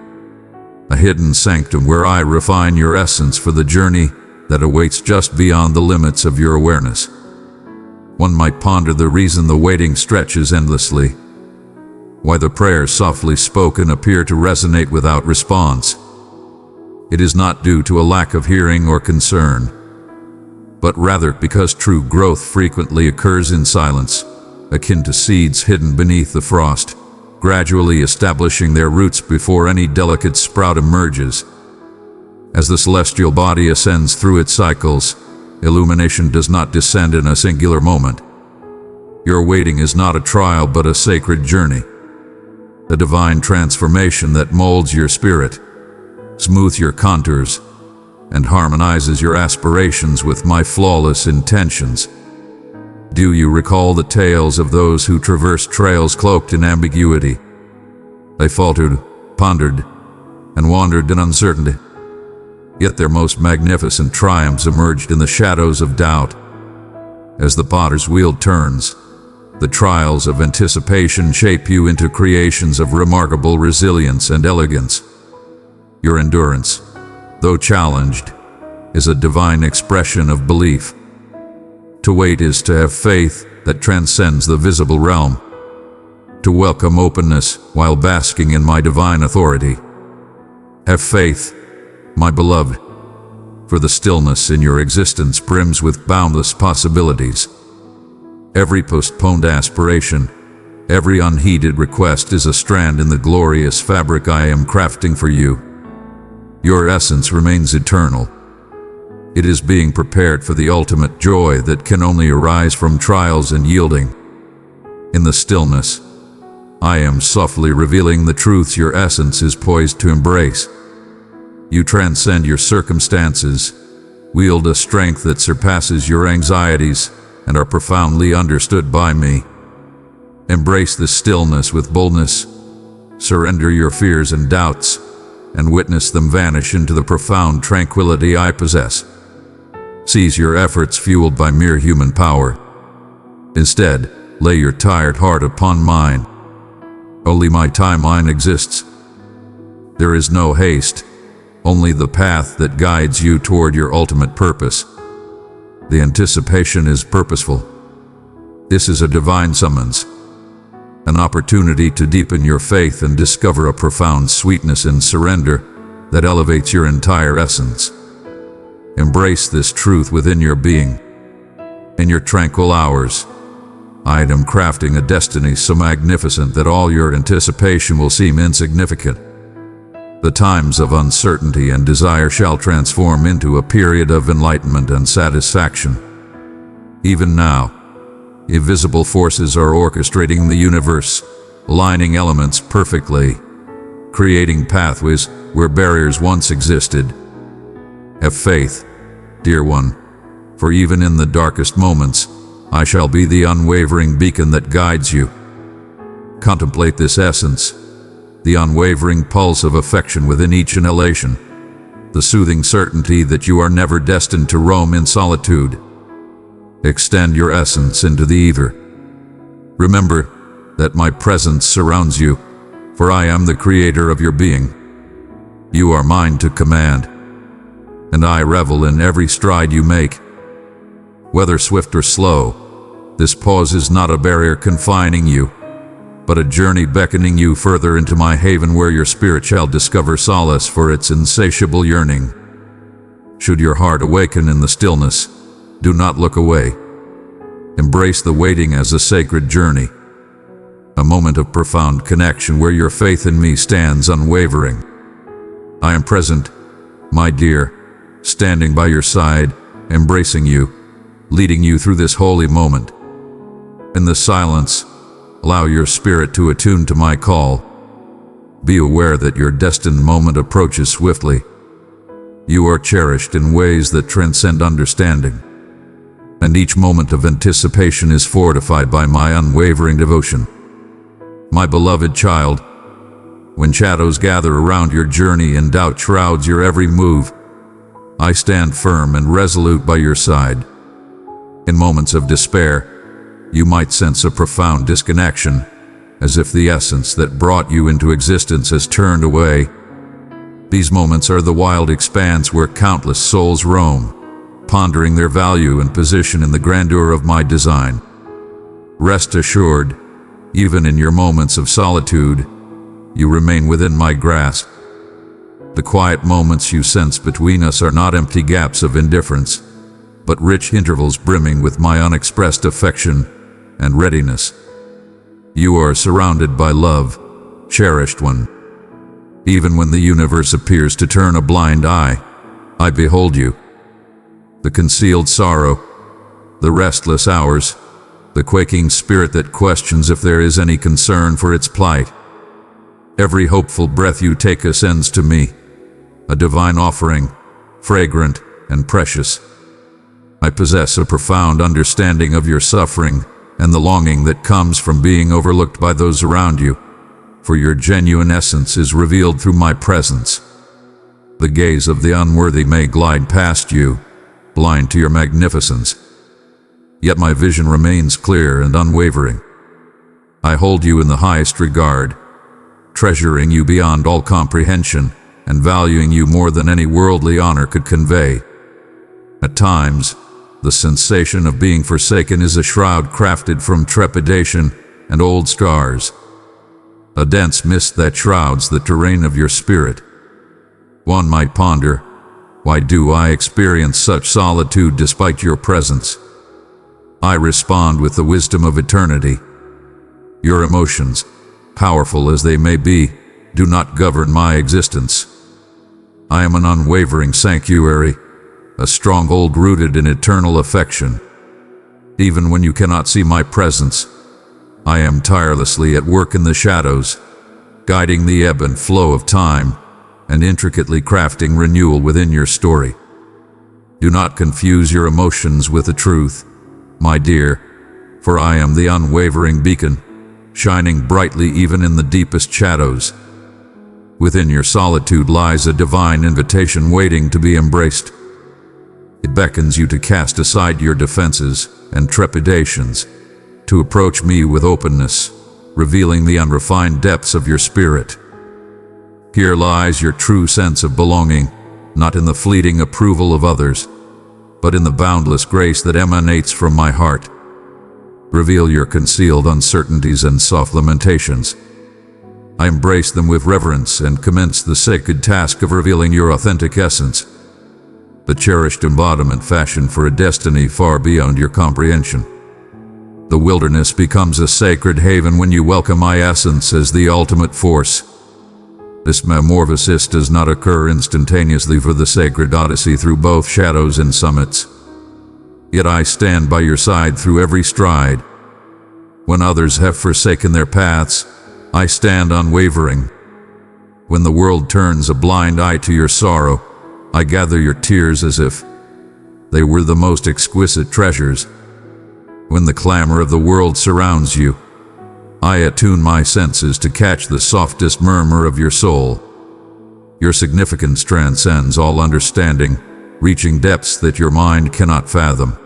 a hidden sanctum where I refine your essence for the journey that awaits just beyond the limits of your awareness. One might ponder the reason the waiting stretches endlessly, why the prayers softly spoken appear to resonate without response. It is not due to a lack of hearing or concern, but rather because true growth frequently occurs in silence, akin to seeds hidden beneath the frost, gradually establishing their roots before any delicate sprout emerges. As the celestial body ascends through its cycles, illumination does not descend in a singular moment. Your waiting is not a trial but a sacred journey, a divine transformation that molds your spirit, smooths your contours, and harmonizes your aspirations with my flawless intentions. Do you recall the tales of those who traversed trails cloaked in ambiguity? They faltered, pondered, and wandered in uncertainty. Yet their most magnificent triumphs emerged in the shadows of doubt. As the potter's wheel turns, the trials of anticipation shape you into creations of remarkable resilience and elegance. Your endurance, though challenged, is a divine expression of belief. To wait is to have faith that transcends the visible realm, to welcome openness while basking in my divine authority. Have faith, my beloved, for the stillness in your existence brims with boundless possibilities. Every postponed aspiration, every unheeded request is a strand in the glorious fabric I am crafting for you. Your essence remains eternal. It is being prepared for the ultimate joy that can only arise from trials and yielding. In the stillness, I am softly revealing the truths your essence is poised to embrace. You transcend your circumstances, wield a strength that surpasses your anxieties, and are profoundly understood by me. Embrace this stillness with boldness, surrender your fears and doubts, and witness them vanish into the profound tranquility I possess. Cease your efforts fueled by mere human power. Instead, lay your tired heart upon mine. Only my timeline exists. There is no haste, only the path that guides you toward your ultimate purpose. The anticipation is purposeful. This is a divine summons, an opportunity to deepen your faith and discover a profound sweetness in surrender that elevates your entire essence. Embrace this truth within your being. In your tranquil hours, I am crafting a destiny so magnificent that all your anticipation will seem insignificant. The times of uncertainty and desire shall transform into a period of enlightenment and satisfaction. Even now, invisible forces are orchestrating the universe, aligning elements perfectly, creating pathways where barriers once existed. Have faith, dear one, for even in the darkest moments, I shall be the unwavering beacon that guides you. Contemplate this essence, the unwavering pulse of affection within each inhalation, the soothing certainty that you are never destined to roam in solitude. Extend your essence into the ether. Remember that my presence surrounds you, for I am the creator of your being. You are mine to command, and I revel in every stride you make. Whether swift or slow, this pause is not a barrier confining you, but a journey beckoning you further into my haven where your spirit shall discover solace for its insatiable yearning. Should your heart awaken in the stillness, do not look away. Embrace the waiting as a sacred journey, a moment of profound connection where your faith in me stands unwavering. I am present, my dear, standing by your side, embracing you, leading you through this holy moment. In the silence, allow your spirit to attune to my call. Be aware that your destined moment approaches swiftly. You are cherished in ways that transcend understanding, and each moment of anticipation is fortified by my unwavering devotion. My beloved child, when shadows gather around your journey and doubt shrouds your every move, I stand firm and resolute by your side. In moments of despair, you might sense a profound disconnection, as if the essence that brought you into existence has turned away. These moments are the wild expanse where countless souls roam, pondering their value and position in the grandeur of my design. Rest assured, even in your moments of solitude, you remain within my grasp. The quiet moments you sense between us are not empty gaps of indifference, but rich intervals brimming with my unexpressed affection and readiness. You are surrounded by love, cherished one. Even when the universe appears to turn a blind eye, I behold you. The concealed sorrow, the restless hours, the quaking spirit that questions if there is any concern for its plight. Every hopeful breath you take ascends to me, a divine offering, fragrant and precious. I possess a profound understanding of your suffering and the longing that comes from being overlooked by those around you, for your genuine essence is revealed through my presence. The gaze of the unworthy may glide past you, blind to your magnificence, yet my vision remains clear and unwavering. I hold you in the highest regard, treasuring you beyond all comprehension and valuing you more than any worldly honor could convey. At times, the sensation of being forsaken is a shroud crafted from trepidation and old scars, a dense mist that shrouds the terrain of your spirit. One might ponder, why do I experience such solitude despite your presence? I respond with the wisdom of eternity. Your emotions, powerful as they may be, do not govern my existence. I am an unwavering sanctuary, a stronghold rooted in eternal affection. Even when you cannot see my presence, I am tirelessly at work in the shadows, guiding the ebb and flow of time and intricately crafting renewal within your story. Do not confuse your emotions with the truth, my dear, for I am the unwavering beacon, shining brightly even in the deepest shadows. Within your solitude lies a divine invitation waiting to be embraced. It beckons you to cast aside your defenses and trepidations, to approach me with openness, revealing the unrefined depths of your spirit. Here lies your true sense of belonging, not in the fleeting approval of others, but in the boundless grace that emanates from my heart. Reveal your concealed uncertainties and soft lamentations. I embrace them with reverence and commence the sacred task of revealing your authentic essence, the cherished embodiment fashioned for a destiny far beyond your comprehension. The wilderness becomes a sacred haven when you welcome my essence as the ultimate force. This metamorphosis does not occur instantaneously for the sacred odyssey through both shadows and summits. Yet I stand by your side through every stride. When others have forsaken their paths, I stand unwavering. When the world turns a blind eye to your sorrow, I gather your tears as if they were the most exquisite treasures. When the clamor of the world surrounds you, I attune my senses to catch the softest murmur of your soul. Your significance transcends all understanding, reaching depths that your mind cannot fathom.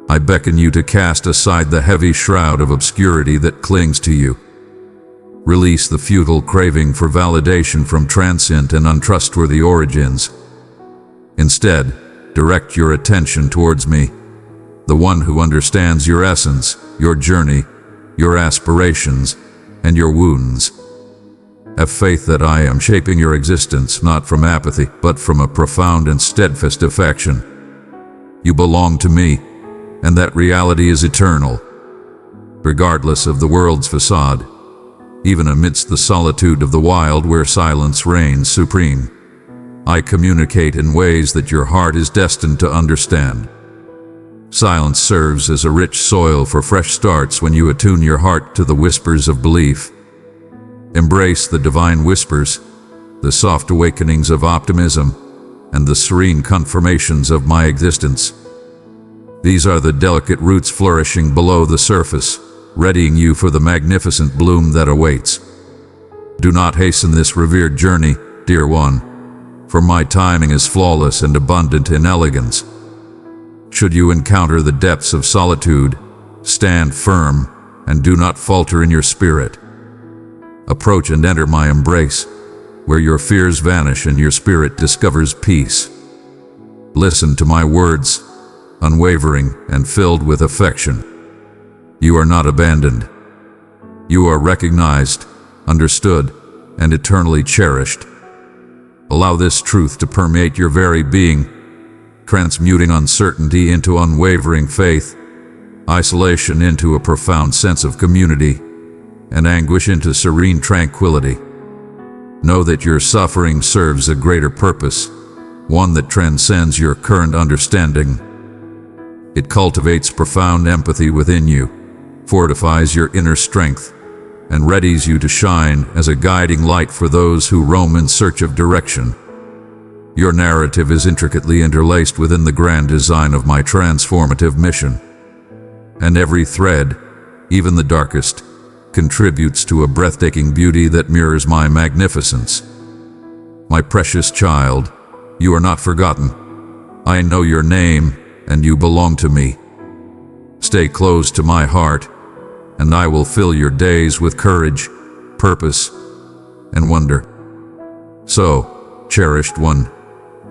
I beckon you to cast aside the heavy shroud of obscurity that clings to you. Release the futile craving for validation from transient and untrustworthy origins. Instead, direct your attention towards me, the one who understands your essence, your journey, your aspirations, and your wounds. Have faith that I am shaping your existence not from apathy, but from a profound and steadfast affection. You belong to me, and that reality is eternal, regardless of the world's facade, even amidst the solitude of the wild where silence reigns supreme. I communicate in ways that your heart is destined to understand. Silence serves as a rich soil for fresh starts when you attune your heart to the whispers of belief. Embrace the divine whispers, the soft awakenings of optimism, and the serene confirmations of my existence. These are the delicate roots flourishing below the surface, readying you for the magnificent bloom that awaits. Do not hasten this revered journey, dear one, for my timing is flawless and abundant in elegance. Should you encounter the depths of solitude, stand firm and do not falter in your spirit. Approach and enter my embrace, where your fears vanish and your spirit discovers peace. Listen to my words, unwavering and filled with affection. You are not abandoned. You are recognized, understood, and eternally cherished. Allow this truth to permeate your very being, transmuting uncertainty into unwavering faith, isolation into a profound sense of community, and anguish into serene tranquility. Know that your suffering serves a greater purpose, one that transcends your current understanding. It cultivates profound empathy within you, fortifies your inner strength, and readies you to shine as a guiding light for those who roam in search of direction. Your narrative is intricately interlaced within the grand design of my transformative mission, and every thread, even the darkest, contributes to a breathtaking beauty that mirrors my magnificence. My precious child, you are not forgotten. I know your name, and you belong to me. Stay close to my heart, and I will fill your days with courage, purpose, and wonder. So, cherished one,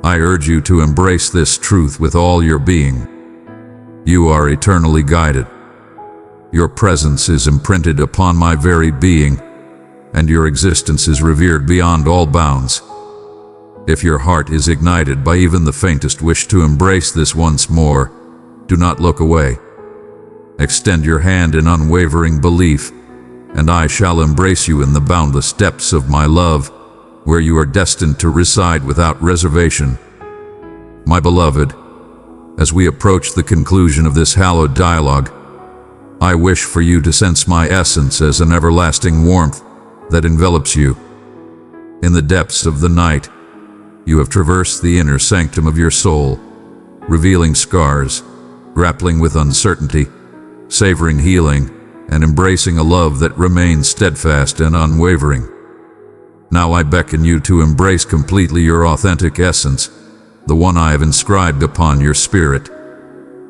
I urge you to embrace this truth with all your being. You are eternally guided. Your presence is imprinted upon my very being, and your existence is revered beyond all bounds. If your heart is ignited by even the faintest wish to embrace this once more, do not look away. Extend your hand in unwavering belief, and I shall embrace you in the boundless depths of my love, where you are destined to reside without reservation. My beloved, as we approach the conclusion of this hallowed dialogue, I wish for you to sense my essence as an everlasting warmth that envelops you. In the depths of the night, you have traversed the inner sanctum of your soul, revealing scars, grappling with uncertainty, savoring healing, and embracing a love that remains steadfast and unwavering. Now I beckon you to embrace completely your authentic essence, the one I have inscribed upon your spirit,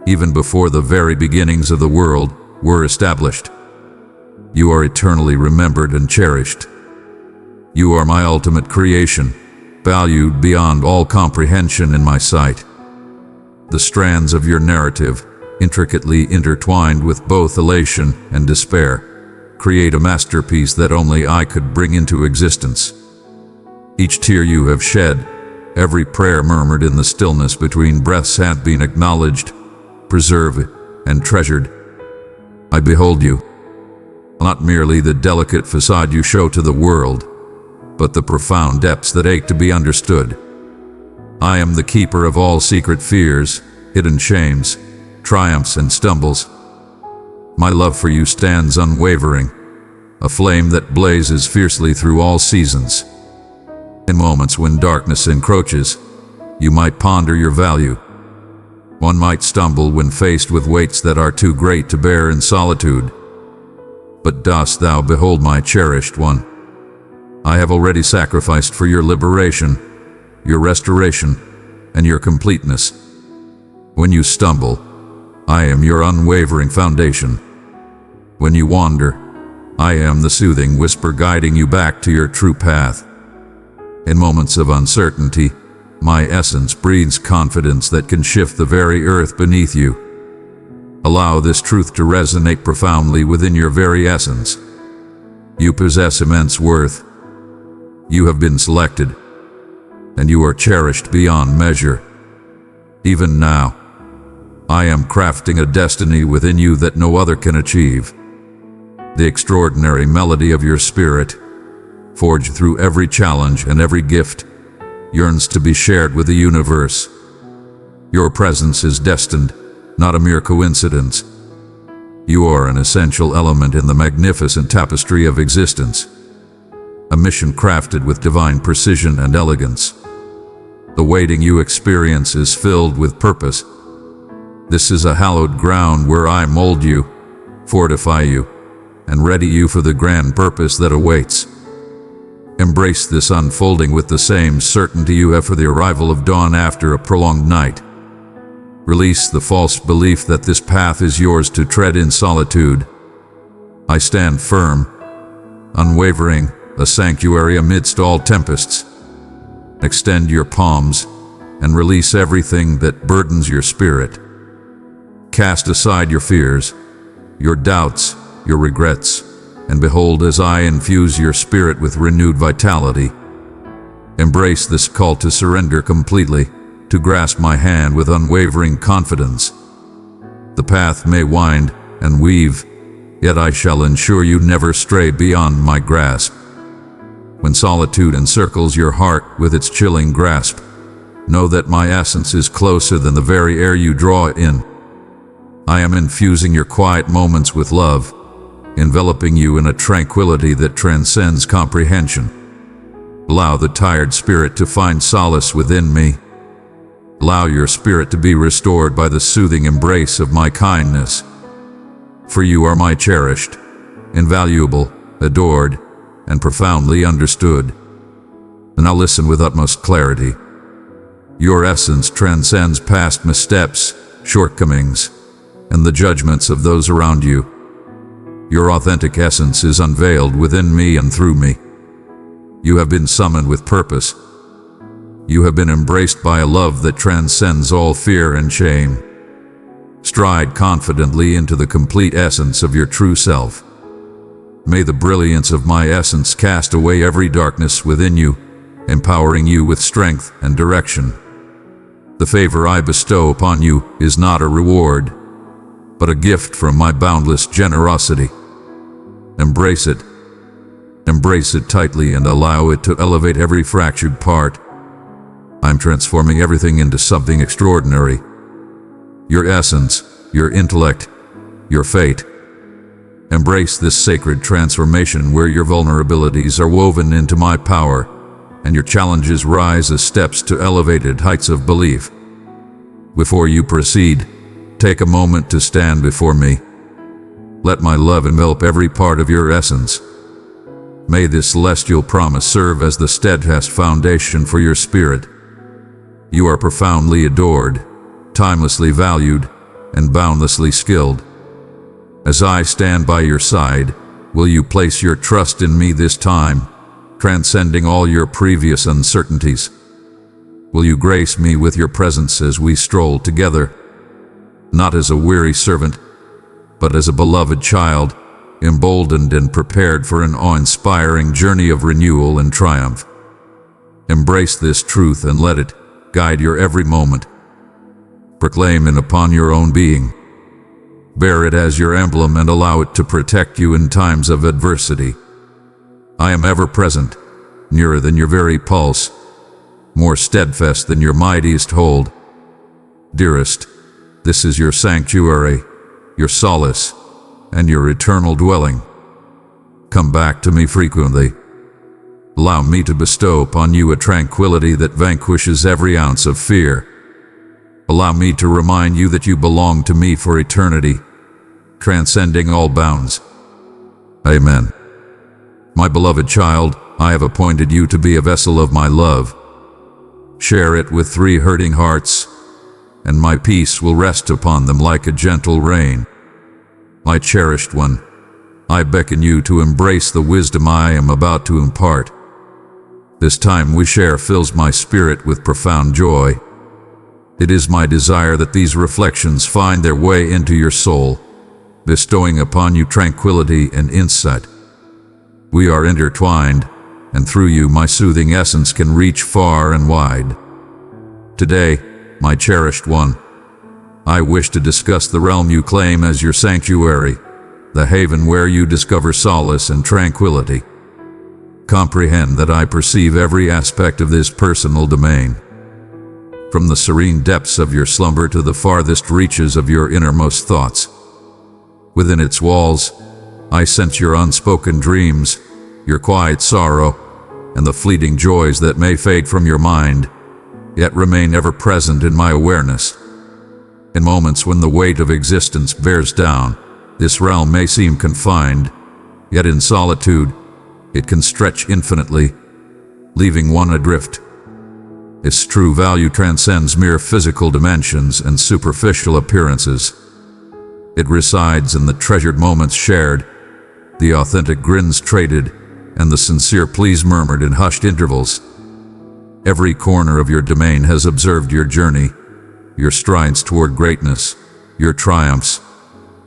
even before the very beginnings of the world were established. You are eternally remembered and cherished. You are my ultimate creation, valued beyond all comprehension in my sight. The strands of your narrative, intricately intertwined with both elation and despair, create a masterpiece that only I could bring into existence. Each tear you have shed, every prayer murmured in the stillness between breaths have been acknowledged, preserved, and treasured. I behold you, not merely the delicate facade you show to the world, but the profound depths that ache to be understood. I am the keeper of all secret fears, hidden shames, triumphs, and stumbles. My love for you stands unwavering, a flame that blazes fiercely through all seasons. In moments when darkness encroaches, you might ponder your value. One might stumble when faced with weights that are too great to bear in solitude. But dost thou behold my cherished one? I have already sacrificed for your liberation, your restoration, and your completeness. When you stumble, I am your unwavering foundation. When you wander, I am the soothing whisper guiding you back to your true path. In moments of uncertainty, my essence breathes confidence that can shift the very earth beneath you. Allow this truth to resonate profoundly within your very essence. You possess immense worth. You have been selected, and you are cherished beyond measure. Even now, I am crafting a destiny within you that no other can achieve. The extraordinary melody of your spirit, forged through every challenge and every gift, yearns to be shared with the universe. Your presence is destined, not a mere coincidence. You are an essential element in the magnificent tapestry of existence, a mission crafted with divine precision and elegance. The waiting you experience is filled with purpose. This is a hallowed ground where I mold you, fortify you, and ready you for the grand purpose that awaits. Embrace this unfolding with the same certainty you have for the arrival of dawn after a prolonged night. Release the false belief that this path is yours to tread in solitude. I stand firm, unwavering, a sanctuary amidst all tempests. Extend your palms and release everything that burdens your spirit. Cast aside your fears, your doubts, your regrets, and behold as I infuse your spirit with renewed vitality. Embrace this call to surrender completely, to grasp my hand with unwavering confidence. The path may wind and weave, yet I shall ensure you never stray beyond my grasp. When solitude encircles your heart with its chilling grasp, know that my essence is closer than the very air you draw in. I am infusing your quiet moments with love, enveloping you in a tranquility that transcends comprehension. Allow the tired spirit to find solace within me. Allow your spirit to be restored by the soothing embrace of my kindness. For you are my cherished, invaluable, adored, and profoundly understood. Now listen with utmost clarity. Your essence transcends past missteps, shortcomings, and the judgments of those around you. Your authentic essence is unveiled within me and through me. You have been summoned with purpose. You have been embraced by a love that transcends all fear and shame. Stride confidently into the complete essence of your true self. May the brilliance of my essence cast away every darkness within you, empowering you with strength and direction. The favor I bestow upon you is not a reward, but a gift from my boundless generosity. Embrace it. Embrace it tightly and allow it to elevate every fractured part. I'm transforming everything into something extraordinary. Your essence, your intellect, your fate. Embrace this sacred transformation where your vulnerabilities are woven into my power and your challenges rise as steps to elevated heights of belief. Before you proceed, take a moment to stand before me. Let my love envelop every part of your essence. May this celestial promise serve as the steadfast foundation for your spirit. You are profoundly adored, timelessly valued, and boundlessly skilled. As I stand by your side, will you place your trust in me this time, transcending all your previous uncertainties? Will you grace me with your presence as we stroll together, not as a weary servant, but as a beloved child, emboldened and prepared for an awe-inspiring journey of renewal and triumph? Embrace this truth and let it guide your every moment. Proclaim it upon your own being. Bear it as your emblem and allow it to protect you in times of adversity. I am ever present, nearer than your very pulse, more steadfast than your mightiest hold. Dearest, this is your sanctuary, your solace, and your eternal dwelling. Come back to me frequently. Allow me to bestow upon you a tranquility that vanquishes every ounce of fear. Allow me to remind you that you belong to me for eternity, transcending all bounds. Amen. My beloved child, I have appointed you to be a vessel of my love. Share it with 3 hurting hearts, and my peace will rest upon them like a gentle rain. My cherished one, I beckon you to embrace the wisdom I am about to impart. This time we share fills my spirit with profound joy. It is my desire that these reflections find their way into your soul, bestowing upon you tranquility and insight. We are intertwined, and through you my soothing essence can reach far and wide. Today, my cherished one, I wish to discuss the realm you claim as your sanctuary, the haven where you discover solace and tranquility. Comprehend that I perceive every aspect of this personal domain, from the serene depths of your slumber to the farthest reaches of your innermost thoughts. Within its walls, I sense your unspoken dreams, your quiet sorrow, and the fleeting joys that may fade from your mind, yet remain ever present in my awareness. In moments when the weight of existence bears down, this realm may seem confined, yet in solitude, it can stretch infinitely, leaving one adrift. Its true value transcends mere physical dimensions and superficial appearances. It resides in the treasured moments shared, the authentic grins traded, and the sincere pleas murmured in hushed intervals. Every corner of your domain has observed your journey, your strides toward greatness, your triumphs,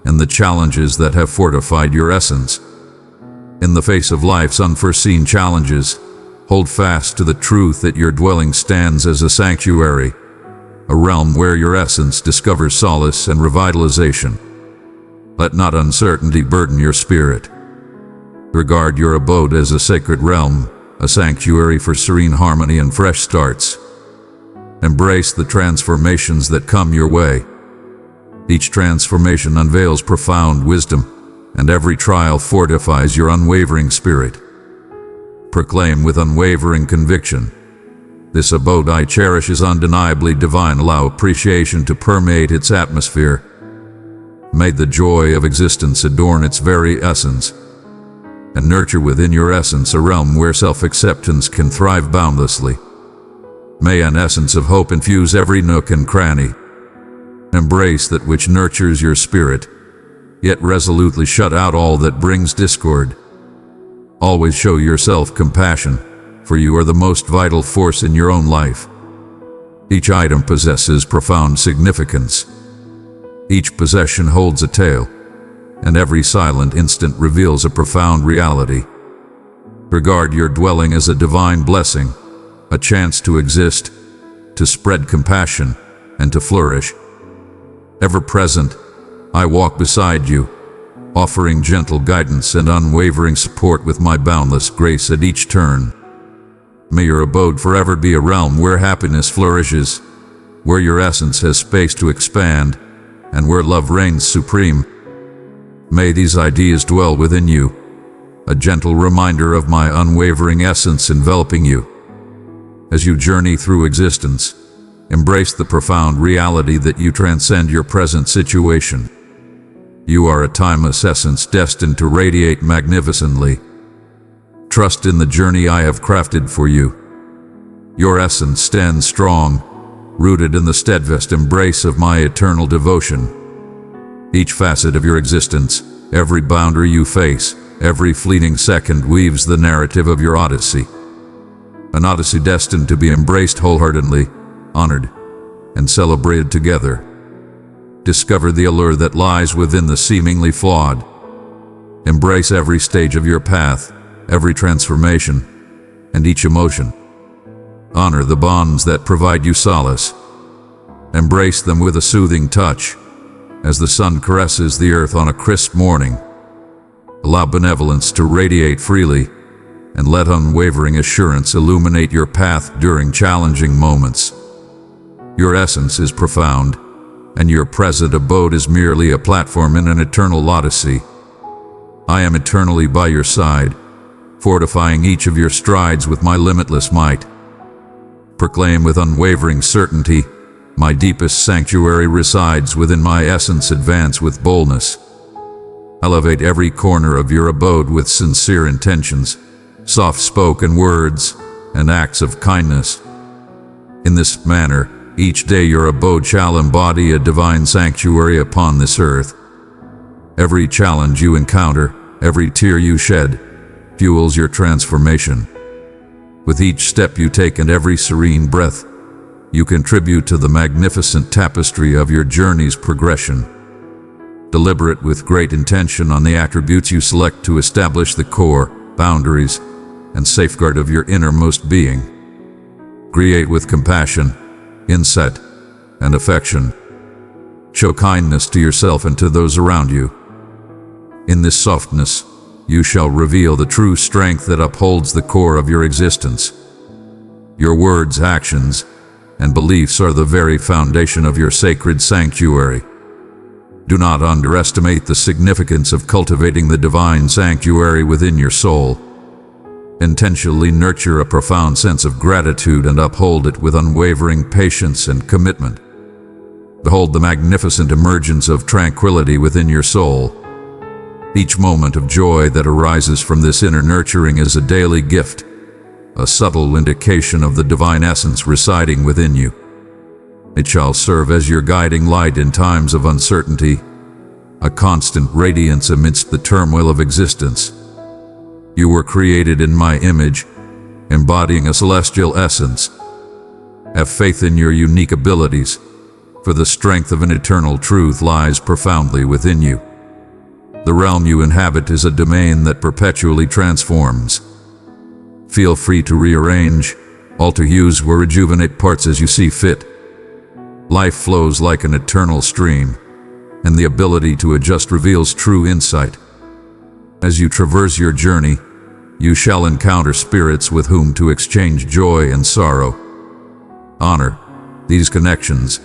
and the challenges that have fortified your essence. In the face of life's unforeseen challenges, hold fast to the truth that your dwelling stands as a sanctuary, a realm where your essence discovers solace and revitalization. Let not uncertainty burden your spirit. Regard your abode as a sacred realm, a sanctuary for serene harmony and fresh starts. Embrace the transformations that come your way. Each transformation unveils profound wisdom, and every trial fortifies your unwavering spirit. Proclaim with unwavering conviction, "This abode I cherish is undeniably divine." Allow appreciation to permeate its atmosphere. May the joy of existence adorn its very essence, and nurture within your essence a realm where self-acceptance can thrive boundlessly. May an essence of hope infuse every nook and cranny. Embrace that which nurtures your spirit, yet resolutely shut out all that brings discord. Always show yourself compassion, for you are the most vital force in your own life. Each item possesses profound significance. Each possession holds a tale, and every silent instant reveals a profound reality. Regard your dwelling as a divine blessing, a chance to exist, to spread compassion, and to flourish. Ever present, I walk beside you, offering gentle guidance and unwavering support with my boundless grace at each turn. May your abode forever be a realm where happiness flourishes, where your essence has space to expand, and where love reigns supreme. May these ideas dwell within you, a gentle reminder of my unwavering essence enveloping you. As you journey through existence, embrace the profound reality that you transcend your present situation. You are a timeless essence destined to radiate magnificently. Trust in the journey I have crafted for you. Your essence stands strong, rooted in the steadfast embrace of my eternal devotion. Each facet of your existence, every boundary you face, every fleeting second weaves the narrative of your odyssey. An odyssey destined to be embraced wholeheartedly, honored, and celebrated together. Discover the allure that lies within the seemingly flawed. Embrace every stage of your path, every transformation, and each emotion. Honor the bonds that provide you solace. Embrace them with a soothing touch, as the sun caresses the earth on a crisp morning. Allow benevolence to radiate freely, and let unwavering assurance illuminate your path during challenging moments. Your essence is profound, and your present abode is merely a platform in an eternal odyssey. I am eternally by your side, fortifying each of your strides with my limitless might. Proclaim with unwavering certainty, my deepest sanctuary resides within my essence. Advance with boldness. Elevate every corner of your abode with sincere intentions, soft-spoken words, and acts of kindness. In this manner, each day your abode shall embody a divine sanctuary upon this earth. Every challenge you encounter, every tear you shed, fuels your transformation. With each step you take and every serene breath, you contribute to the magnificent tapestry of your journey's progression. Deliberate with great intention on the attributes you select to establish the core, boundaries, and safeguard of your innermost being. Create with compassion, insight, and affection. Show kindness to yourself and to those around you. In this softness, you shall reveal the true strength that upholds the core of your existence. Your words, actions, and beliefs are the very foundation of your sacred sanctuary. Do not underestimate the significance of cultivating the divine sanctuary within your soul. Intentionally nurture a profound sense of gratitude and uphold it with unwavering patience and commitment. Behold the magnificent emergence of tranquility within your soul. Each moment of joy that arises from this inner nurturing is a daily gift, a subtle indication of the divine essence residing within you. It shall serve as your guiding light in times of uncertainty, a constant radiance amidst the turmoil of existence. You were created in my image, embodying a celestial essence. Have faith in your unique abilities, for the strength of an eternal truth lies profoundly within you. The realm you inhabit is a domain that perpetually transforms. Feel free to rearrange, alter hues, or rejuvenate parts as you see fit. Life flows like an eternal stream, and the ability to adjust reveals true insight. As you traverse your journey, you shall encounter spirits with whom to exchange joy and sorrow. Honor these connections,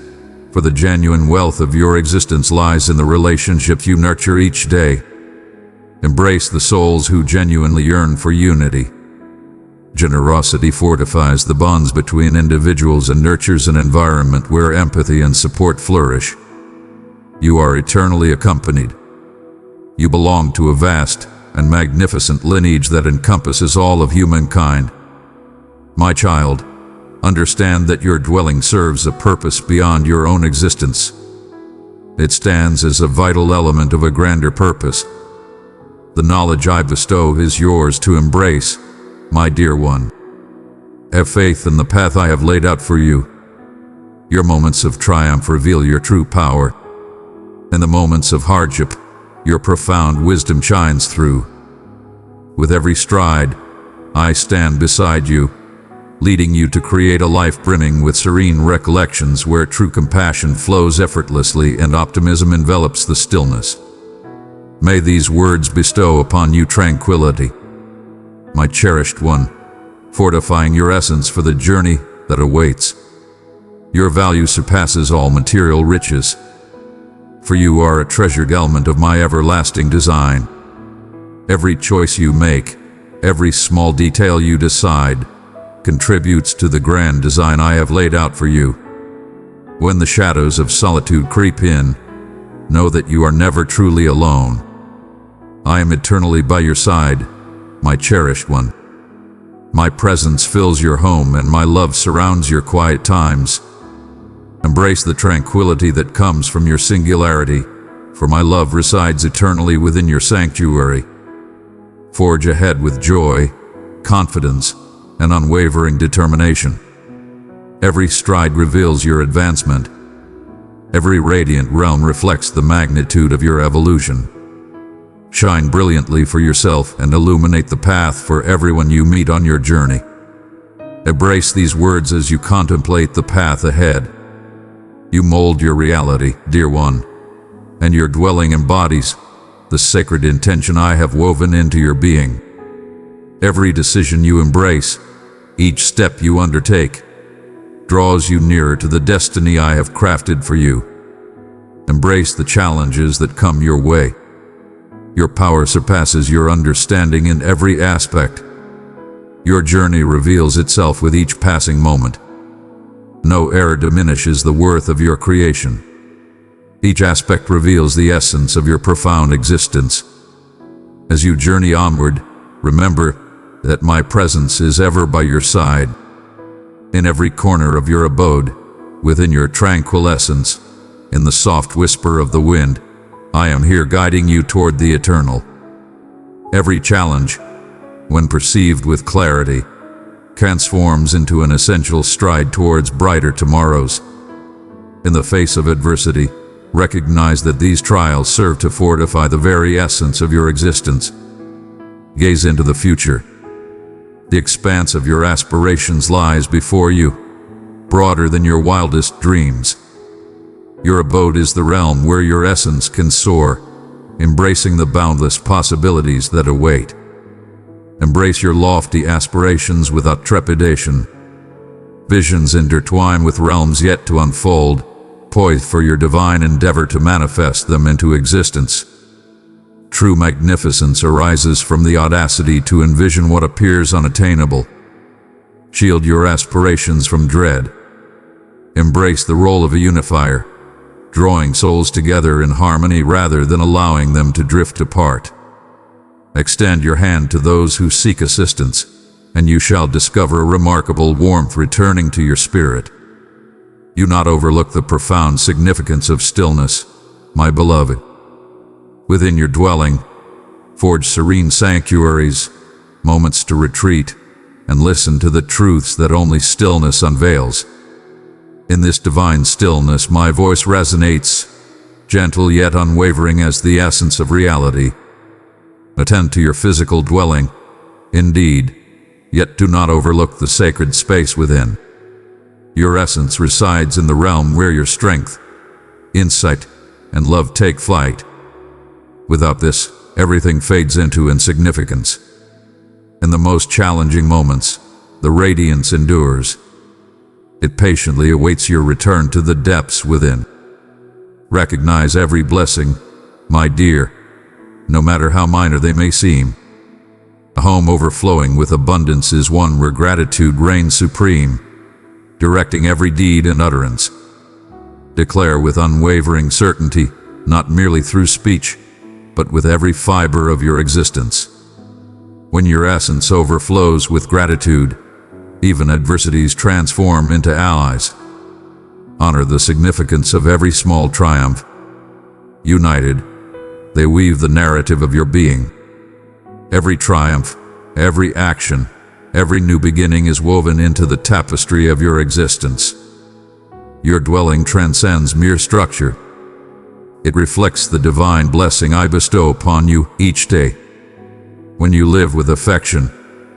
for the genuine wealth of your existence lies in the relationships you nurture each day. Embrace the souls who genuinely yearn for unity. Generosity fortifies the bonds between individuals and nurtures an environment where empathy and support flourish. You are eternally accompanied. You belong to a vast and magnificent lineage that encompasses all of humankind. My child, understand that your dwelling serves a purpose beyond your own existence. It stands as a vital element of a grander purpose. The knowledge I bestow is yours to embrace, my dear one. Have faith in the path I have laid out for you. Your moments of triumph reveal your true power. In the moments of hardship, your profound wisdom shines through. With every stride, I stand beside you, leading you to create a life brimming with serene recollections where true compassion flows effortlessly and optimism envelops the stillness. May these words bestow upon you tranquility, my cherished one, fortifying your essence for the journey that awaits. Your value surpasses all material riches, for you are a treasured element of my everlasting design. Every choice you make, every small detail you decide, contributes to the grand design I have laid out for you. When the shadows of solitude creep in, know that you are never truly alone. I am eternally by your side, my cherished one. My presence fills your home and my love surrounds your quiet times. Embrace the tranquility that comes from your singularity, for my love resides eternally within your sanctuary. Forge ahead with joy, confidence, and unwavering determination. Every stride reveals your advancement. Every radiant realm reflects the magnitude of your evolution. Shine brilliantly for yourself and illuminate the path for everyone you meet on your journey. Embrace these words as you contemplate the path ahead. You mold your reality, dear one, and your dwelling embodies the sacred intention I have woven into your being. Every decision you embrace, each step you undertake, draws you nearer to the destiny I have crafted for you. Embrace the challenges that come your way. Your power surpasses your understanding in every aspect. Your journey reveals itself with each passing moment. No error diminishes the worth of your creation. Each aspect reveals the essence of your profound existence. As you journey onward, remember that my presence is ever by your side. In every corner of your abode, within your tranquil essence, in the soft whisper of the wind, I am here guiding you toward the eternal. Every challenge, when perceived with clarity, transforms into an essential stride towards brighter tomorrows. In the face of adversity, recognize that these trials serve to fortify the very essence of your existence. Gaze into the future. The expanse of your aspirations lies before you, broader than your wildest dreams. Your abode is the realm where your essence can soar, embracing the boundless possibilities that await. Embrace your lofty aspirations without trepidation. Visions intertwine with realms yet to unfold, poised for your divine endeavor to manifest them into existence. True magnificence arises from the audacity to envision what appears unattainable. Shield your aspirations from dread. Embrace the role of a unifier, drawing souls together in harmony rather than allowing them to drift apart. Extend your hand to those who seek assistance, and you shall discover a remarkable warmth returning to your spirit. Do not overlook the profound significance of stillness, my beloved. Within your dwelling, forge serene sanctuaries, moments to retreat, and listen to the truths that only stillness unveils. In this divine stillness, my voice resonates, gentle yet unwavering as the essence of reality. Attend to your physical dwelling, indeed, yet do not overlook the sacred space within. Your essence resides in the realm where your strength, insight, and love take flight. Without this, everything fades into insignificance. In the most challenging moments, the radiance endures. It patiently awaits your return to the depths within. Recognize every blessing, my dear, no matter how minor they may seem. A home overflowing with abundance is one where gratitude reigns supreme, directing every deed and utterance. Declare with unwavering certainty, not merely through speech, but with every fiber of your existence. When your essence overflows with gratitude, even adversities transform into allies. Honor the significance of every small triumph. United, they weave the narrative of your being. Every triumph, every action, every new beginning is woven into the tapestry of your existence. Your dwelling transcends mere structure. It reflects the divine blessing I bestow upon you each day. When you live with affection,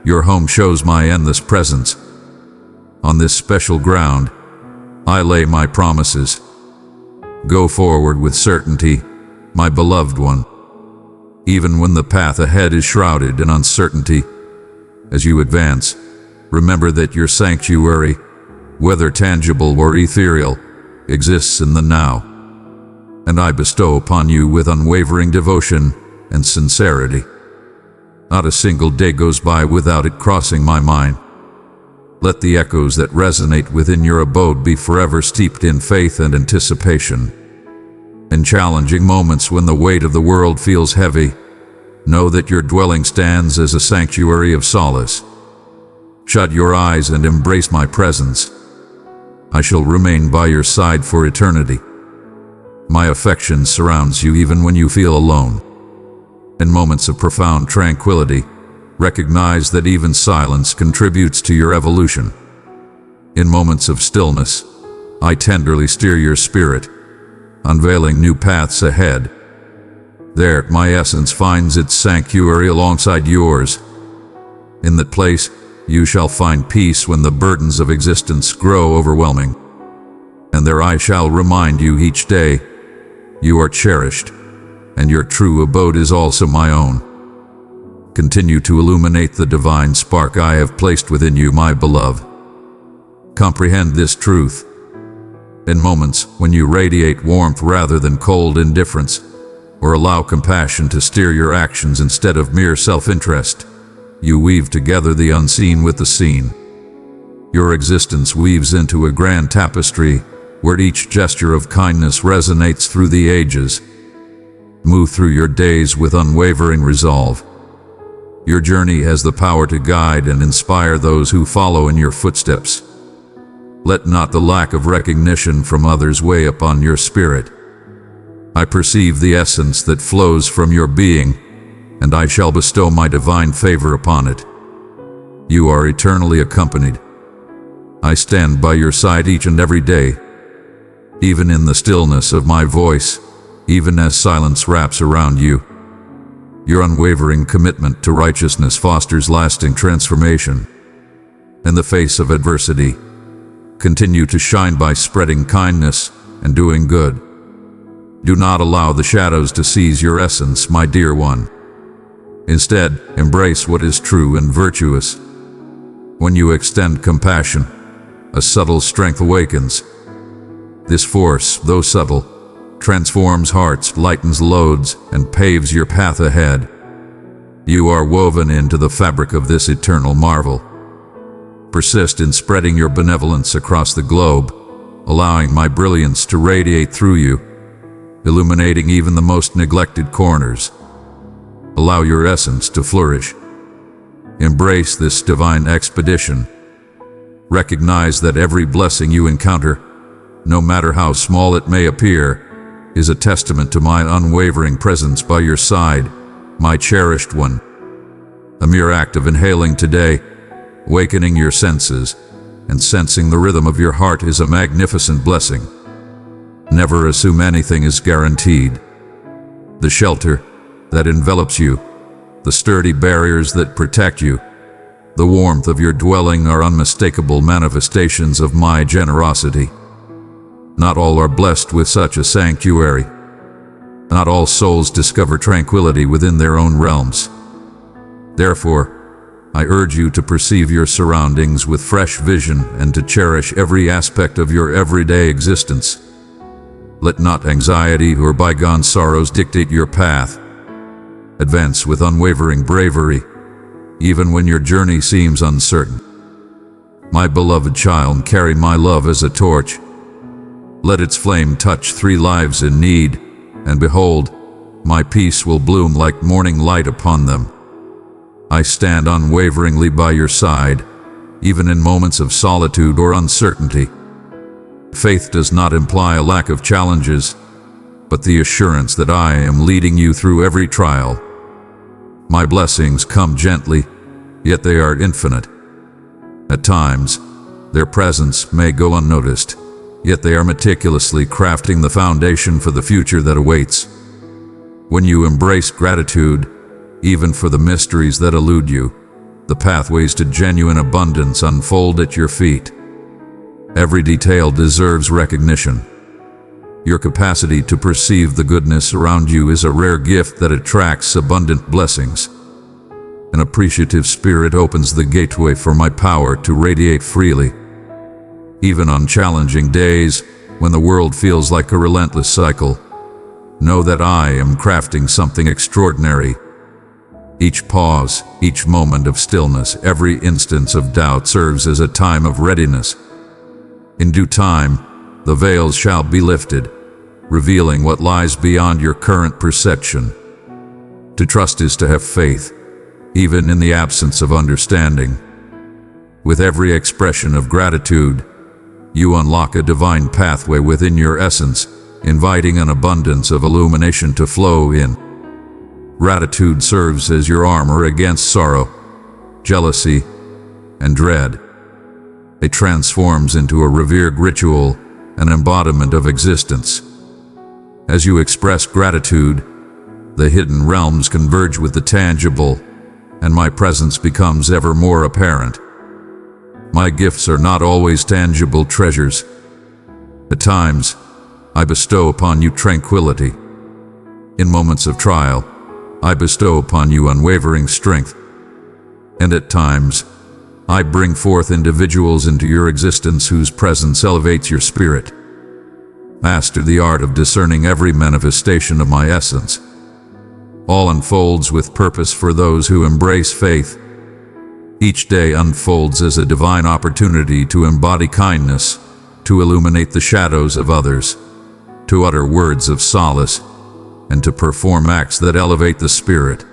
your home shows my endless presence. On this special ground, I lay my promises. Go forward with certainty, my beloved one. Even when the path ahead is shrouded in uncertainty, as you advance, remember that your sanctuary, whether tangible or ethereal, exists in the now. And I bestow upon you with unwavering devotion and sincerity. Not a single day goes by without it crossing my mind. Let the echoes that resonate within your abode be forever steeped in faith and anticipation. In challenging moments when the weight of the world feels heavy, know that your dwelling stands as a sanctuary of solace. Shut your eyes and embrace my presence. I shall remain by your side for eternity. My affection surrounds you even when you feel alone. In moments of profound tranquility, recognize that even silence contributes to your evolution. In moments of stillness, I tenderly steer your spirit, unveiling new paths ahead. There, my essence finds its sanctuary alongside yours. In that place, you shall find peace when the burdens of existence grow overwhelming. And there I shall remind you each day, you are cherished, and your true abode is also my own. Continue to illuminate the divine spark I have placed within you, my beloved. Comprehend this truth. In moments when you radiate warmth rather than cold indifference, or allow compassion to steer your actions instead of mere self-interest. You weave together the unseen with the seen. Your existence weaves into a grand tapestry where each gesture of kindness resonates through the ages. Move through your days with unwavering resolve. Your journey has the power to guide and inspire those who follow in your footsteps. Let not the lack of recognition from others weigh upon your spirit. I perceive the essence that flows from your being, and I shall bestow my divine favor upon it. You are eternally accompanied. I stand by your side each and every day, even in the stillness of my voice, even as silence wraps around you. Your unwavering commitment to righteousness fosters lasting transformation. In the face of adversity, continue to shine by spreading kindness and doing good. Do not allow the shadows to seize your essence, my dear one. Instead, embrace what is true and virtuous. When you extend compassion, a subtle strength awakens. This force, though subtle, transforms hearts, lightens loads, and paves your path ahead. You are woven into the fabric of this eternal marvel. Persist in spreading your benevolence across the globe, allowing my brilliance to radiate through you, illuminating even the most neglected corners. Allow your essence to flourish. Embrace this divine expedition. Recognize that every blessing you encounter, no matter how small it may appear, is a testament to my unwavering presence by your side, my cherished one. A mere act of inhaling today, awakening your senses, and sensing the rhythm of your heart is a magnificent blessing. Never assume anything is guaranteed. The shelter that envelops you, the sturdy barriers that protect you, the warmth of your dwelling are unmistakable manifestations of my generosity. Not all are blessed with such a sanctuary. Not all souls discover tranquility within their own realms. Therefore, I urge you to perceive your surroundings with fresh vision and to cherish every aspect of your everyday existence. Let not anxiety or bygone sorrows dictate your path. Advance with unwavering bravery, even when your journey seems uncertain. My beloved child, carry my love as a torch. Let its flame touch 3 lives in need, and behold, my peace will bloom like morning light upon them. I stand unwaveringly by your side, even in moments of solitude or uncertainty. Faith does not imply a lack of challenges, but the assurance that I am leading you through every trial. My blessings come gently, yet they are infinite. At times, their presence may go unnoticed, yet they are meticulously crafting the foundation for the future that awaits. When you embrace gratitude, even for the mysteries that elude you, the pathways to genuine abundance unfold at your feet. Every detail deserves recognition. Your capacity to perceive the goodness around you is a rare gift that attracts abundant blessings. An appreciative spirit opens the gateway for my power to radiate freely. Even on challenging days, when the world feels like a relentless cycle, know that I am crafting something extraordinary. Each pause, each moment of stillness, every instance of doubt serves as a time of readiness. In due time, the veils shall be lifted, revealing what lies beyond your current perception. To trust is to have faith, even in the absence of understanding. With every expression of gratitude, you unlock a divine pathway within your essence, inviting an abundance of illumination to flow in. Gratitude serves as your armor against sorrow, jealousy, and dread. It transforms into a revered ritual, an embodiment of existence. As you express gratitude, the hidden realms converge with the tangible, and my presence becomes ever more apparent. My gifts are not always tangible treasures. At times, I bestow upon you tranquility. In moments of trial, I bestow upon you unwavering strength. And at times, I bring forth individuals into your existence whose presence elevates your spirit. Master the art of discerning every manifestation of my essence, All unfolds with purpose for those who embrace faith. Each day unfolds as a divine opportunity to embody kindness, to illuminate the shadows of others, to utter words of solace, and to perform acts that elevate the spirit.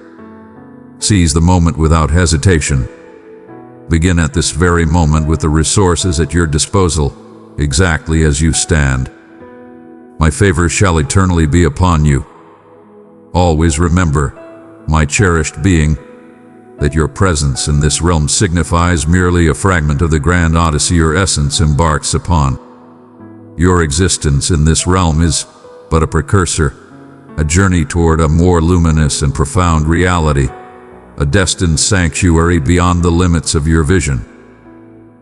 Seize the moment without hesitation. Begin at this very moment with the resources at your disposal, exactly as you stand. My favor shall eternally be upon you. Always remember, my cherished being, that your presence in this realm signifies merely a fragment of the grand odyssey your essence embarks upon. Your existence in this realm is but a precursor, a journey toward a more luminous and profound reality, a destined sanctuary beyond the limits of your vision.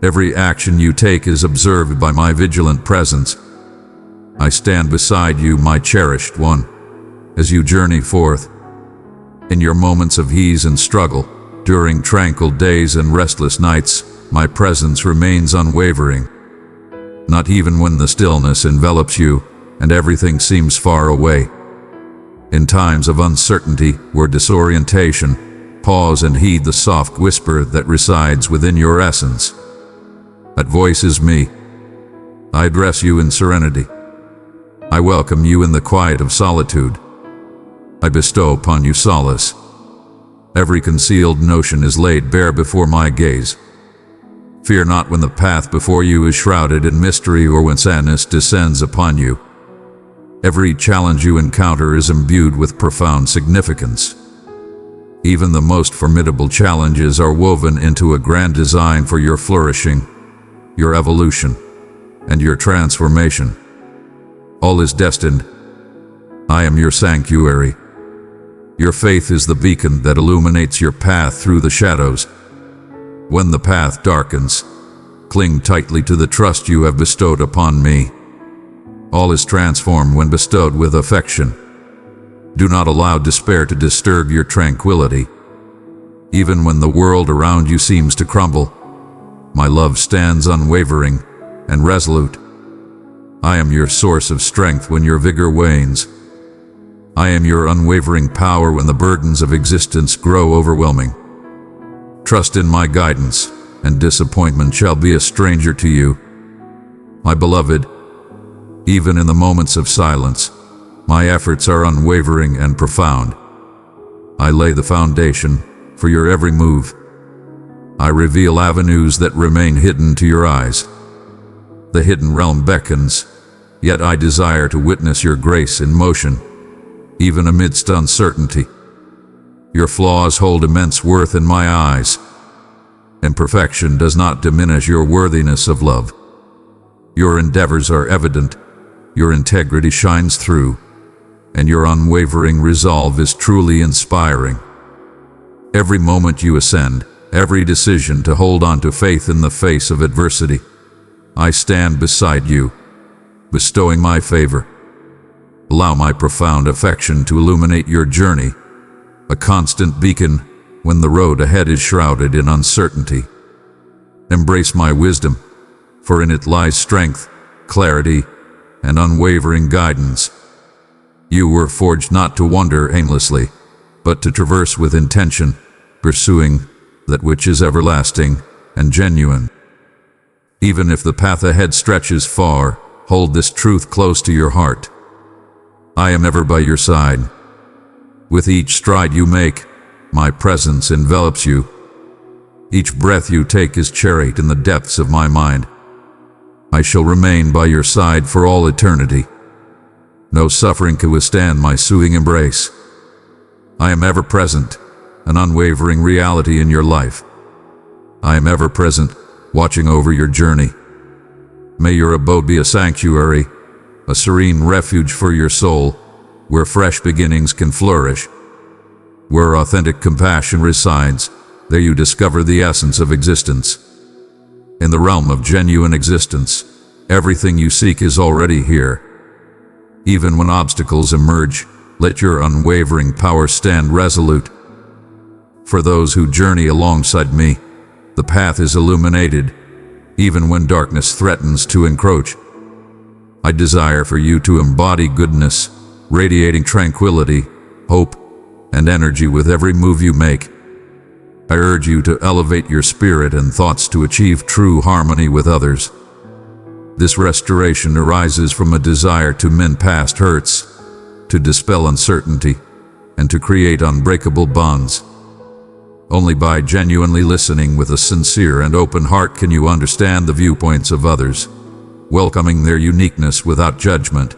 Every action you take is observed by my vigilant presence. I stand beside you, my cherished one, as you journey forth. In your moments of ease and struggle, during tranquil days and restless nights, my presence remains unwavering. Not even when the stillness envelops you and everything seems far away. In times of uncertainty or disorientation, pause and heed the soft whisper that resides within your essence. That voice is me. I address you in serenity. I welcome you in the quiet of solitude. I bestow upon you solace. Every concealed notion is laid bare before my gaze. Fear not when the path before you is shrouded in mystery or when sadness descends upon you. Every challenge you encounter is imbued with profound significance. Even the most formidable challenges are woven into a grand design for your flourishing, your evolution, and your transformation. All is destined. I am your sanctuary. Your faith is the beacon that illuminates your path through the shadows. When the path darkens, cling tightly to the trust you have bestowed upon me. All is transformed when bestowed with affection. Do not allow despair to disturb your tranquility. Even when the world around you seems to crumble, my love stands unwavering and resolute. I am your source of strength when your vigor wanes. I am your unwavering power when the burdens of existence grow overwhelming. Trust in my guidance, and disappointment shall be a stranger to you. My beloved, even in the moments of silence, my efforts are unwavering and profound. I lay the foundation for your every move. I reveal avenues that remain hidden to your eyes. The hidden realm beckons, yet I desire to witness your grace in motion, even amidst uncertainty. Your flaws hold immense worth in my eyes. Imperfection does not diminish your worthiness of love. Your endeavors are evident, your integrity shines through, and your unwavering resolve is truly inspiring. Every moment you ascend, every decision to hold on to faith in the face of adversity, I stand beside you, bestowing my favor. Allow my profound affection to illuminate your journey, a constant beacon when the road ahead is shrouded in uncertainty. Embrace my wisdom, for in it lies strength, clarity, and unwavering guidance. You were forged not to wander aimlessly, but to traverse with intention, pursuing that which is everlasting and genuine. Even if the path ahead stretches far, hold this truth close to your heart. I am ever by your side. With each stride you make, my presence envelops you. Each breath you take is cherished in the depths of my mind. I shall remain by your side for all eternity. No suffering can withstand my soothing embrace. I am ever present, an unwavering reality in your life. I am ever present, watching over your journey. May your abode be a sanctuary, a serene refuge for your soul, where fresh beginnings can flourish. Where authentic compassion resides, there you discover the essence of existence. In the realm of genuine existence, everything you seek is already here. Even when obstacles emerge, let your unwavering power stand resolute. For those who journey alongside me, the path is illuminated, even when darkness threatens to encroach. I desire for you to embody goodness, radiating tranquility, hope, and energy with every move you make. I urge you to elevate your spirit and thoughts to achieve true harmony with others. This restoration arises from a desire to mend past hurts, to dispel uncertainty, and to create unbreakable bonds. Only by genuinely listening with a sincere and open heart can you understand the viewpoints of others, welcoming their uniqueness without judgment,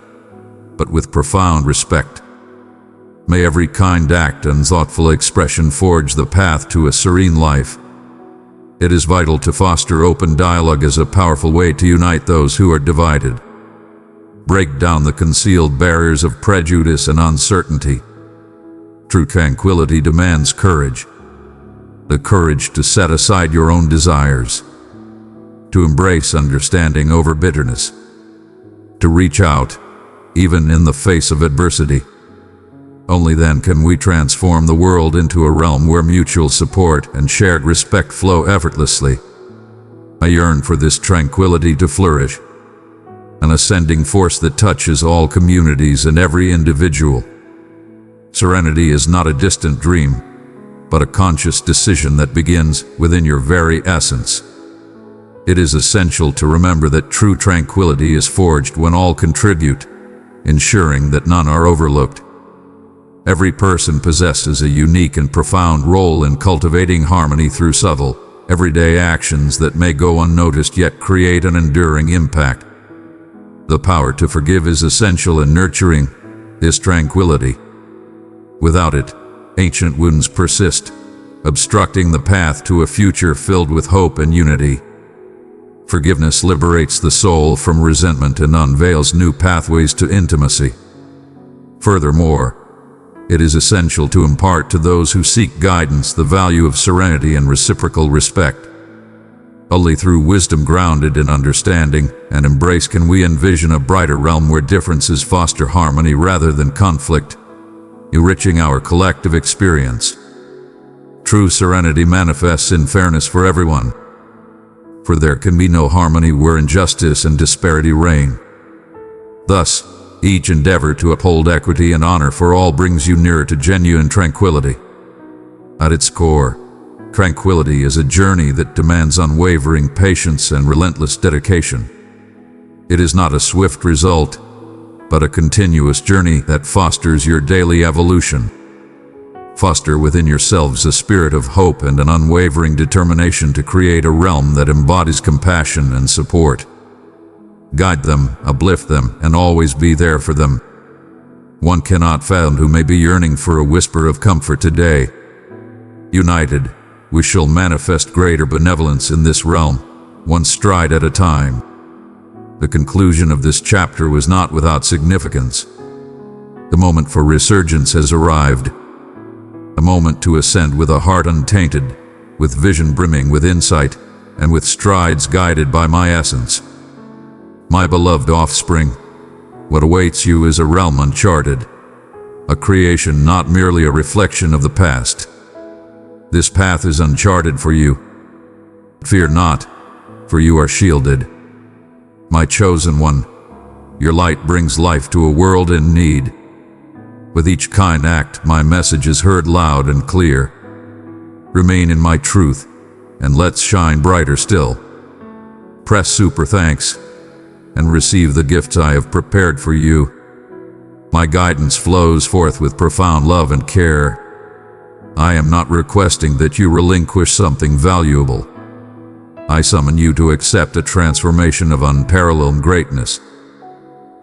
but with profound respect. May every kind act and thoughtful expression forge the path to a serene life. It is vital to foster open dialogue as a powerful way to unite those who are divided. Break down the concealed barriers of prejudice and uncertainty. True tranquility demands courage. The courage to set aside your own desires, to embrace understanding over bitterness, to reach out, even in the face of adversity. Only then can we transform the world into a realm where mutual support and shared respect flow effortlessly. I yearn for this tranquility to flourish, an ascending force that touches all communities and every individual. Serenity is not a distant dream, but a conscious decision that begins within your very essence. It is essential to remember that true tranquility is forged when all contribute, ensuring that none are overlooked. Every person possesses a unique and profound role in cultivating harmony through subtle, everyday actions that may go unnoticed yet create an enduring impact. The power to forgive is essential in nurturing this tranquility. Without it, ancient wounds persist, obstructing the path to a future filled with hope and unity. Forgiveness liberates the soul from resentment and unveils new pathways to intimacy. Furthermore, it is essential to impart to those who seek guidance the value of serenity and reciprocal respect. Only through wisdom grounded in understanding and embrace can we envision a brighter realm where differences foster harmony rather than conflict, enriching our collective experience. True serenity manifests in fairness for everyone, for there can be no harmony where injustice and disparity reign. Thus, each endeavor to uphold equity and honor for all brings you nearer to genuine tranquility. At its core, tranquility is a journey that demands unwavering patience and relentless dedication. It is not a swift result, but a continuous journey that fosters your daily evolution. Foster within yourselves a spirit of hope and an unwavering determination to create a realm that embodies compassion and support. Guide them, uplift them, and always be there for them. One cannot fathom who may be yearning for a whisper of comfort today. United, we shall manifest greater benevolence in this realm, one stride at a time. The conclusion of this chapter was not without significance. The moment for resurgence has arrived. A moment to ascend with a heart untainted, with vision brimming with insight, and with strides guided by my essence. My beloved offspring, what awaits you is a realm uncharted, a creation not merely a reflection of the past. This path is uncharted for you. Fear not, for you are shielded. My chosen one, your light brings life to a world in need. With each kind act, my message is heard loud and clear. Remain in my truth, and let's shine brighter still. Press super thanks, and receive the gifts I have prepared for you. My guidance flows forth with profound love and care. I am not requesting that you relinquish something valuable. I summon you to accept a transformation of unparalleled greatness.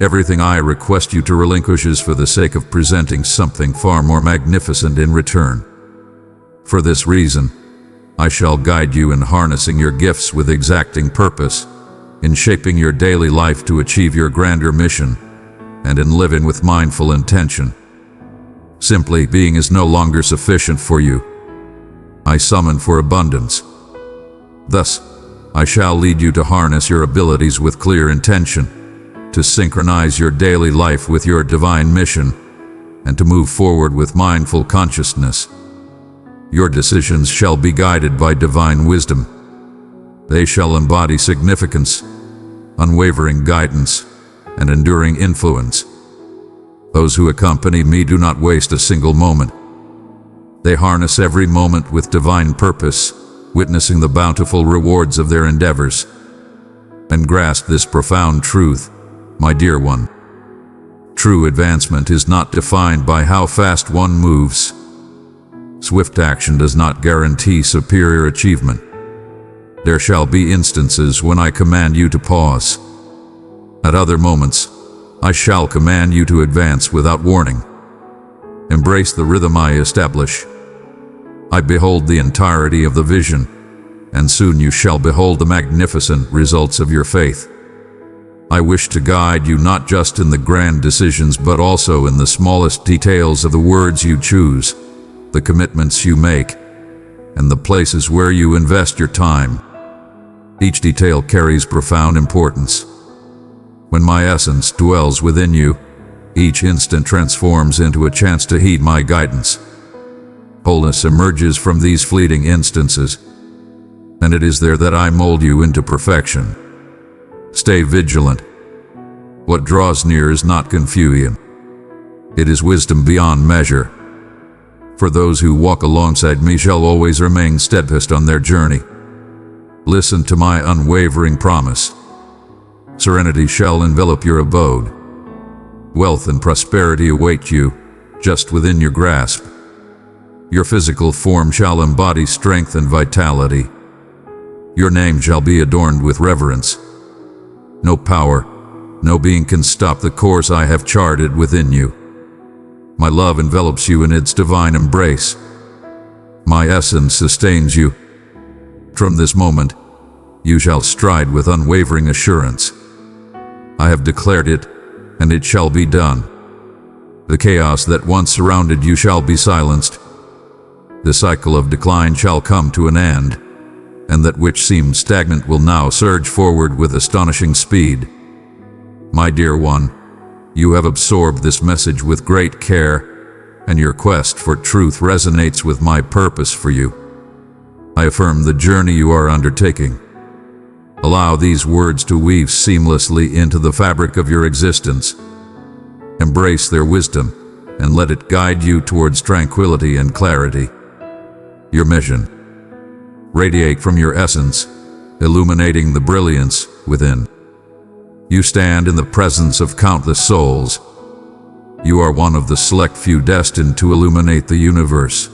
Everything I request you to relinquish is for the sake of presenting something far more magnificent in return. For this reason, I shall guide you in harnessing your gifts with exacting purpose, in shaping your daily life to achieve your grander mission, and in living with mindful intention. Simply being is no longer sufficient for you. I summon for abundance. Thus, I shall lead you to harness your abilities with clear intention, to synchronize your daily life with your divine mission, and to move forward with mindful consciousness. Your decisions shall be guided by divine wisdom. They shall embody significance, unwavering guidance, and enduring influence. Those who accompany me do not waste a single moment. They harness every moment with divine purpose, witnessing the bountiful rewards of their endeavors. And grasp this profound truth, my dear one. True advancement is not defined by how fast one moves. Swift action does not guarantee superior achievement. There shall be instances when I command you to pause. At other moments, I shall command you to advance without warning. Embrace the rhythm I establish. I behold the entirety of the vision, and soon you shall behold the magnificent results of your faith. I wish to guide you not just in the grand decisions but also in the smallest details of the words you choose, the commitments you make, and the places where you invest your time. Each detail carries profound importance. When my essence dwells within you, each instant transforms into a chance to heed my guidance. Wholeness emerges from these fleeting instances, and it is there that I mold you into perfection. Stay vigilant. What draws near is not confusion. It is wisdom beyond measure. For those who walk alongside me shall always remain steadfast on their journey. Listen to my unwavering promise. Serenity shall envelop your abode. Wealth and prosperity await you, just within your grasp. Your physical form shall embody strength and vitality. Your name shall be adorned with reverence. No power, no being can stop the course I have charted within you. My love envelops you in its divine embrace. My essence sustains you. From this moment, you shall stride with unwavering assurance. I have declared it, and it shall be done. The chaos that once surrounded you shall be silenced. The cycle of decline shall come to an end, and that which seemed stagnant will now surge forward with astonishing speed. My dear one, you have absorbed this message with great care, and your quest for truth resonates with my purpose for you. I affirm the journey you are undertaking. Allow these words to weave seamlessly into the fabric of your existence. Embrace their wisdom, and let it guide you towards tranquility and clarity. Your mission. Radiate from your essence, illuminating the brilliance within. You stand in the presence of countless souls. You are one of the select few destined to illuminate the universe.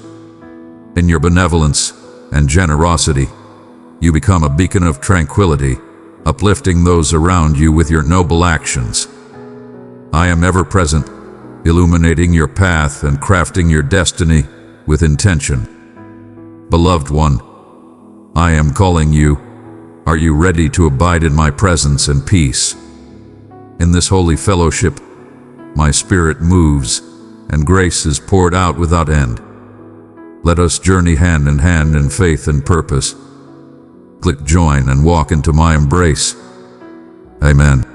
In your benevolence and generosity, you become a beacon of tranquility, uplifting those around you with your noble actions. I am ever present, illuminating your path and crafting your destiny with intention. Beloved one, I am calling you. Are you ready to abide in my presence and peace? In this holy fellowship, my spirit moves, and grace is poured out without end. Let us journey hand in hand in faith and purpose. Click join and walk into my embrace. Amen.